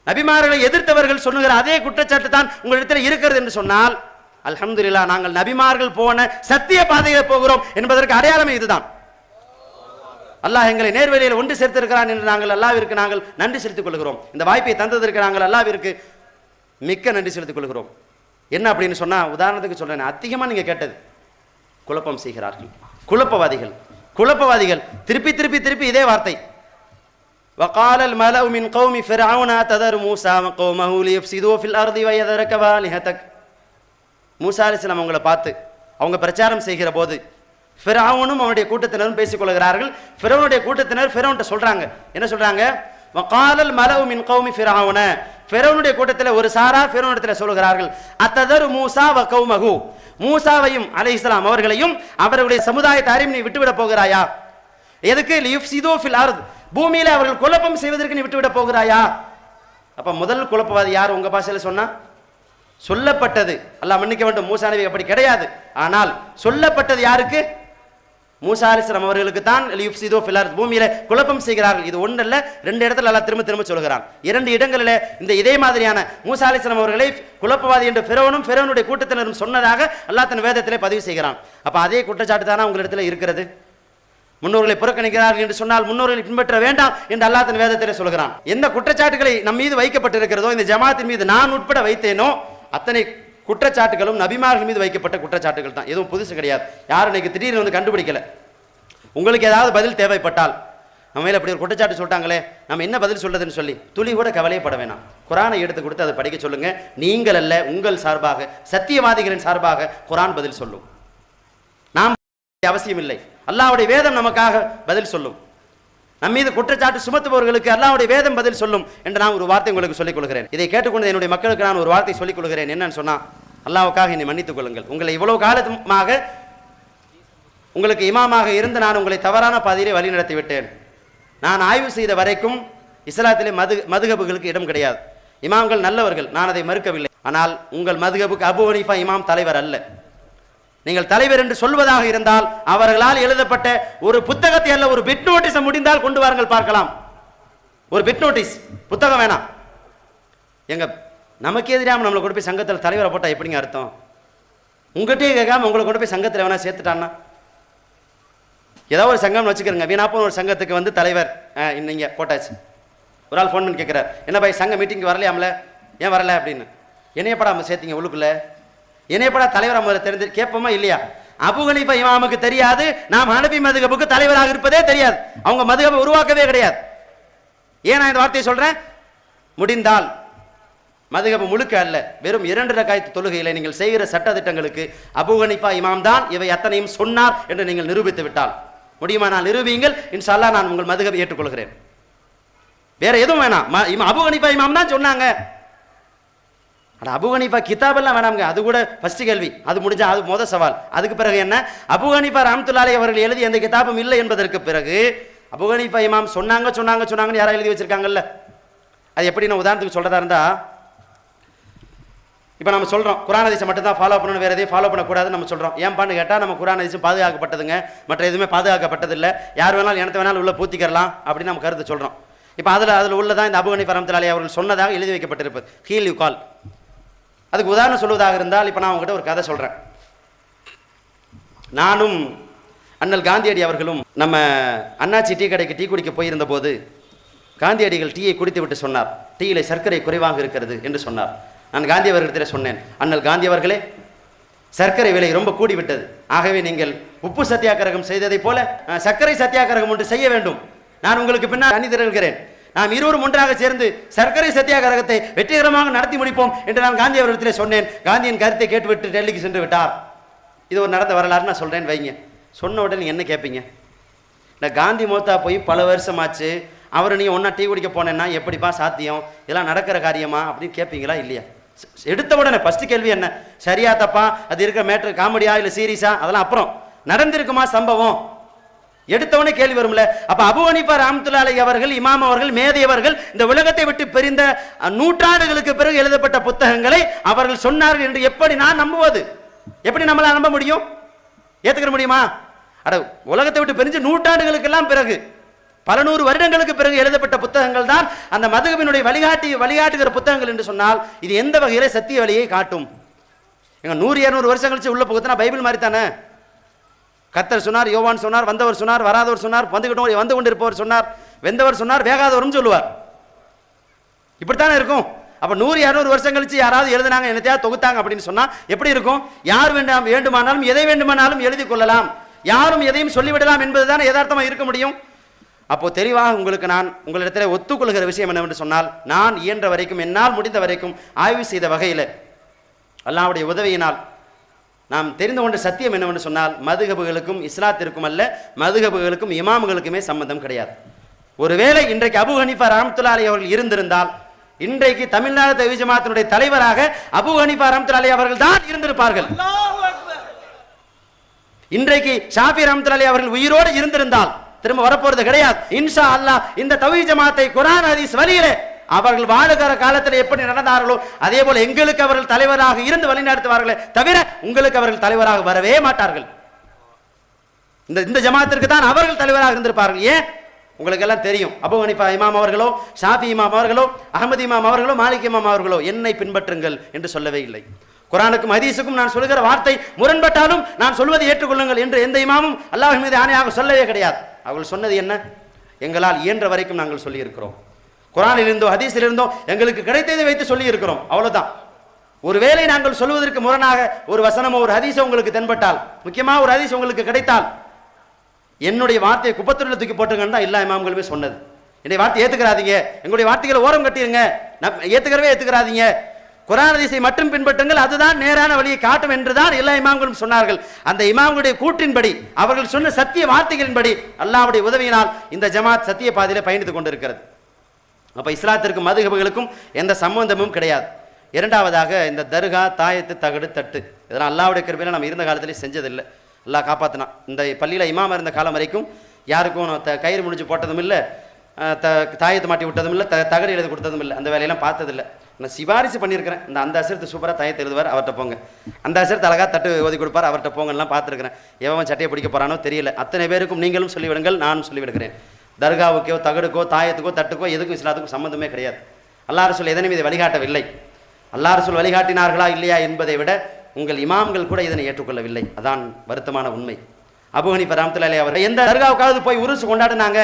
[SPEAKER 2] நபிமார்களை எதிர்த்தவர்கள் சொல்லுகிற அதே குற்றச்சாட்டு தான் உங்களிடத்தில் இருக்கிறது என்று சொன்னால், அல்ஹம்துலில்லாஹ், நாங்கள் நபிமார்கள் போன சத்திய பாதையில் போகிறோம் என்பதற்கு அடையாளமே இதுதான். அல்லாஹ் எங்களை நேர்வழியில் ஒன்று சேர்த்திருக்கிறான் என்று நாங்கள் அல்லாஹ்விற்கு நாங்கள் நன்றி செலுத்திக் கொள்கிறோம். இந்த வாய்ப்பை தந்ததற்கு நாங்கள் அல்லாஹ்விற்கு மிக்க நன்றி செலுத்திக் கொள்கிறோம். என்ன அப்படின்னு சொன்னா, உதாரணத்துக்கு சொல்றேன், அதிகமா நீங்க கேட்டது குழப்பம் செய்கிறார்கள், குழப்பவாதிகள் திருப்பி திருப்பி திருப்பி இதே வார்த்தை. وقال الملأ من قوم فرعون أتذر موسى وقومه ليفسدوا في الأرض ويذرك وآلهتك. மூசா அலைஹிஸ்ஸலாம் அவங்கள பார்த்து அவங்க பிரச்சாரம் செய்கிற போது ஃபிரௌனும் அவனுடைய கூட்டத்தினரும் பேசிக் கொள்கிறார்கள். ஃபிரௌனுடைய கூட்டத்தினர் ஃபிரௌன்ட்ட சொல்றாங்க, என்ன சொல்றாங்க? وقال الملأ من قوم فرعون, ஃபிரௌனுடைய கூட்டத்தில் ஒரு சாரார் ஃபிரௌனிடத்தில் சொல்கிறார்கள், அத்ததரு மூசா வ கௌமஹு, மூசாவையும் அலைஹிஸ்ஸலாம் அவர்களையும் அவர்களுடைய சமுதாயத்தை நீ விட்டுவிட போகிறாயா? எதுக்கு? லியுஃப்ஸிது ஃபில் அர்த், பூமியில அவர்கள் குழப்பம் செய்வதற்கு நீ விட்டுவிட போகிறாயா? அப்ப முதல் குழப்பவாதி யார் உங்க பாஷையில சொன்னா? சொல்லப்பட்டது, அல்லாஹ் மன்னிக்க வேண்டும், மூசா நபி அப்படி கிடையாது. ஆனால் சொல்லப்பட்டது யாருக்கு? மூசா அலைஹிஸ்ஸலாம் அவர்களுக்கு தான். லியுஃப்ஸிது ஃபில் அர்த், பூமியில குழப்பம் செய்கிறார்கள். இது ஒன்று அல்ல, ரெண்டு இடத்துல அல்லாஹ் திரும்ப திரும்ப சொல்கிறான். இரண்டு இடங்களில் இதே மாதிரியான மூசா அலைஹிஸ்ஸலாம் அவர்களை குழப்பவாதி என்று ஃபிரௌனும் ஃபிரௌனுடைய கூட்டத்தினரும் சொன்னதாக அல்லாஹ் தன் வேதத்திலே பதிவு செய்கிறான். அப்ப அதே குற்றச்சாட்டு தானே உங்களிடத்தில் இருக்கிறது. முன்னோர்களை புறக்கணிக்கிறார்கள் என்று சொன்னால் முன்னோர்களை பின்பற்ற வேண்டாம் என்று அல்லாஹ் தன் வேதத்திலே சொல்கிறான். எந்த குற்றச்சாட்டுகளை நம் மீது வைக்கப்பட்டிருக்கிறதோ, இந்த ஜமாத்தின் மீது நான் உட்பட வைத்தேனோ அத்தனை குற்றச்சாட்டுகளும் நபிமார்கள் மீது வைக்கப்பட்ட குற்றச்சாட்டுகள் தான், எதுவும் புதுசு கிடையாது. யாரும் இன்னைக்கு திடீர்னு கண்டுபிடிக்கல. உங்களுக்கு ஏதாவது பதில் தேவைப்பட்டால், நம்ம மேல அப்படி ஒரு குற்றச்சாட்டு சொல்லிட்டாங்களே, நம்ம என்ன பதில் சொல்றதுன்னு சொல்லி துளி கூட கவலையப்பட வேணாம். குர்ஆனை எடுத்து கொடுத்து அதை படிக்க சொல்லுங்க. நீங்கள் அல்ல, உங்கள் சார்பாக, சத்தியவாதிகளின் சார்பாக குர்ஆன் பதில் சொல்லும். நாம் அவசியம் இல்லை, அல்லாஹ்வுடைய வேதம் நமக்காக பதில் சொல்லும். நம் மீது குற்றச்சாட்டு சுமத்துபவர்களுக்கு அல்லாஹ்வுடைய வேதம் பதில் சொல்லும் என்று நான் ஒரு வார்த்தை உங்களுக்கு சொல்லிக் கொள்கிறேன். இதை கேட்டுக்கொண்டு என்னுடைய மக்களுக்கு நான் ஒரு வார்த்தை சொல்லிக் கொள்கிறேன். என்னன்னு சொன்னா, அல்லாஹ்வுக்காக என்னை மன்னித்துக் கொள்ளுங்கள். உங்களை இவ்வளவு காலமாக உங்களுக்கு இமாமாக இருந்து நான் உங்களை தவறான பாதையிலே வழி நடத்தி விட்டேன். நான் ஆய்வு செய்த வரைக்கும் இஸ்லாத்திலே மதுஹபுகளுக்கு இடம் கிடையாது. இமாம்கள் நல்லவர்கள், நான் அதை மறுக்கவில்லை. ஆனால் உங்கள் மதுஹபுக்கு அபூ ஹனீஃபா இமாம் தலைவர் அல்ல. நீங்கள் தலைவர் என்று சொல்வதாக இருந்தால் அவர்களால் எழுதப்பட்ட ஒரு புத்தகத்தை அல்ல, ஒரு பிட் நோட்டீஸ் முடிந்தால் கொண்டு வாருங்கள் பார்க்கலாம். ஒரு பிட் நோட்டீஸ், புத்தகம் வேணாம். எங்க நமக்கே தெரியாமல் நம்மளை கொண்டு போய் சங்கத்தில் தலைவரை போட்டால் எப்படிங்க அர்த்தம்? உங்கள்கிட்டயே கேட்காம உங்களை கொண்டு போய் சங்கத்தில் வேணா சேர்த்துட்டான்னா, ஏதாவது ஒரு சங்கம் வச்சுக்கிறங்க, வீணாப்போன ஒரு சங்கத்துக்கு வந்து தலைவர் நீங்கள் போட்டாச்சு. ஒரு ஆள் ஃபோன் பண்ணி கேட்குறார், என்ன பாய் சங்க மீட்டிங்கு வரலையாமல, ஏன் வரல அப்படின்னு. என்னையப்படா நம்ம சேர்த்திங்க உள்ளுக்குள்ளே, என்னையப்படா தலைவராக முதல்ல தெரிஞ்சு கேட்போமா இல்லையா? அபூ ஹனீஃபா இமாமுக்கு தெரியாது நாம் ஹனபி மதுஹபுக்கு தலைவராக இருப்பதே தெரியாது. அவங்க மதுஹபை உருவாக்கவே கிடையாது. ஏன் நான் இந்த வார்த்தையை சொல்கிறேன்? முடிந்தால் மதுஹபு முழுக்க அல்ல, வெறும் 2 ரக்காயத்து தொழுகையில் நீங்கள் செய்கிற சட்ட திட்டங்களுக்கு அபூ ஹனீஃபா இமாம் தான் இவை அத்தனையும் சொன்னார் என்று நீங்கள் நிரூபித்து விட்டால், முடியுமா? நான் நிரூபியுங்கள், இன்ஷா அல்லாஹ் நான் உங்கள் மதுஹபை ஏற்றுக்கொள்கிறேன். வேற எதுவும் வேணாம், அபூ ஹனீஃபா இமாம் தான் சொன்னாங்க. அபூ ஹனீஃபா கிதாபெல்லாம் வேணாமுங்க, அது கூட ஃபர்ஸ்ட் கேள்வி, அது முடிஞ்சா அது முதல் சவால். அதுக்கு பிறகு என்ன, அபூ ஹனீஃபா ரஹ்மத்துல்லாஹி அலைஹி அவர்கள் எழுதி எந்த கிதாபும் இல்லை என்பதற்கு பிறகு அபூ ஹனீஃபா இமாம் சொன்னாங்கன்னு யாராவது எழுதி வச்சிருக்காங்கல்ல, அது எப்படி நான் உதாரணத்துக்கு சொல்றதா இருந்தா, இப்போ நம்ம சொல்கிறோம் குர்ஆன் ஹதீஸை மட்டும் தான் ஃபாலோ பண்ணணும், வேறு எதையும் ஃபாலோ பண்ணக்கூடாதுன்னு நம்ம சொல்கிறோம். ஏன்பான்னு கேட்டால் நம்ம குர்ஆன் ஹதீஸும் பாதுகாக்கப்பட்டதுங்க, மற்ற எதுவுமே பாதுகாக்கப்பட்டதில்லை, யார் வேணாலும் எனக்கு வேணாலும் உள்ள பூத்திக்கிறலாம் அப்படின்னு நம்ம கருத்து சொல்கிறோம். இப்போ அதில் உள்ளதான் இந்த அபூ ஹனீஃபா ரஹ்மத்துல்லாஹி அலைஹி அவர்கள் சொன்னதாக எழுதி வைக்கப்பட்டிருப்பது ஹீல் யூ கால். அதுக்கு உதாரணம் சொல்வதாக இருந்தால், இப்போ நான் உங்ககிட்ட ஒரு கதை சொல்கிறேன். நானும் அண்ணல் காந்தியடி அவர்களும் நம்ம அண்ணாச்சி டீ கடைக்கு டீ குடிக்க போயிருந்த போது காந்தியடிகள் டீயை குடித்து விட்டு சொன்னார், டீயிலே சர்க்கரை குறைவாக இருக்கிறது என்று சொன்னார். நான் காந்தி அவர்களிடத்தில் சொன்னேன், அண்ணல் காந்தி அவர்களே, சர்க்கரை விலை ரொம்ப கூடிவிட்டது, ஆகவே நீங்கள் உப்பு சத்தியாகிரகம் செய்ததை போல சர்க்கரை சத்தியாகிரகம் ஒன்று செய்ய வேண்டும். நான் உங்களுக்கு பின்னால் அணி திரள்கிறேன், நாம் இருவரும் ஒன்றாக சேர்ந்து சர்க்கரை சத்தியாகிரகத்தை வெற்றிகரமாக நடத்தி முடிப்போம் என்று நான் காந்தி அவர்களிடத்தில் சொன்னேன். காந்தியின் கருத்தை கேட்டுவிட்டு டெல்லிக்கு சென்று விட்டார். இது ஒரு நடந்த வரலாறு நான் சொல்கிறேன் வைங்க. சொன்ன உடனே என்ன கேட்பீங்க? இந்த காந்தி மௌத்தா போய் பல வருஷமாச்சு, அவர் நீ ஒன்றா டீ குடிக்க போனேன்னா எப்படிப்பா சாத்தியம், இதெல்லாம் நடக்கிற காரியமா அப்படின்னு கேட்பீங்களா இல்லையா? எடுத்த உடனே ஃபர்ஸ்ட் கேள்வி என்ன, சரியா தப்பா, அது இருக்கிற மேட்ரு காமெடியா இல்லை சீரியஸா, அதெல்லாம் அப்புறம், நடந்திருக்குமா சம்பவம், எடுத்தவனே கேள்வி வரும்ல. அப்ப அபூ ஹனீஃபா ரஹ்மத்துல்லாஹி அலைஹி அவர்கள் இமாம் அவர்கள் மேதையவர்கள் இந்த உலகத்தை விட்டு பிரிந்த நூற்றாண்டுகளுக்கு பிறகு எழுதப்பட்ட புத்தகங்களை அவர்கள் சொன்னார்கள் என்று எப்படி நான் நம்புவது? எப்படி நம்மளால நம்ப முடியும்? ஏத்துக்கிற முடியுமா? அட உலகத்தை விட்டு பிரிஞ்சு நூற்றாண்டுகளுக்கெல்லாம் பிறகு பல நூறு வருடங்களுக்கு பிறகு எழுதப்பட்ட புத்தகங்கள் தான் அந்த மதுஹபினுடைய வழிகாட்டுகிற புத்தகங்கள் என்று சொன்னால் இது எந்த வகையில சத்திய வழியை காட்டும்? எங்க 100-200 வருஷம் கழிச்சு உள்ள போகுதுன்னா பைபிள் மாதிரி தானே. கர்த்தர் சொன்னார், யோவான் சொன்னார், வந்தவர் சொன்னார், வராதவர் சொன்னார், வந்து கொண்டிருப்பவர் சொன்னார், வெந்தவர் சொன்னார், வேகாதவரும் சொல்லுவார். இப்படித்தானே இருக்கும். அப்ப 100-200 வருஷம் கழிச்சு யாராவது எழுதினாங்க, என்னத்தையாவது தொகுத்தாங்க அப்படின்னு சொன்னா எப்படி இருக்கும்? யார் வேண்டுமானாலும் எதை வேண்டுமானாலும் எழுதி கொள்ளலாம், யாரும் எதையும் சொல்லிவிடலாம் என்பதுதான் யதார்த்தமா இருக்க முடியும். அப்போ தெளிவாக உங்களுக்கு நான் உங்களிடத்தில் ஒத்துக்கொள்கிற விஷயம் என்னவென்று சொன்னால், நான் இயன்ற வரைக்கும் என்னால் முடிந்த வரைக்கும் ஆய்வு செய்த வகையில் அல்லாஹ்வுடைய உதவியினால் நாம் தெரிந்து கொண்ட சத்தியம் என்னவென்று சொன்னால், மதுஹபுகளுக்கும் இஸ்லாத்திற்கும் அல்ல, மதுஹபுகளுக்கும் இமாம்களுக்குமே சம்பந்தம் கிடையாது. ஒருவேளை இன்றைக்கு அபூ ஹனீஃபா ரஹ்மத்துல்லாஹி அலைஹி அவர்கள் இருந்திருந்தால் இன்றைக்கு தமிழ்நாடு தவ்ஹீத் ஜமாஅத்தினுடைய தலைவராக அபூ ஹனீஃபா ரஹ்மத்துல்லாஹி அலைஹி அவர்கள் தான் இருந்திருப்பார்கள். இன்றைக்கு ஷாஃபி ரஹ்மத்துல்லாஹி அலைஹி அவர்கள் உயிரோடு இருந்திருந்தால் திரும்ப வரப்போறது கிடையாது. இன்ஷா அல்லாஹ் இந்த தவ்ஹீத் ஜமாஅத்தை குர்ஆன் ஹதீஸ் வழியிலே அவர்கள் வாழுகிற காலத்தில் எப்படி நடந்தார்களோ அதே போல எங்களுக்கு அவர்கள் தலைவராக இருந்து வழிநடத்துவார்களே தவிர உங்களுக்கு அவர்கள் தலைவராக வரவே மாட்டார்கள். இந்த ஜமாத்திற்கு தான் அவர்கள் தலைவராக இருந்திருப்பார்கள். ஏன்? உங்களுக்கு எல்லாம் தெரியும், அபூ ஹனீஃபா இமாம் அவர்களோ, ஷாஃபி இமாம் அவர்களோ, அஹ்மத் இமாம் அவர்களோ, மாலிக் இமாம் அவர்களோ என்னை பின்பற்றுங்கள் என்று சொல்லவே இல்லை. குர்ஆனுக்கும் ஹதீஸுக்கும் நான் சொல்கிற வார்த்தை முரண்பட்டாலும் நான் சொல்வதை ஏற்றுக்கொள்ளுங்கள் என்று எந்த இமாமும் அல்லாஹ் மீது ஆணையாக சொல்லவே கிடையாது. அவர்கள் சொன்னது என்ன? எங்களால் இயன்ற வரைக்கும் நாங்கள் சொல்லி இருக்கிறோம். குர்ஆனில் இருந்தோ ஹதீஸில் இருந்தோ எங்களுக்கு கிடைத்ததை வைத்து சொல்லி இருக்கிறோம், அவ்வளவுதான். ஒருவேளை நாங்கள் சொல்வதற்கு முரணாக ஒரு வசனமோ ஒரு ஹதீஸோ உங்களுக்கு தென்பட்டால், முக்கியமாக ஒரு ஹதீஸ் உங்களுக்கு கிடைத்தால், என்னுடைய வார்த்தையை குப்பத்துள்ள தூக்கி போட்டுங்கன்னு தான் எல்லா இமாம்களுமே சொன்னது. என்னுடைய வார்த்தை ஏத்துக்கிறாதீங்க, எங்களுடைய வார்த்தைகளை ஓரம் கட்டிருங்க, ஏத்துக்கிறாதீங்க, குர்ஆன் ஹதீஸை மட்டும் பின்பற்றுங்கள், அதுதான் நேரான வழியை காட்டும் என்றுதான் எல்லா இமாம்களும் சொன்னார்கள். அந்த இமாம்களுடைய கூற்றின்படி, அவர்கள் சொன்ன சத்திய வார்த்தைகளின்படி அல்லாஹ்வுடைய உதவியினால் இந்த ஜமாத் சத்திய பாதையிலே பயணித்துக் கொண்டிருக்கிறது. அப்ப இஸ்லாத்திற்கும் மதுஹபுகளுக்கும் எந்த சம்பந்தமும் கிடையாது. இரண்டாவதாக இந்த தர்கா, தாயத்து, தகடு, தட்டு இதெல்லாம் அல்லாஹ்வுடைய கிருபையில நம்ம இருந்த காலத்திலே செஞ்சதில்லை. அல்லாஹ் காப்பாத்தினான். இந்த பள்ளியில இமாமா இருந்த காலம் வரைக்கும் யாருக்கும் கயிறு முடிஞ்சு போட்டதும் இல்லை, தாயத்தை மாட்டி விட்டதும் இல்லை, தகடு எழுதி கொடுத்ததும் இல்லை, அந்த வேலையெல்லாம் பார்த்ததில்லை. நான் சிபாரிசு பண்ணியிருக்கிறேன். அந்த அசரத்து சூப்பராக தாயத்தை எழுதுவார், அவர்கிட்ட போங்க. அந்த அசரத்து அழகாக தட்டு ஓதி கொடுப்பார், அவர்கிட்ட போங்கலாம் பார்த்துருக்கிறேன். எவன் சட்டையை பிடிக்க போகிறானோ தெரியல. அத்தனை பேருக்கும் நீங்களும் சொல்லிவிடுங்கள், நானும் சொல்லிவிடுகிறேன். தர்காவுக்கோ தகடுக்கோ தாயத்துக்கோ தட்டுக்கோ எதுக்கும் இஸ்லாத்துக்கும் சம்மந்தமே கிடையாது. அல்லாஹ் ரசூல் எதனையும் இதை வழிகாட்டவில்லை. அல்லாஹ் ரசூல் வழிகாட்டினார்களா இல்லையா என்பதை விட உங்கள் இமாம்கள் கூட இதனை ஏற்றுக்கொள்ளவில்லை. அதான் வருத்தமான உண்மை. அபூ ஹனீஃபா ரஹ்மத்துல்லாஹி அலைஹி அவர் எந்த தர்காவுக்காவது போய் உருசு கொண்டாடினாங்க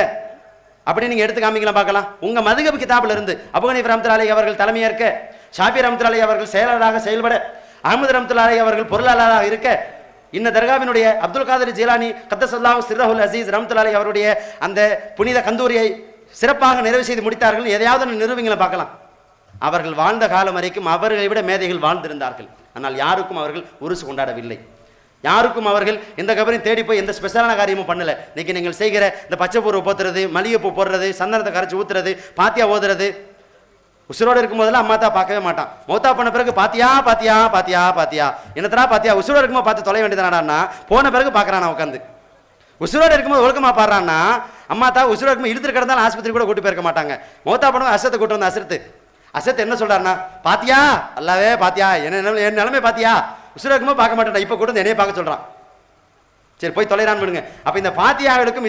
[SPEAKER 2] அப்படின்னு நீங்க எடுத்து காமிக்கலாம் பார்க்கலாம். உங்க மதுகப் கிதாபில் இருந்து அபூ ஹனீஃபா ரஹ்மத்துல்லாஹி அலைஹி அவர்கள் தலைமையேற்க, ஷாஃபி ரஹ்மத்துல்லாஹி அலைஹி அவர்கள் செயலாளராக செயல்பட, அஹ்மது ரஹ்மத்துல்லாஹி அலைஹி அவர்கள் பொருளாளராக இருக்க, இந்த தர்காவினுடைய அப்துல் காதர் ஜீலானி கத்தஸல்லாஹு சிர்ரஹுல் அஸீஸ் ரஹ்மத்துல்லாஹி அலைஹி அவருடைய அந்த புனித கந்தூரியை சிறப்பாக நிறைவு செய்து முடித்தார்கள். எதையாவது நிறுவீங்களை பார்க்கலாம். அவர்கள் வாழ்ந்த காலம் வரைக்கும் அவர்களை விட மேதைகள் வாழ்ந்திருந்தார்கள். ஆனால் யாருக்கும் அவர்கள் உருசு கொண்டாடவில்லை. யாருக்கும் அவர்கள் எந்த கபரையும் தேடி போய் எந்த ஸ்பெஷலான காரியமும் பண்ணல. இன்னைக்கு நீங்கள் செய்கிற இந்த பச்சை பூர்வை போத்துறது, மல்லிகைப்பூ போடுறது, சந்தனத்தை கரைச்சி ஊத்துறது, பாத்தியா ஓதுறது, உசுரோடு இருக்கும் போதெல்லாம் அம்மா தான் பார்க்கவே மாட்டான். மௌத்தா பண்ண பிறகு பாத்தியா பாத்தியா பாத்தியா பாத்தியா என்னத்தரா பாத்தியா, உசுரோடு இருக்கும்போது பார்த்து தொலை வேண்டியதானாடான்னா போன பிறகு பார்க்கறானா உட்காந்து. உசுரோடு இருக்கும்போது ஒழுக்கமா பாடுறான்னா அம்மா தான் உசுரோடு இருக்கும்போது இழுத்துட்டு கிடந்தாலும் ஆஸ்பத்திரி கூட கூட்டி போயிருக்க மாட்டாங்க. மௌத்தா பண்ணுவோம் அசத்தை கூட்டு வந்த அசத்து என்ன சொல்றாருன்னா பாத்தியா அல்லாவே பாத்தியா என்ன என் நிலைமை பாத்தியா, உசுரக்குமா பார்க்க மாட்டேன், இப்ப கூட என்னைய பார்க்க சொல்றான். சரி போய் தொலைறான்னு விடுங்க. அப்ப இந்த பாத்தியாக்களுக்கும்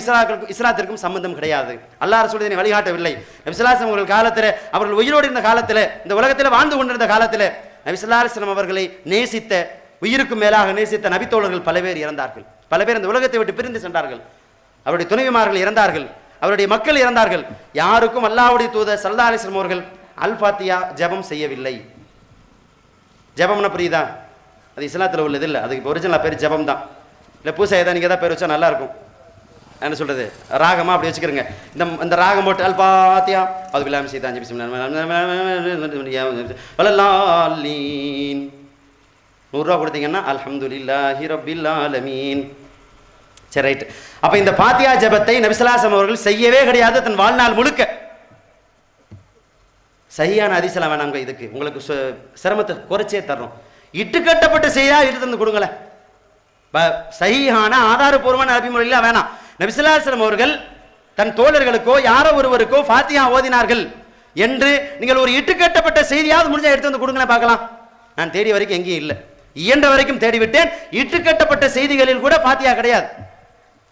[SPEAKER 2] இஸ்லாத்திற்கும் சம்பந்தம் கிடையாது. அல்லாஹ் ரசூல் இதனை வழிகாட்டவில்லை. நபி ஸல்லல்லாஹு அலைஹி வஸல்லம் காலத்தில் அவர்கள் உயிரோடு இருந்த காலத்தில், இந்த உலகத்தில் வாழ்ந்து கொண்டிருந்த காலத்தில் நபி ஸல்லல்லாஹு அலைஹி வஸல்லம் அவர்களை நேசித்த, உயிருக்கு மேலாக நேசித்த நபித்தோழர்கள் பல பேர் இறந்தார்கள். பல பேர் இந்த உலகத்தை விட்டு பிரிந்து சென்றார்கள். அவருடைய துணைவிமார்கள் இறந்தார்கள், அவருடைய மக்கள் இறந்தார்கள். யாருக்கும் அல்லாஹ்வுடைய தூதர் ஸல்லல்லாஹு அலைஹி வஸல்லம் அவர்கள் அல் ஃபாத்தியா ஜெபம் செய்யவில்லை. ஜெபம்னா புரியுதா? அது இஸ்லாத்தில் உள்ளது இல்லை. அதுக்கு ஒரிஜினலாக பேர் ஜெபம் தான். இல்லை பூசை ஏதாவது நீங்கள் தான் பேர் வச்சா நல்லா இருக்கும். என்ன சொல்கிறது, ராகமாக அப்படி வச்சுக்கிறோங்க. இந்த ராகம் போட்டு அல் ஃபாத்தியா அது பில்லாமி சீதா வலல்லாலீன் 100 ரூபா கொடுத்தீங்கன்னா அல்ஹம்துலில்லாஹி ரப்பில் ஆலமீன். சரி ரைட்டு. அப்போ இந்த பாத்தியா ஜெபத்தை நபி ஸல்லல்லாஹு அலைஹி வஸல்லம் அவர்கள் செய்யவே கிடையாது தன் வாழ்நாள் முழுக்க. சரியான அதிசலாம் வேணாங்க, இதுக்கு உங்களுக்கு சிரமத்தை குறைச்சே தர்றோம். இட்டுக்கட்டப்பட்ட செய்யா இட்டு தந்து கொடுங்களேன். சஹீஹான ஆதாரபூர்வமான அபிமுறையில் வேணாம். நபி ஸல்லல்லாஹு அலைஹி வஸல்லம் அவர்கள் தன் தோழர்களுக்கோ யாரோ ஒருவருக்கோ ஃபாத்திஹா ஓதினார்கள் என்று நீங்கள் ஒரு இட்டுக்கட்டப்பட்ட செய்தியாவது முடிஞ்சா எடுத்து வந்து கொடுங்களேன் பார்க்கலாம். நான் தேடி வரைக்கும் எங்கேயும் இல்லை, இயன்ற வரைக்கும் தேடிவிட்டேன். இட்டுக்கட்டப்பட்ட செய்திகளில் கூட ஃபாத்திஹா கிடையாது.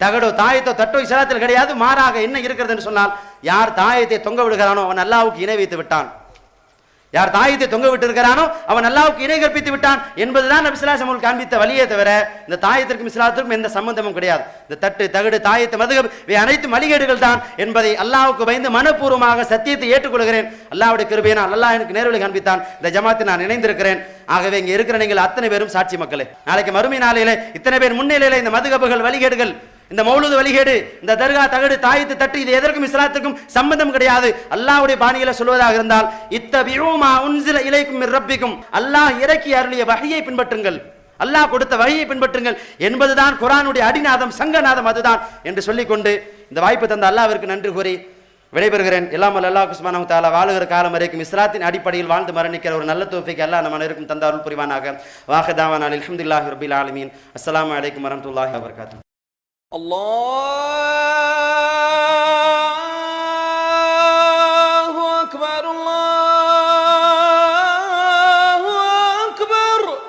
[SPEAKER 2] தகடோ தாயத்தோ தட்டோ இஸ்லாத்தில் கிடையாது. மாறாக என்ன இருக்கிறது என்று சொன்னால், யார் தாயத்தை தொங்க விடுகிறானோ அவன் அல்லாஹ்வுக்கு இணை வைத்து விட்டான், யார் தாயத்தை தொங்க விட்டு இருக்கிறானோ அவன் அல்லாஹ்வுக்கு இணை கற்பித்து விட்டான் என்பதுதான் நபி ஸல்லல்லாஹு அலைஹி வஸல்லம் காண்பித்த வழியே தவிர இந்த தாயத்திற்கும் இஸ்லாத்திற்கும் எந்த சம்பந்தமும் கிடையாது. இந்த தட்டு தகடு தாயத்து மதுகப் இவை அனைத்தும் வழிகேடுகள் தான் என்பதை அல்லாஹ்வுக்கு பயந்து மனப்பூர்வமாக சத்தியத்தை ஏற்றுக்கொள்கிறேன். அல்லாஹ்வுடைய கிருபையினால் அல்லாஹ் எனக்கு நேர்வழி காண்பித்தான். இந்த ஜமாத்தில் நான் இணைந்திருக்கிறேன். ஆகவே இங்கே இருக்கிற நீங்கள் அத்தனை பேரும் சாட்சி மக்களே. நாளைக்கு மறுமை நாளையிலே இத்தனை பேர் முன்னிலையில இந்த மதுகப்புகள் வழிகேடுகள், இந்த மௌலூது வழிகேடு, இந்த தர்கா தகடு தாயத்து தட்டு இது எதற்கும் இஸ்லாத்துக்கும் சம்பந்தம் கிடையாது. அல்லாஹ்வுடைய பாணியில சொல்வதாக இருந்தால் இத்தபிஊ மா உன்ஸில இலைக்கும் மிர் ரப்பிக்கும், அல்லாஹ் இறக்கி அருளிய வஹியை பின்பற்றுங்கள், அல்லாஹ் கொடுத்த வஹியை பின்பற்றுங்கள் என்பதுதான் குர்ஆனுடைய அடிநாதம், சங்கநாதம் அதுதான் என்று சொல்லிக்கொண்டு இந்த வாய்ப்பு தந்த அல்லாஹ்விற்கு நன்றி கூறி விடைபெறுகிறேன். எல்லாம் அல்லாஹ் சுப்ஹானஹு வ தஆலா வாழுகிற காலம் வரைக்கும் இஸ்லாத்தின் அடிப்படையில் வாழ்ந்து மரணிக்கிற ஒரு நல்ல தௌஃபீக் அல்லாஹ் நம்ம அனைவருக்கும் தந்த அருள் புரிவானாக. வாஹிதாவானா அல்ஹம்துலில்லாஹி ரப்பில் ஆலமீன். அஸ்ஸலாமு அலைக்கும் வரஹ்மத்துல்லாஹி வபரகாத்துஹு.
[SPEAKER 3] Allah